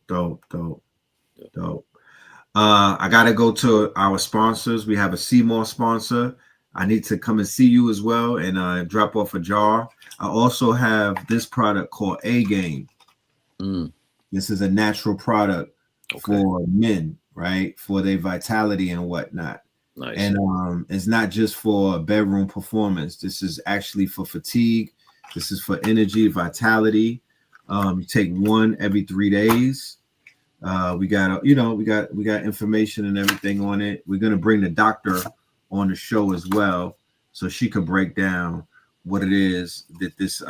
I gotta go to our sponsors. We have a Seymour sponsor. I need to come and see you as well and drop off a jar. I also have this product called A Game. This is a natural product for men, right? For their vitality and whatnot. Nice. And it's not just for bedroom performance. This is actually for fatigue. This is for energy, vitality. You take one every 3 days. We got information and everything on it. We're gonna bring the doctor on the show as well, so she could break down what it is that this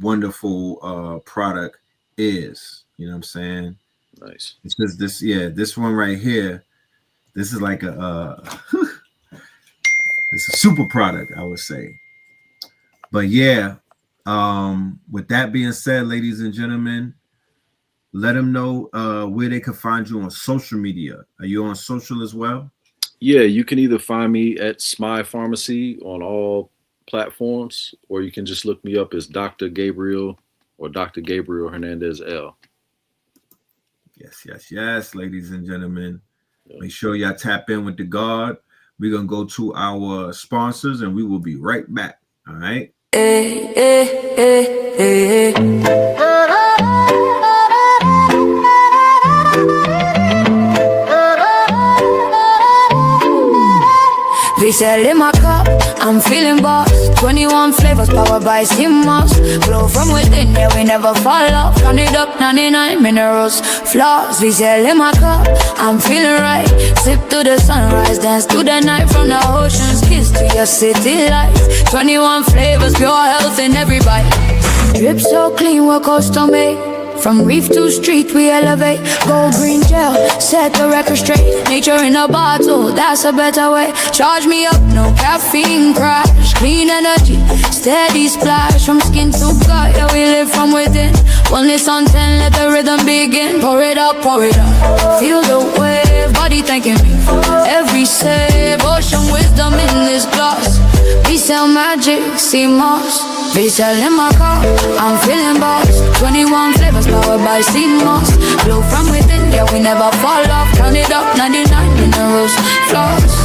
wonderful product is. You know what I'm saying? Nice. It's because this one right here, this is like a it's a super product, I would say. But yeah, with that being said, ladies and gentlemen, let them know where they can find you on social media. Are you on social as well? Yeah, you can either find me at Smile Pharmacy on all platforms, or you can just look me up as Dr. Gabriel or Dr. Gabriel Hernandez L. Yes, ladies and gentlemen. Make sure y'all tap in with the God. We're going to go to our sponsors, and we will be right back. All right? Cell in my cup, I'm feeling boss. 21 flavors powered by CMOS. Flow from within, yeah, we never fall off. Count it up, 99 minerals, flaws. Cell in my cup, I'm feeling right. Sip to the sunrise, dance to the night. From the ocean's kiss to your city lights. 21 flavors, pure health in every bite. Drip so clean, we're custom made. From reef to street, we elevate. Gold green gel, set the record straight. Nature in a bottle, that's a better way. Charge me up, no caffeine crash. Clean energy, steady splash. From skin to gut, yeah, we live from within. Wellness on 10, let the rhythm begin. Pour it up, pour it up. Feel the wave, body thanking me for every sip. Ocean wisdom in this glass. We sell magic, CMOS. We sell in my car, I'm feeling boss. 21 flavors powered by CMOS. Glow from within, yeah, we never fall off. Count it up, 99 minerals, flaws.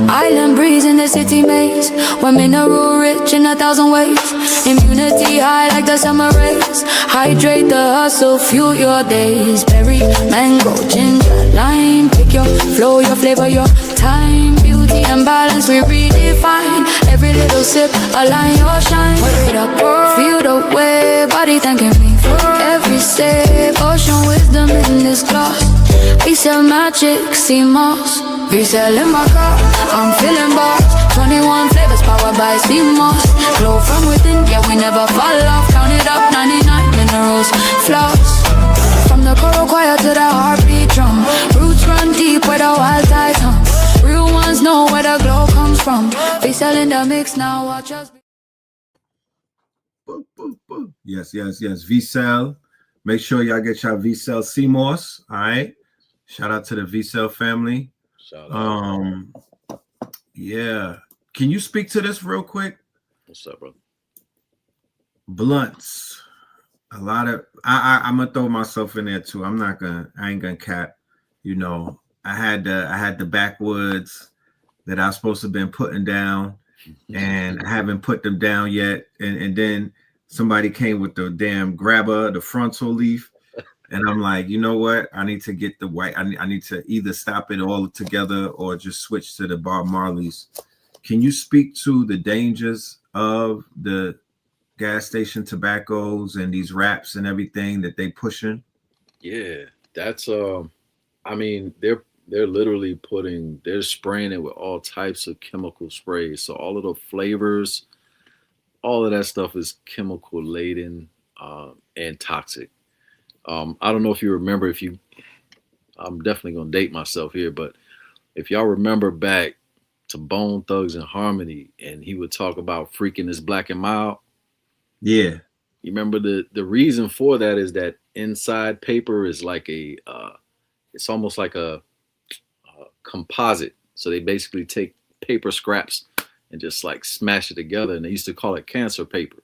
Island breeze in the city maze. We're mineral rich in 1,000 ways. Immunity high like the summer rays. Hydrate the hustle, fuel your days. Berry, mango, ginger, lime. Pick your flow, your flavor, your time. Beauty and balance, we redefine. Every little sip, align your shine. Pour it up, feel the way. Body thanking me for every sip. Ocean wisdom in this glass. We sell magic, CMOS. We sell in my car, I'm feeling boss. 21 flavors powered by CMOS. Glow from within, yeah, we never fall off. Count it up, 99 minerals, flows. From the coral choir to the heartbeat drum. Roots run deep where the wild tide hum. Real ones know where the glow comes from. They sell in the mix now, watch us. Yes. V-Cell. Make sure y'all get y'all V-Cell CMOS. All right. Shout out to the V-Cell family. Shout out. Yeah. Can you speak to this real quick? What's up, bro? Blunts. A lot of I'm gonna throw myself in there too. I ain't gonna cap. You know, I had the backwoods that I was supposed to have been putting down, and I haven't put them down yet. And then somebody came with the damn grabber, the frontal leaf, and I'm like, you know what? I need to get the white. I need to either stop it all together or just switch to the Bob Marley's. Can you speak to the dangers of the gas station tobaccos and these wraps and everything that they pushing? Yeah, that's I mean, they're literally they're spraying it with all types of chemical sprays. So all of the flavors, all of that stuff is chemical laden and toxic. I don't know if you remember, I'm definitely gonna date myself here, but if y'all remember back to Bone Thugs and Harmony, and he would talk about freaking is black and mild. Yeah. You remember the reason for that is that inside paper is like it's almost like a composite. So they basically take paper scraps and just like smash it together. And they used to call it cancer paper.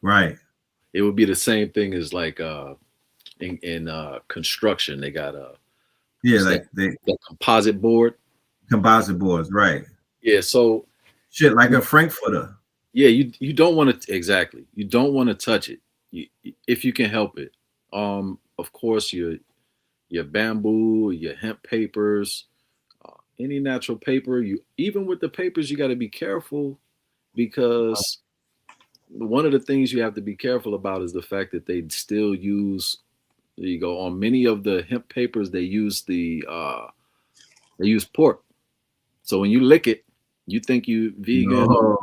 Right. It would be the same thing as like in construction. They got that composite board. Composite boards, right. Yeah. So shit like a Frankfurter. Yeah, you don't want to exactly. You don't want to touch it if you can help it. Of course, your bamboo, your hemp papers, any natural paper. Even with the papers, you got to be careful because one of the things you have to be careful about is the fact that they still use. There you go. On many of the hemp papers, they use pork. So when you lick it, you think you vegan. No.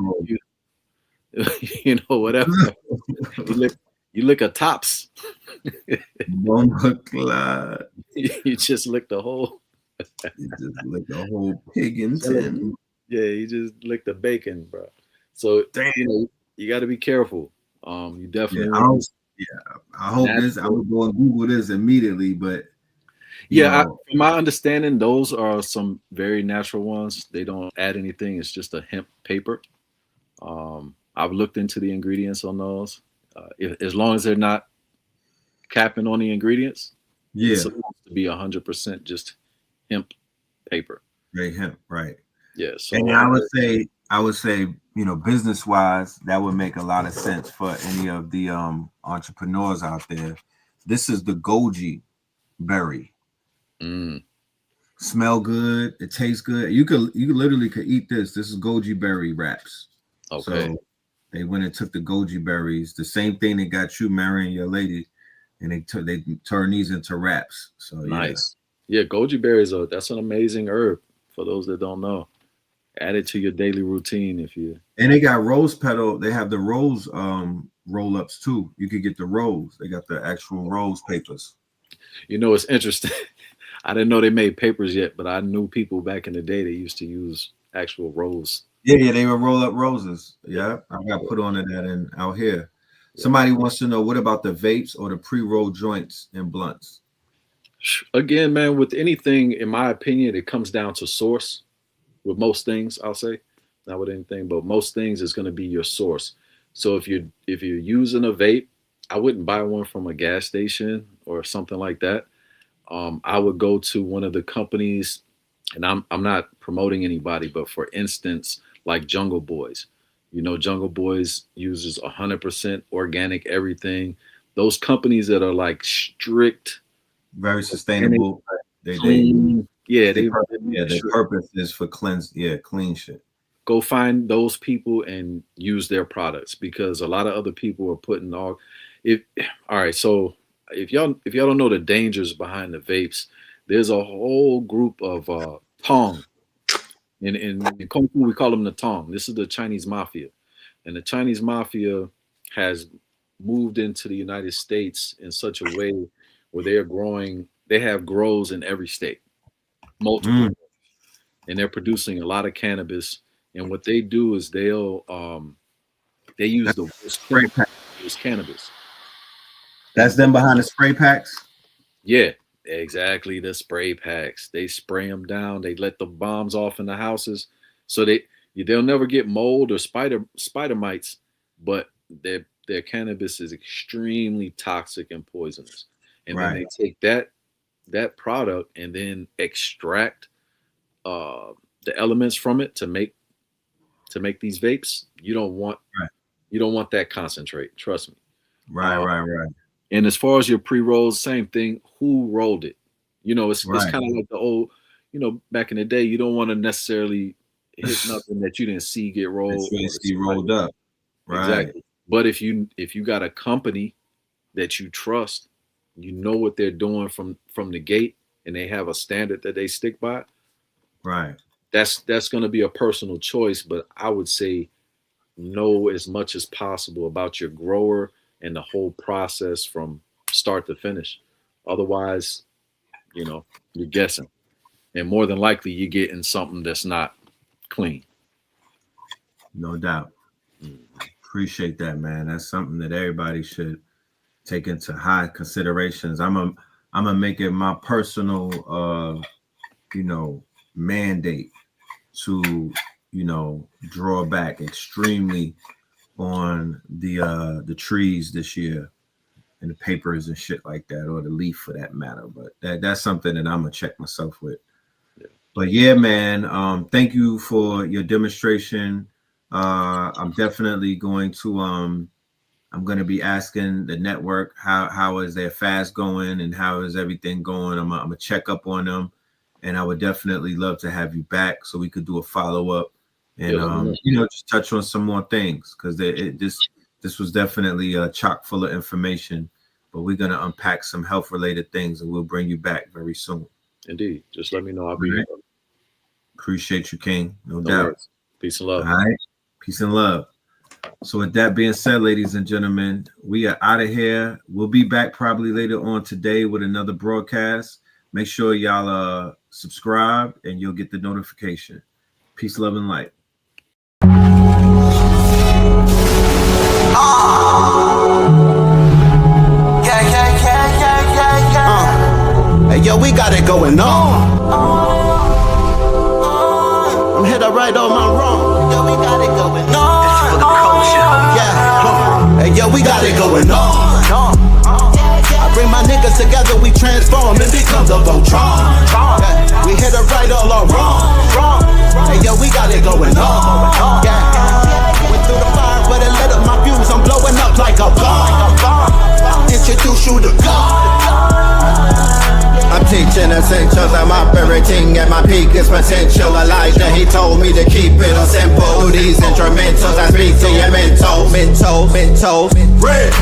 You know, whatever. you lick a tops. You just lick the whole. You just lick the whole pig in tin. Yeah, you just lick the bacon, bro. So you got to be careful. You definitely. I hope this. I would go and Google this immediately, but from my understanding, those are some very natural ones. They don't add anything. It's just a hemp paper. I've looked into the ingredients on those. As long as they're not capping on the ingredients, it's supposed to be 100% just hemp paper. Right, hemp, right? Yeah. So and I would say, you know, business wise, that would make a lot of sense for any of the entrepreneurs out there. This is the goji berry. Smell good. It tastes good. You literally could eat this. This is goji berry wraps. Okay. So they went and took the goji berries, the same thing that got you marrying your lady, and they turned these into wraps. So nice. Yeah, goji berries that's an amazing herb for those that don't know. Add it to your daily routine if you. And they got rose petal. They have the rose roll ups too. You could get the rose. They got the actual rose papers. You know, it's interesting. I didn't know they made papers yet, but I knew people back in the day that used to use actual rose. Yeah, they would roll up roses. Yeah, I got put on to that out here. Somebody wants to know, what about the vapes or the pre-roll joints and blunts? Again, man, with anything, in my opinion, it comes down to source. With most things, I'll say, not with anything, but most things is going to be your source. So if you're using a vape, I wouldn't buy one from a gas station or something like that. I would go to one of the companies, and I'm not promoting anybody, but for instance, like Jungle Boys. You know, Jungle Boys uses 100% organic everything. Those companies that are like strict, very sustainable, clean. Their purpose is for clean shit. Go find those people and use their products, because a lot of other people are putting all right. So if y'all don't know the dangers behind the vapes, there's a whole group of tong. In Kung Fu, we call them the tong. This is the Chinese mafia. And the Chinese mafia has moved into the United States in such a way where they have grows in every state, multiple, and they're producing a lot of cannabis. And what they do is they use the spray pack. Cannabis. That's them behind the spray packs? Yeah, exactly. The spray packs. They spray them down. They let the bombs off in the houses, so they'll never get mold or spider mites, but their cannabis is extremely toxic and poisonous. And then they take that product and then extract the elements from it to make these vapes. You don't want that concentrate. Trust me. Right. And as far as your pre-rolls, same thing. Who rolled it? It's kind of like the old, back in the day, you don't want to necessarily hit nothing that you didn't see get rolled. See rolled up. Right. Exactly. But if you got a company that you trust, you know what they're doing from the gate, and they have a standard that they stick by. Right. That's going to be a personal choice, but I would say know as much as possible about your grower and the whole process from start to finish. Otherwise, you're guessing, and more than likely you're getting something that's not clean. No doubt. Appreciate that, man. That's something that everybody should take into high considerations. I'm gonna make it my personal mandate to draw back extremely on the trees this year and the papers and shit like that, or the leaf for that matter. But that's something that I'm gonna check myself with. But yeah, man, thank you for your demonstration. I'm definitely going to I'm going to be asking the network how is their fast going and how is everything going. I'm gonna check up on them, and I would definitely love to have you back so we could do a follow-up and just touch on some more things, because this was definitely chock full of information, but we're going to unpack some health related things, and we'll bring you back very soon. Indeed. Just let me know. I'll be here. Appreciate you, King. No doubt. Worries. Peace and love. All right. Peace and love. So with that being said, ladies and gentlemen, we are out of here. We'll be back probably later on today with another broadcast. Make sure y'all subscribe and you'll get the notification. Peace, love, and light. Hey, yo, we got it going on. I'm hit right on my wrong. Yo, we got it going on. It's for the culture. Yeah. Hey, yo, we got it going on. I bring my niggas together, we transform and become the Voltron. Yeah. We hit it right all our wrong. Hey, yo, we got it going on. Yeah. Went through the fire, but it lit up my views. I'm blowing up like a bomb. Introduce you to God. I'm teaching essentials, I'm operating at my peak, it's potential. Elijah, he told me to keep it simple. Through these instrumentals, I speak to your mental. Red,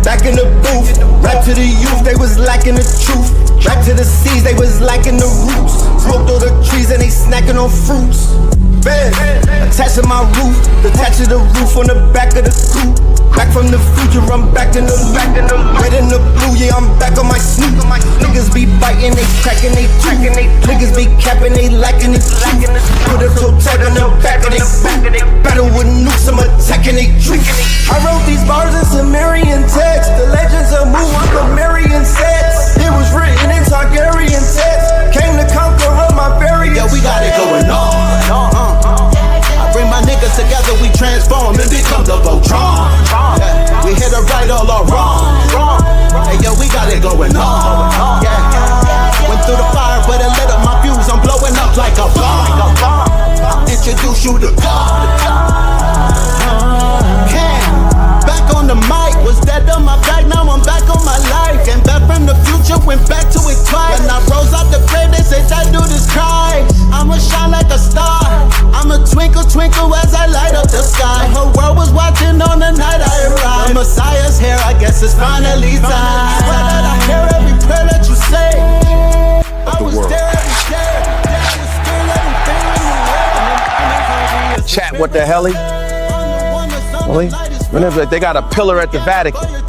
back in the booth, rap to the youth, they was lacking the truth. Back to the seas, they was lacking the roots. Smoked all the trees and they snacking on fruits. Bed, attached to my roof, detached to the roof on the back of the coupe. Back from the future, I'm back in the red and the blue, yeah, I'm back on my snoop. Niggas be biting, they cracking, they tracking, niggas be capping, they lacking it. Put a toe tag on the back of they boot. Battle with nukes, I'm attacking they troops. I wrote these bars in Sumerian text. The legends of Mu, I'm Sumerian sets. It was written in Targaryen text. Came to conquer all my variants. Yeah, we got it going on. I bring my niggas together, we transform and become the Voltron. Yeah. We hit it right all our wrong. Hey, yo, we got it going on. Yeah. Went through the fire, but it lit up my views. I'm blowing up like a bomb. Introduce you to God. Back on the mic, was dead on my back, now I'm back on my life. Came back from the future, went back to it twice. When I rose out the grave, they say that dude is Christ. I'ma shine like a star, I'ma twinkle as I light up the sky. The whole world was watching on the night I arrived. The Messiah's here, I guess it's finally time. I swear that I hear every prayer that you say. I was there every day, I was still everything in the world. Chat, what the hell? They got a pillar at the Vatican.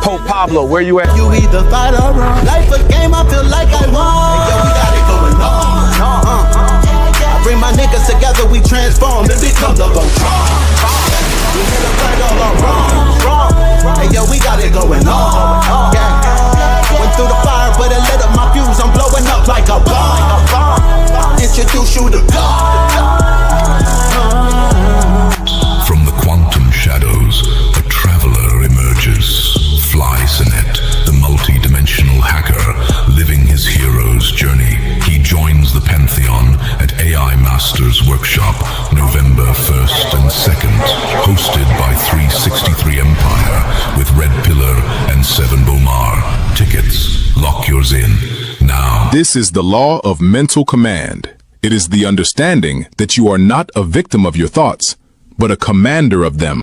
Pope Pablo, where you at? You either fight or run. Life a game, I feel like I won. Yo, we got it going on. I bring my niggas together, we transform and become the Voltron. We hit the right all our wrong. Hey yo, we got it going on. Yeah. Went through the fire, but it lit up my fuse. I'm blowing up like a bomb. Introduce you to God. From the quantum shadows, a traveler emerges. Fly Sinet, the multi-dimensional hacker, living his hero's journey. He joins the Pantheon at AI Masters Workshop, November 1st and 2nd. Hosted by 363 Empire, with Red Pillar and Seven Bomar. Tickets, lock yours in, now. This is the law of mental command. It is the understanding that you are not a victim of your thoughts, but a commander of them.